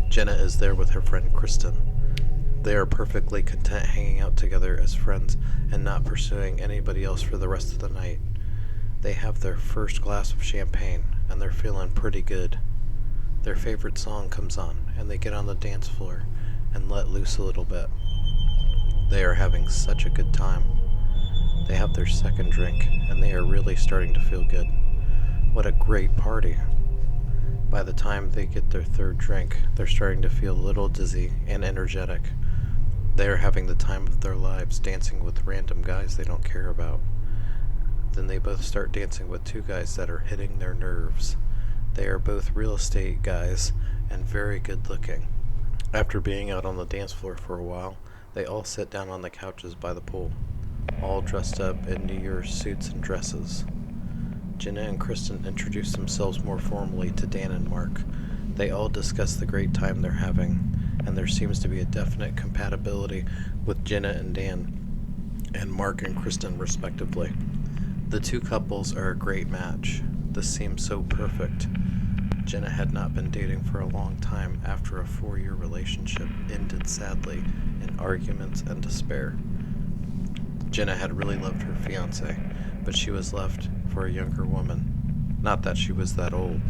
Jenna is there with her friend Kristen. They are perfectly content hanging out together as friends and not pursuing anybody else for the rest of the night. They have their first glass of champagne, and they're feeling pretty good. Their favorite song comes on, and they get on the dance floor and let loose a little bit. They are having such a good time. They have their second drink, and they are really starting to feel good. What a great party. By the time they get their third drink, they're starting to feel a little dizzy and energetic. They are having the time of their lives dancing with random guys they don't care about. Then they both start dancing with two guys that are hitting their nerves. They are both real estate guys and very good looking. After being out on the dance floor for a while, they all sit down on the couches by the pool, all dressed up in New Year's suits and dresses. Jenna and Kristen introduce themselves more formally to Dan and Mark. They all discuss the great time they're having, and there seems to be a definite compatibility with Jenna and Dan, and Mark and Kristen respectively. The two couples are a great match. This seems so perfect. Jenna had not been dating for a long time after a 4-year relationship ended sadly in arguments and despair. Jenna had really loved her fiance, but she was left for a younger woman. Not that she was that old.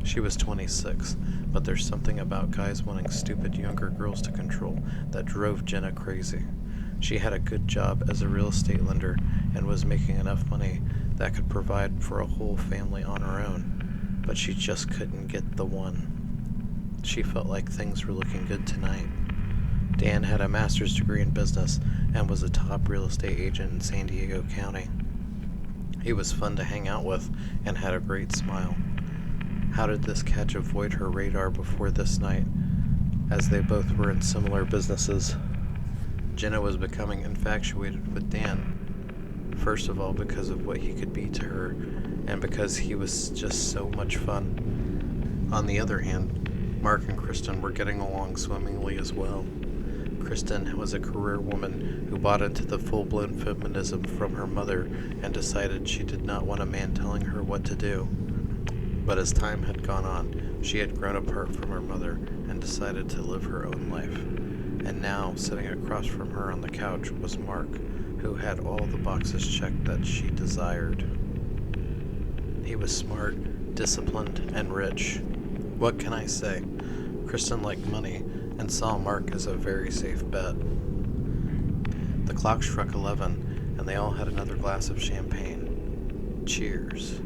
She was 26, but there's something about guys wanting stupid younger girls to control that drove Jenna crazy. She had a good job as a real estate lender and was making enough money that could provide for a whole family on her own, but she just couldn't get the one. She felt like things were looking good tonight. Dan had a master's degree in business and was a top real estate agent in San Diego County. He was fun to hang out with and had a great smile. How did this catch avoid her radar before this night, as they both were in similar businesses? Jenna was becoming infatuated with Dan, first of all because of what he could be to her, and because he was just so much fun. On the other hand, Mark and Kristen were getting along swimmingly as well. Kristen was a career woman who bought into the full-blown feminism from her mother and decided she did not want a man telling her what to do. But as time had gone on, she had grown apart from her mother and decided to live her own life. And now, sitting across from her on the couch was Mark, who had all the boxes checked that she desired. He was smart, disciplined, and rich. What can I say? Kristen liked money and saw Mark as a very safe bet. The clock struck 11, and they all had another glass of champagne. Cheers,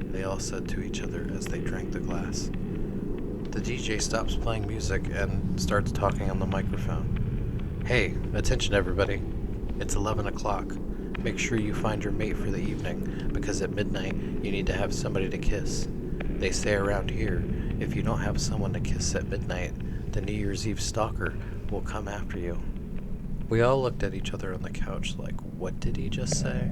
they all said to each other as they drank the glass. The DJ stops playing music and starts talking on the microphone. Hey, attention everybody. It's 11 o'clock. Make sure you find your mate for the evening, because at midnight you need to have somebody to kiss. They say around here, if you don't have someone to kiss at midnight, the New Year's Eve stalker will come after you. We all looked at each other on the couch like, what did he just say?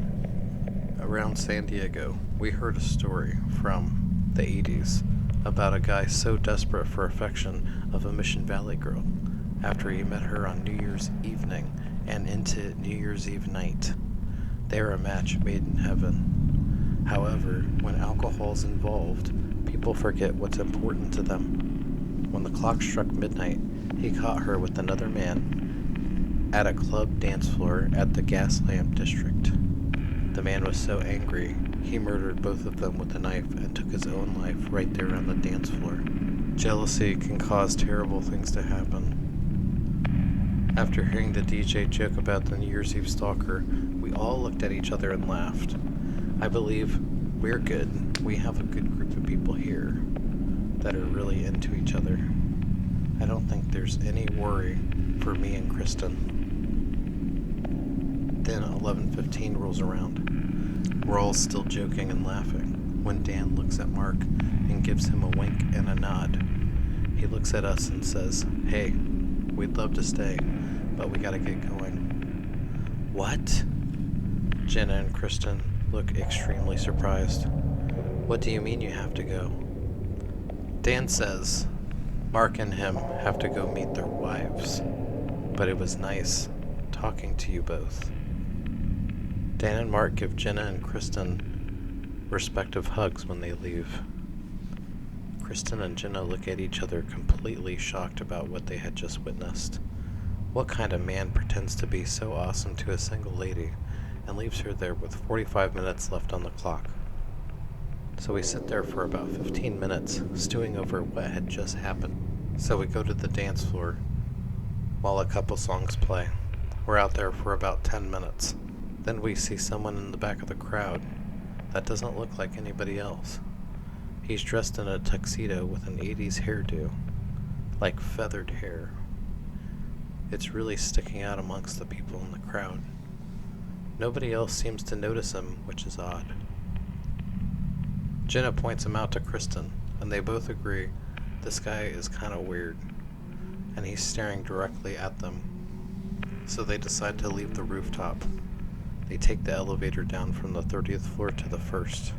Around San Diego, we heard a story from the 80s about a guy so desperate for affection of a Mission Valley girl after he met her on New Year's evening and into New Year's Eve night. They were a match made in heaven. However, when alcohol's involved, people forget what's important to them. When the clock struck midnight, he caught her with another man at a club dance floor at the Gas Lamp District. The man was so angry, he murdered both of them with a knife and took his own life right there on the dance floor. Jealousy can cause terrible things to happen. After hearing the DJ joke about the New Year's Eve stalker, we all looked at each other and laughed. I believe we're good. We have a good group of people here that are really into each other. I don't think there's any worry for me and Kristen. Then 11:15 rolls around. We're all still joking and laughing when Dan looks at Mark and gives him a wink and a nod. He looks at us and says, "Hey, we'd love to stay, but we gotta get going." What? Jenna and Kristen look extremely surprised. What do you mean you have to go? Dan says Mark and him have to go meet their wives, but it was nice talking to you both. Dan and Mark give Jenna and Kristen respective hugs when they leave. Kristen and Jenna look at each other completely shocked about what they had just witnessed. What kind of man pretends to be so awesome to a single lady and leaves her there with 45 minutes left on the clock? So we sit there for about 15 minutes, stewing over what had just happened. So we go to the dance floor while a couple songs play. We're out there for about 10 minutes. Then we see someone in the back of the crowd that doesn't look like anybody else. He's dressed in a tuxedo with an 80s hairdo, like feathered hair. It's really sticking out amongst the people in the crowd. Nobody else seems to notice him, which is odd. Jenna points him out to Kristen, and they both agree this guy is kind of weird, and he's staring directly at them. So they decide to leave the rooftop. They take the elevator down from the 30th floor to the 1st.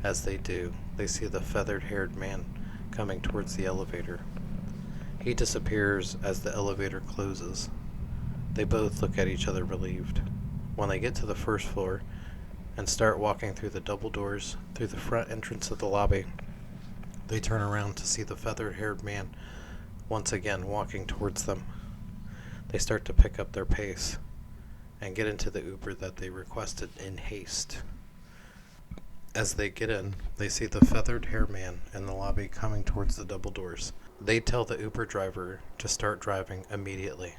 As they do, they see the feathered-haired man coming towards the elevator. He disappears as the elevator closes. They both look at each other relieved. When they get to the 1st floor and start walking through the double doors through the front entrance of the lobby, they turn around to see the feathered-haired man once again walking towards them. They start to pick up their pace and get into the Uber that they requested in haste. As they get in, they see the feathered hair man in the lobby coming towards the double doors. They tell the Uber driver to start driving immediately.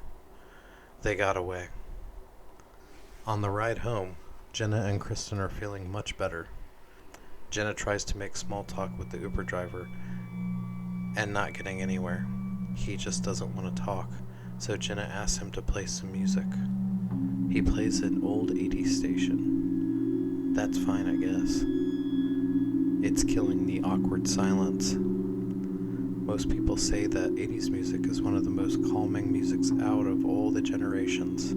They got away. On the ride home, Jenna and Kristen are feeling much better. Jenna tries to make small talk with the Uber driver and not getting anywhere. He just doesn't want to talk, so Jenna asks him to play some music. He plays an old 80s station. That's fine, I guess. It's killing the awkward silence. Most people say that 80s music is one of the most calming musics out of all the generations.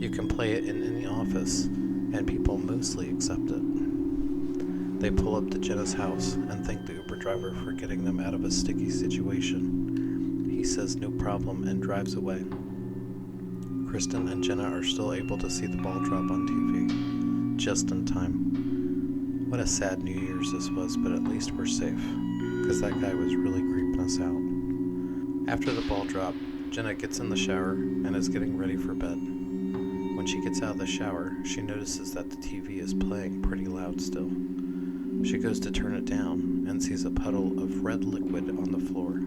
You can play it in any office, and people mostly accept it. They pull up to Jenna's house and thank the Uber driver for getting them out of a sticky situation. He says no problem and drives away. Kristen and Jenna are still able to see the ball drop on TV, just in time. What a sad New Year's this was, but at least we're safe, because that guy was really creeping us out. After the ball drop, Jenna gets in the shower and is getting ready for bed. When she gets out of the shower, she notices that the TV is playing pretty loud still. She goes to turn it down and sees a puddle of red liquid on the floor.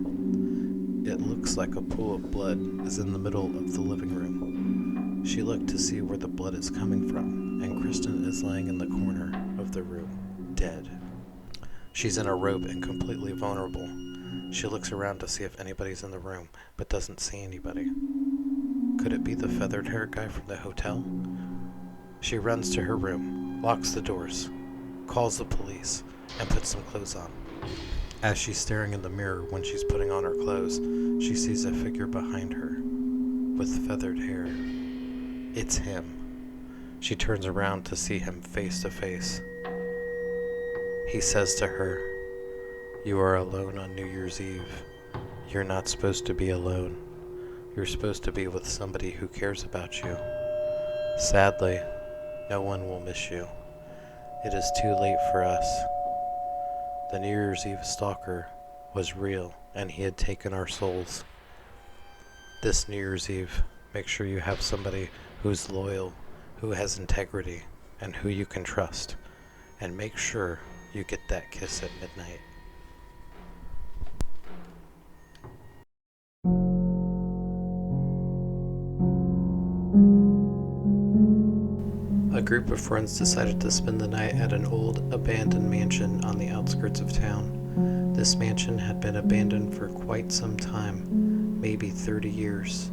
It looks like a pool of blood is in the middle of the living room. She looked to see where the blood is coming from, and Kristen is laying in the corner of the room, dead. She's in a robe and completely vulnerable. She looks around to see if anybody's in the room, but doesn't see anybody. Could it be the feathered hair guy from the hotel? She runs to her room, locks the doors, calls the police, and puts some clothes on. As she's staring in the mirror when she's putting on her clothes, she sees a figure behind her with feathered hair. It's him. She turns around to see him face to face. He says to her, "You are alone on New Year's Eve. You're not supposed to be alone. You're supposed to be with somebody who cares about you. Sadly, no one will miss you. It is too late for us. The New Year's Eve stalker was real, and he had taken our souls. This New Year's Eve, make sure you have somebody who's loyal, who has integrity, and who you can trust. And make sure you get that kiss at midnight. A group of friends decided to spend the night at an old, abandoned mansion on the outskirts of town. This mansion had been abandoned for quite some time, maybe 30 years.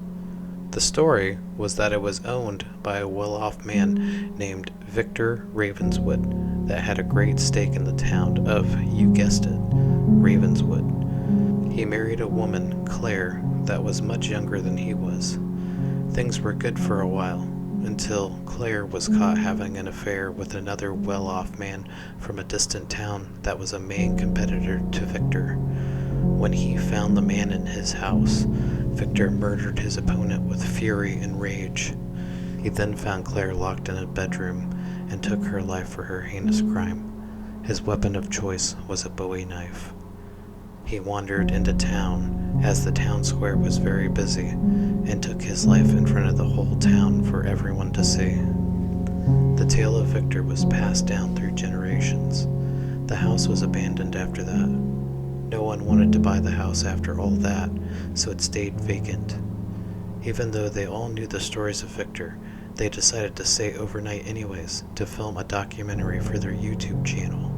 The story was that it was owned by a well-off man named Victor Ravenswood that had a great stake in the town of, you guessed it, Ravenswood. He married a woman, Claire, that was much younger than he was. Things were good for a while, until Claire was caught having an affair with another well-off man from a distant town that was a main competitor to Victor. When he found the man in his house, Victor murdered his opponent with fury and rage. He then found Claire locked in a bedroom and took her life for her heinous crime. His weapon of choice was a Bowie knife. He wandered into town, as the town square was very busy, and took his life in front of the whole town for everyone to see. The tale of Victor was passed down through generations. The house was abandoned after that. No one wanted to buy the house after all that, so it stayed vacant. Even though they all knew the stories of Victor, they decided to stay overnight anyways to film a documentary for their YouTube channel.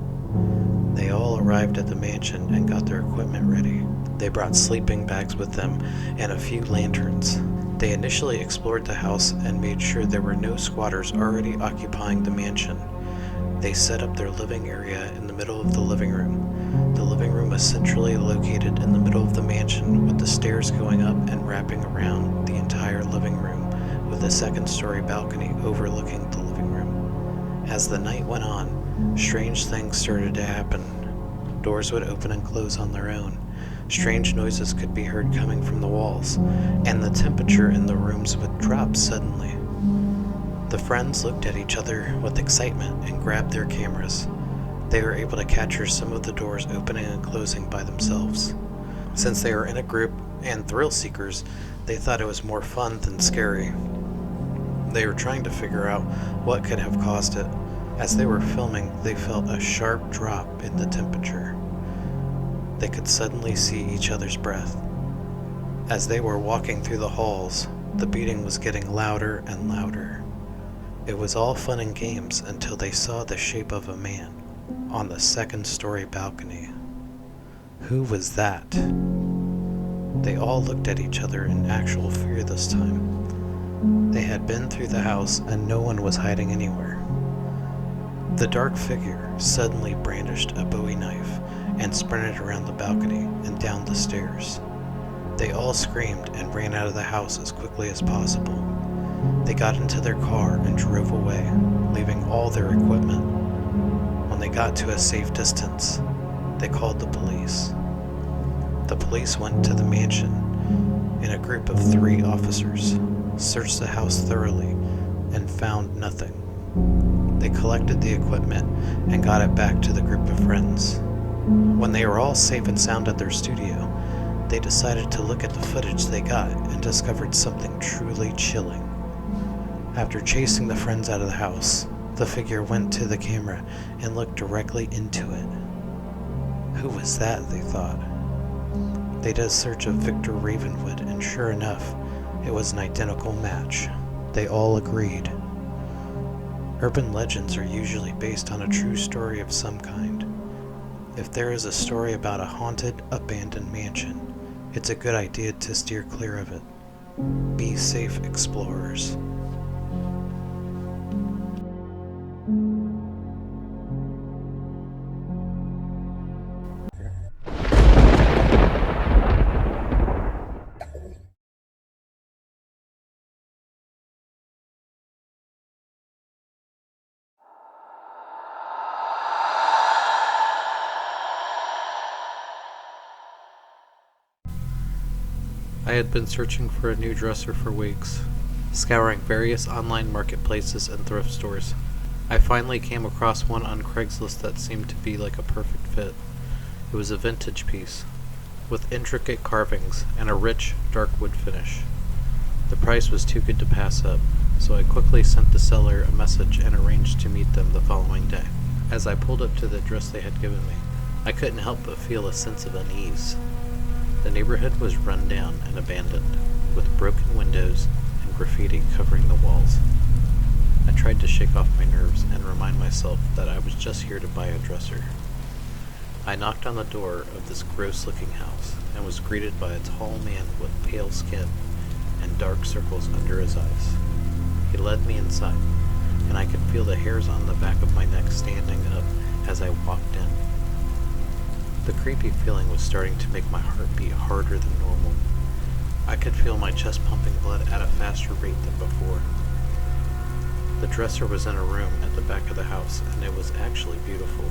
They all arrived at the mansion and got their equipment ready. They brought sleeping bags with them and a few lanterns. They initially explored the house and made sure there were no squatters already occupying the mansion. They set up their living area in the middle of the living room. The living room was centrally located in the middle of the mansion, with the stairs going up and wrapping around the entire living room, with a second-story balcony overlooking the living room. As the night went on, strange things started to happen. Doors would open and close on their own. Strange noises could be heard coming from the walls, and the temperature in the rooms would drop suddenly. The friends looked at each other with excitement and grabbed their cameras. They were able to capture some of the doors opening and closing by themselves. Since they were in a group and thrill seekers, they thought it was more fun than scary. They were trying to figure out what could have caused it. As they were filming, they felt a sharp drop in the temperature. They could suddenly see each other's breath. As they were walking through the halls, the beating was getting louder and louder. It was all fun and games until they saw the shape of a man on the second-story balcony. Who was that? They all looked at each other in actual fear this time. They had been through the house and no one was hiding anywhere. The dark figure suddenly brandished a Bowie knife and sprinted around the balcony and down the stairs. They all screamed and ran out of the house as quickly as possible. They got into their car and drove away, leaving all their equipment. When they got to a safe distance, they called the police. The police went to the mansion in a group of 3 officers, searched the house thoroughly, and found nothing. They collected the equipment and got it back to the group of friends. When they were all safe and sound at their studio, they decided to look at the footage they got and discovered something truly chilling. After chasing the friends out of the house, the figure went to the camera and looked directly into it. Who was that, they thought. They did a search of Victor Ravenwood, and sure enough, it was an identical match. They all agreed. Urban legends are usually based on a true story of some kind. If there is a story about a haunted, abandoned mansion, it's a good idea to steer clear of it. Be safe, explorers. I had been searching for a new dresser for weeks, scouring various online marketplaces and thrift stores. I finally came across one on Craigslist that seemed to be like a perfect fit. It was a vintage piece, with intricate carvings and a rich, dark wood finish. The price was too good to pass up, so I quickly sent the seller a message and arranged to meet them the following day. As I pulled up to the address they had given me, I couldn't help but feel a sense of unease. The neighborhood was run down and abandoned, with broken windows and graffiti covering the walls. I tried to shake off my nerves and remind myself that I was just here to buy a dresser. I knocked on the door of this gross-looking house and was greeted by a tall man with pale skin and dark circles under his eyes. He led me inside, and I could feel the hairs on the back of my neck standing up as I walked in. The creepy feeling was starting to make my heart beat harder than normal. I could feel my chest pumping blood at a faster rate than before. The dresser was in a room at the back of the house, and it was actually beautiful.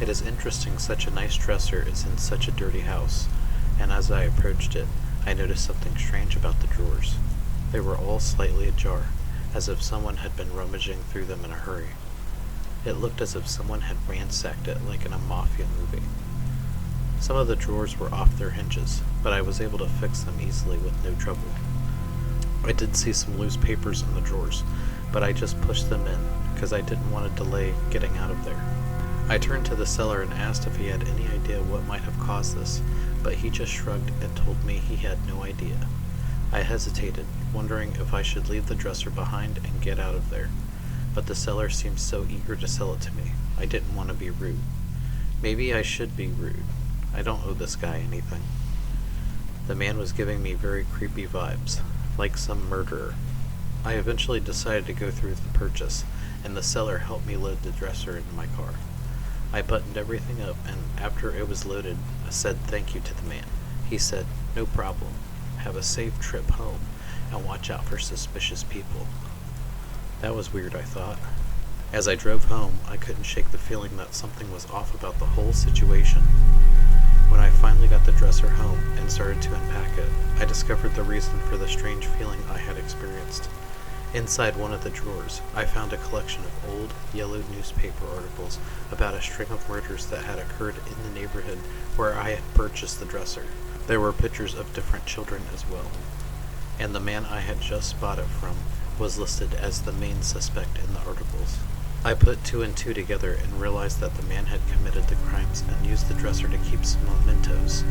It is interesting such a nice dresser is in such a dirty house, and as I approached it, I noticed something strange about the drawers. They were all slightly ajar, as if someone had been rummaging through them in a hurry. It looked as if someone had ransacked it like in a mafia movie. Some of the drawers were off their hinges, but I was able to fix them easily with no trouble. I did see some loose papers in the drawers, but I just pushed them in because I didn't want to delay getting out of there. I turned to the seller and asked if he had any idea what might have caused this, but he just shrugged and told me he had no idea. I hesitated, wondering if I should leave the dresser behind and get out of there, but the seller seemed so eager to sell it to me, I didn't want to be rude. Maybe I should be rude. I don't owe this guy anything. The man was giving me very creepy vibes, like some murderer. I eventually decided to go through with the purchase, and the seller helped me load the dresser into my car. I buttoned everything up, and after it was loaded, I said thank you to the man. He said, "No problem. Have a safe trip home, and watch out for suspicious people." That was weird, I thought. As I drove home, I couldn't shake the feeling that something was off about the whole situation. When I finally got the dresser home and started to unpack it, I discovered the reason for the strange feeling I had experienced. Inside one of the drawers, I found a collection of old, yellowed newspaper articles about a string of murders that had occurred in the neighborhood where I had purchased the dresser. There were pictures of different children as well, and the man I had just bought it from was listed as the main suspect in the articles. I put two and two together and realized that the man had committed the crimes and used the dresser to keep some mementos.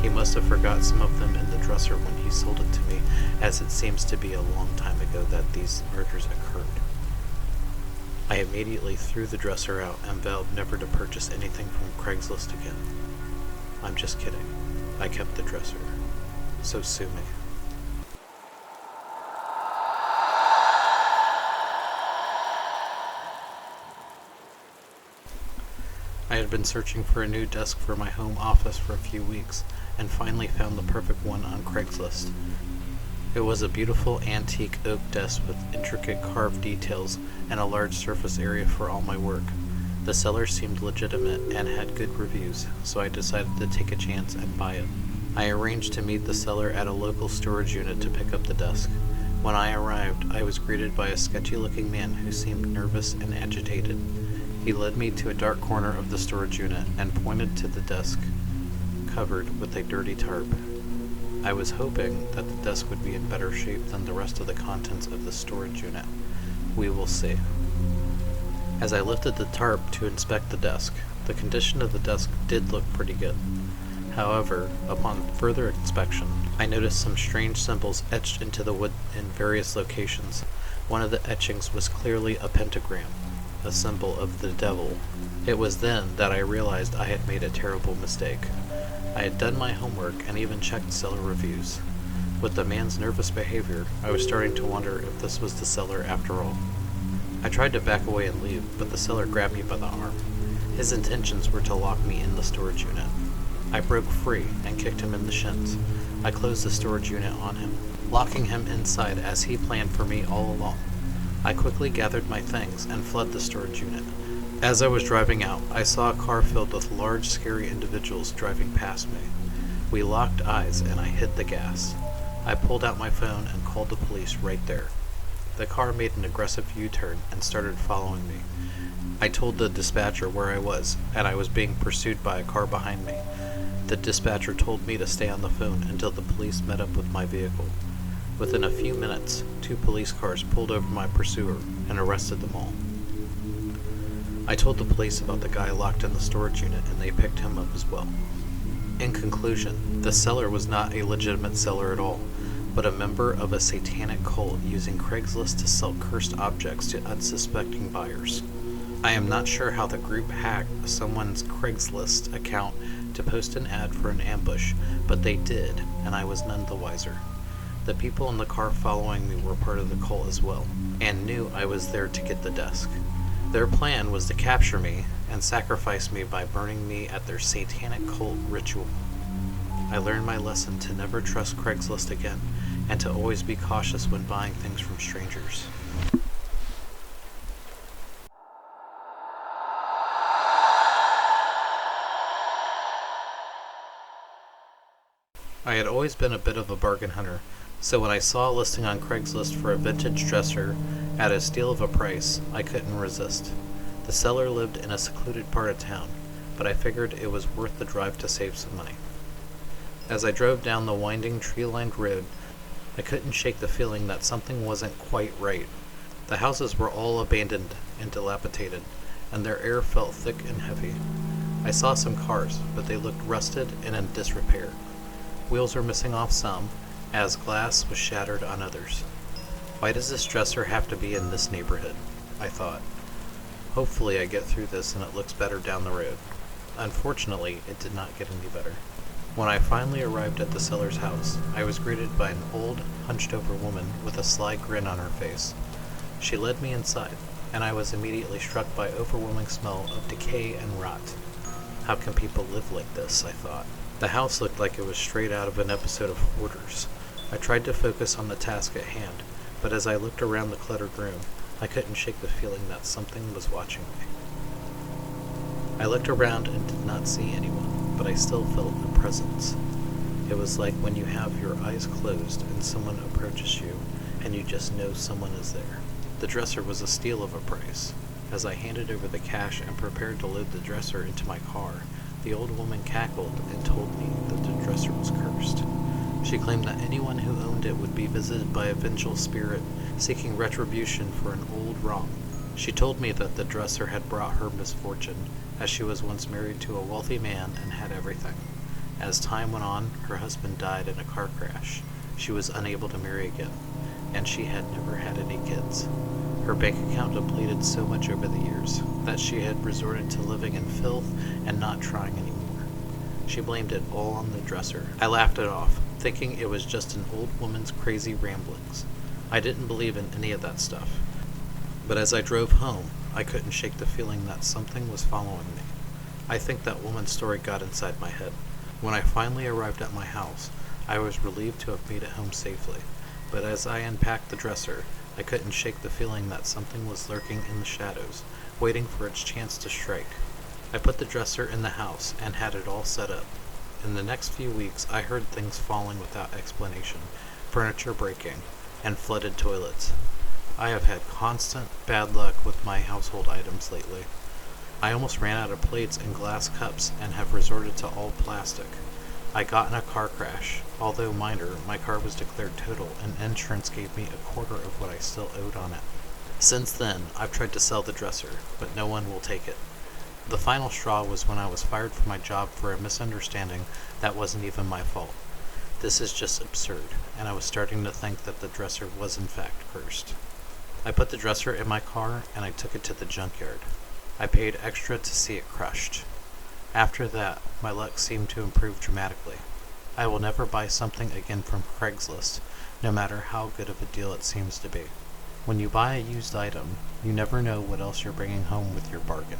He must have forgot some of them in the dresser when he sold it to me, as it seems to be a long time ago that these murders occurred. I immediately threw the dresser out and vowed never to purchase anything from Craigslist again. I'm just kidding. I kept the dresser. So sue me. I had been searching for a new desk for my home office for a few weeks, and finally found the perfect one on Craigslist. It was a beautiful antique oak desk with intricate carved details and a large surface area for all my work. The seller seemed legitimate and had good reviews, so I decided to take a chance and buy it. I arranged to meet the seller at a local storage unit to pick up the desk. When I arrived, I was greeted by a sketchy-looking man who seemed nervous and agitated. He led me to a dark corner of the storage unit and pointed to the desk covered with a dirty tarp. I was hoping that the desk would be in better shape than the rest of the contents of the storage unit. We will see. As I lifted the tarp to inspect the desk, the condition of the desk did look pretty good. However, upon further inspection, I noticed some strange symbols etched into the wood in various locations. One of the etchings was clearly a pentagram, a symbol of the devil. It was then that I realized I had made a terrible mistake. I had done my homework and even checked seller reviews. With the man's nervous behavior, I was starting to wonder if this was the seller after all. I tried to back away and leave, but the seller grabbed me by the arm. His intentions were to lock me in the storage unit. I broke free and kicked him in the shins. I closed the storage unit on him, locking him inside as he planned for me all along. I quickly gathered my things and fled the storage unit. As I was driving out, I saw a car filled with large, scary individuals driving past me. We locked eyes and I hit the gas. I pulled out my phone and called the police right there. The car made an aggressive U-turn and started following me. I told the dispatcher where I was, and I was being pursued by a car behind me. The dispatcher told me to stay on the phone until the police met up with my vehicle. Within a few minutes, 2 police cars pulled over my pursuer and arrested them all. I told the police about the guy locked in the storage unit, and they picked him up as well. In conclusion, the seller was not a legitimate seller at all, but a member of a satanic cult using Craigslist to sell cursed objects to unsuspecting buyers. I am not sure how the group hacked someone's Craigslist account to post an ad for an ambush, but they did, and I was none the wiser. The people in the car following me were part of the cult as well, and knew I was there to get the desk. Their plan was to capture me and sacrifice me by burning me at their satanic cult ritual. I learned my lesson to never trust Craigslist again, and to always be cautious when buying things from strangers. I had always been a bit of a bargain hunter, so when I saw a listing on Craigslist for a vintage dresser at a steal of a price, I couldn't resist. The seller lived in a secluded part of town, but I figured it was worth the drive to save some money. As I drove down the winding, tree-lined road, I couldn't shake the feeling that something wasn't quite right. The houses were all abandoned and dilapidated, and their air felt thick and heavy. I saw some cars, but they looked rusted and in disrepair. Wheels were missing off some, as glass was shattered on others. Why does this dresser have to be in this neighborhood? I thought. Hopefully I get through this and it looks better down the road. Unfortunately, it did not get any better. When I finally arrived at the seller's house, I was greeted by an old, hunched-over woman with a sly grin on her face. She led me inside, and I was immediately struck by overwhelming smell of decay and rot. How can people live like this, I thought. The house looked like it was straight out of an episode of Hoarders. I tried to focus on the task at hand, but as I looked around the cluttered room, I couldn't shake the feeling that something was watching me. I looked around and did not see anyone, but I still felt a presence. It was like when you have your eyes closed and someone approaches you, and you just know someone is there. The dresser was a steal of a price. As I handed over the cash and prepared to load the dresser into my car, the old woman cackled and told me that the dresser was cursed. She claimed that anyone who owned it would be visited by a vengeful spirit seeking retribution for an old wrong. She told me that the dresser had brought her misfortune, as she was once married to a wealthy man and had everything. As time went on, her husband died in a car crash. She was unable to marry again, and she had never had any kids. Her bank account depleted so much over the years that she had resorted to living in filth and not trying anymore. She blamed it all on the dresser. I laughed it off, thinking it was just an old woman's crazy ramblings. I didn't believe in any of that stuff. But as I drove home, I couldn't shake the feeling that something was following me. I think that woman's story got inside my head. When I finally arrived at my house, I was relieved to have made it home safely. But as I unpacked the dresser, I couldn't shake the feeling that something was lurking in the shadows, waiting for its chance to strike. I put the dresser in the house and had it all set up. In the next few weeks, I heard things falling without explanation, furniture breaking, and flooded toilets. I have had constant bad luck with my household items lately. I almost ran out of plates and glass cups and have resorted to all plastic. I got in a car crash. Although minor, my car was declared total and insurance gave me a quarter of what I still owed on it. Since then, I've tried to sell the dresser, but no one will take it. The final straw was when I was fired from my job for a misunderstanding that wasn't even my fault. This is just absurd, and I was starting to think that the dresser was in fact cursed. I put the dresser in my car and I took it to the junkyard. I paid extra to see it crushed. After that, my luck seemed to improve dramatically. I will never buy something again from Craigslist, no matter how good of a deal it seems to be. When you buy a used item, you never know what else you're bringing home with your bargain.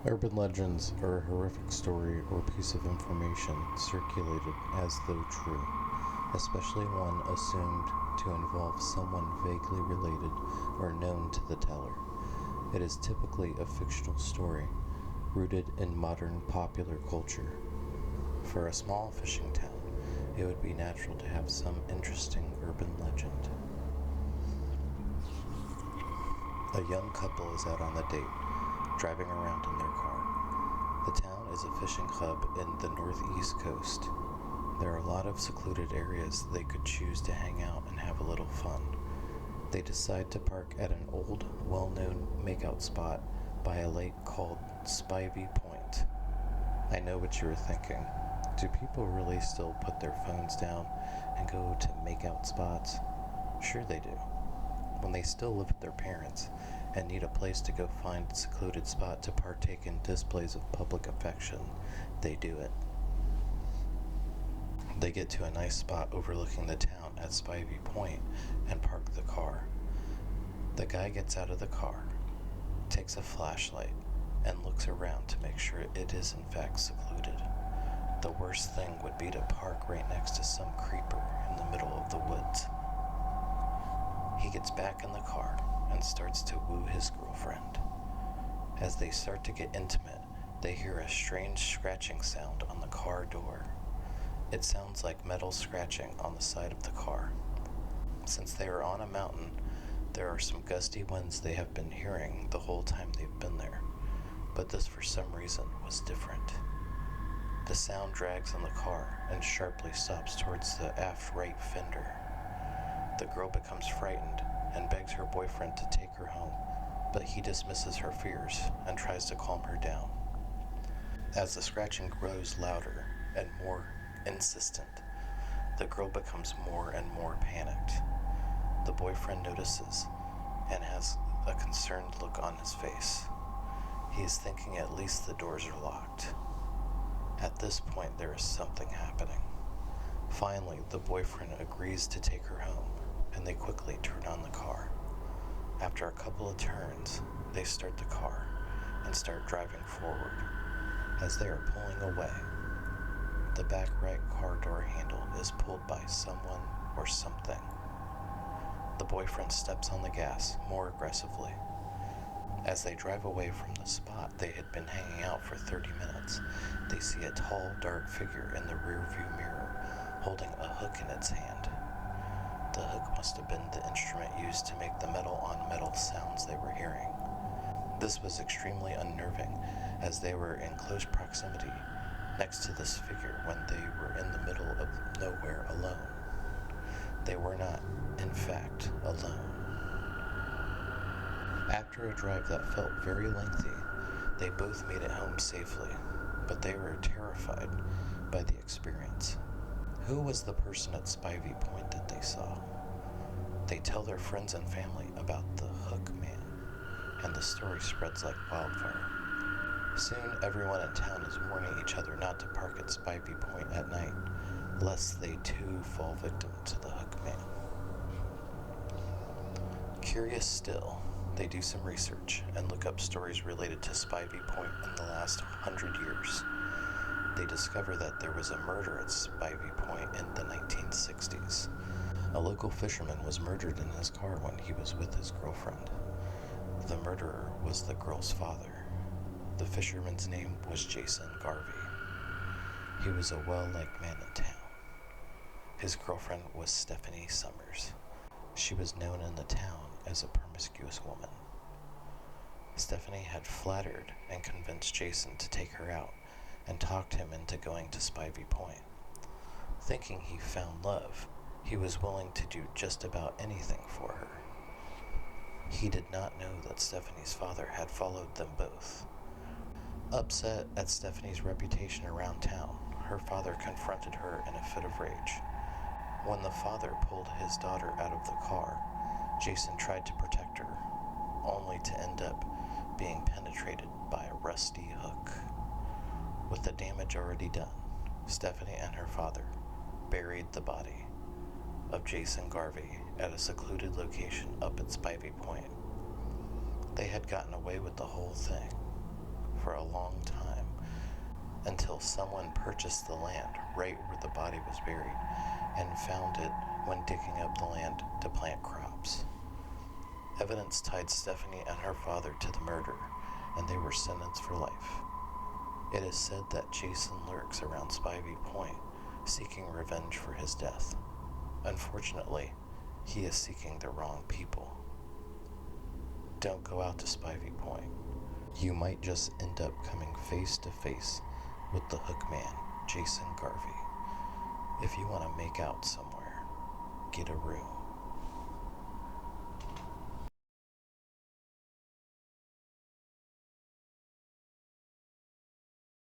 Urban legends are a horrific story or piece of information circulated as though true, especially one assumed to involve someone vaguely related or known to the teller. It is typically a fictional story, rooted in modern popular culture. For a small fishing town, it would be natural to have some interesting urban legend. A young couple is out on a date, driving around in their car. The town is a fishing hub in the northeast coast. There are a lot of secluded areas they could choose to hang out and have a little fun. They decide to park at an old, well-known makeout spot by a lake called Spivey Point. I know what you were thinking. Do people really still put their phones down and go to makeout spots? Sure they do. When they still live with their parents and need a place to go find a secluded spot to partake in displays of public affection, they do it. They get to a nice spot overlooking the town at Spivey Point and park the car. The guy gets out of the car, takes a flashlight, and looks around to make sure it is in fact secluded. The worst thing would be to park right next to some creeper in the middle of the woods. He gets back in the car and starts to woo his girlfriend. As they start to get intimate, they hear a strange scratching sound on the car door. It sounds like metal scratching on the side of the car. Since they are on a mountain, there are some gusty winds they have been hearing the whole time they've been there, but this for some reason was different. The sound drags on the car and sharply stops towards the aft right fender. The girl becomes frightened and begs her boyfriend to take her home, but he dismisses her fears and tries to calm her down. As the scratching grows louder and more insistent, the girl becomes more and more panicked. The boyfriend notices and has a concerned look on his face. He is thinking at least the doors are locked. At this point, there is something happening. Finally, the boyfriend agrees to take her home, and they quickly turn on the car. After a couple of turns, they start the car and start driving forward. As they are pulling away, the back right car door handle is pulled by someone or something. The boyfriend steps on the gas more aggressively. As they drive away from the spot they had been hanging out for 30 minutes, they see a tall, dark figure in the rearview mirror holding a hook in its hand. The hook must have been the instrument used to make the metal-on-metal sounds they were hearing. This was extremely unnerving, as they were in close proximity next to this figure when they were in the middle of nowhere alone. They were not, in fact, alone. After a drive that felt very lengthy, they both made it home safely, but they were terrified by the experience. Who was the person at Spivey Point that they saw? They tell their friends and family about the Hook Man, and the story spreads like wildfire. Soon, everyone in town is warning each other not to park at Spivey Point at night, lest they too fall victim to the Hook Man. Curious still, they do some research and look up stories related to Spivey Point in the last 100 years. They discover that there was a murder at Spivey Point in the 1960s. A local fisherman was murdered in his car when he was with his girlfriend. The murderer was the girl's father. The fisherman's name was Jason Garvey. He was a well-liked man in town. His girlfriend was Stephanie Summers. She was known in the town as a promiscuous woman. Stephanie had flattered and convinced Jason to take her out and talked him into going to Spivey Point. Thinking he found love, he was willing to do just about anything for her. He did not know that Stephanie's father had followed them both. Upset at Stephanie's reputation around town, her father confronted her in a fit of rage. When the father pulled his daughter out of the car, Jason tried to protect her, only to end up being penetrated by a rusty hook. With the damage already done, Stephanie and her father buried the body of Jason Garvey at a secluded location up at Spivey Point. They had gotten away with the whole thing for a long time, until someone purchased the land right where the body was buried and found it when digging up the land to plant crops. Evidence tied Stephanie and her father to the murder, and they were sentenced for life. It is said that Jason lurks around Spivey Point, seeking revenge for his death. Unfortunately, he is seeking the wrong people. Don't go out to Spivey Point. You might just end up coming face to face with the Hookman, Jason Garvey. If you want to make out somewhere, get a room.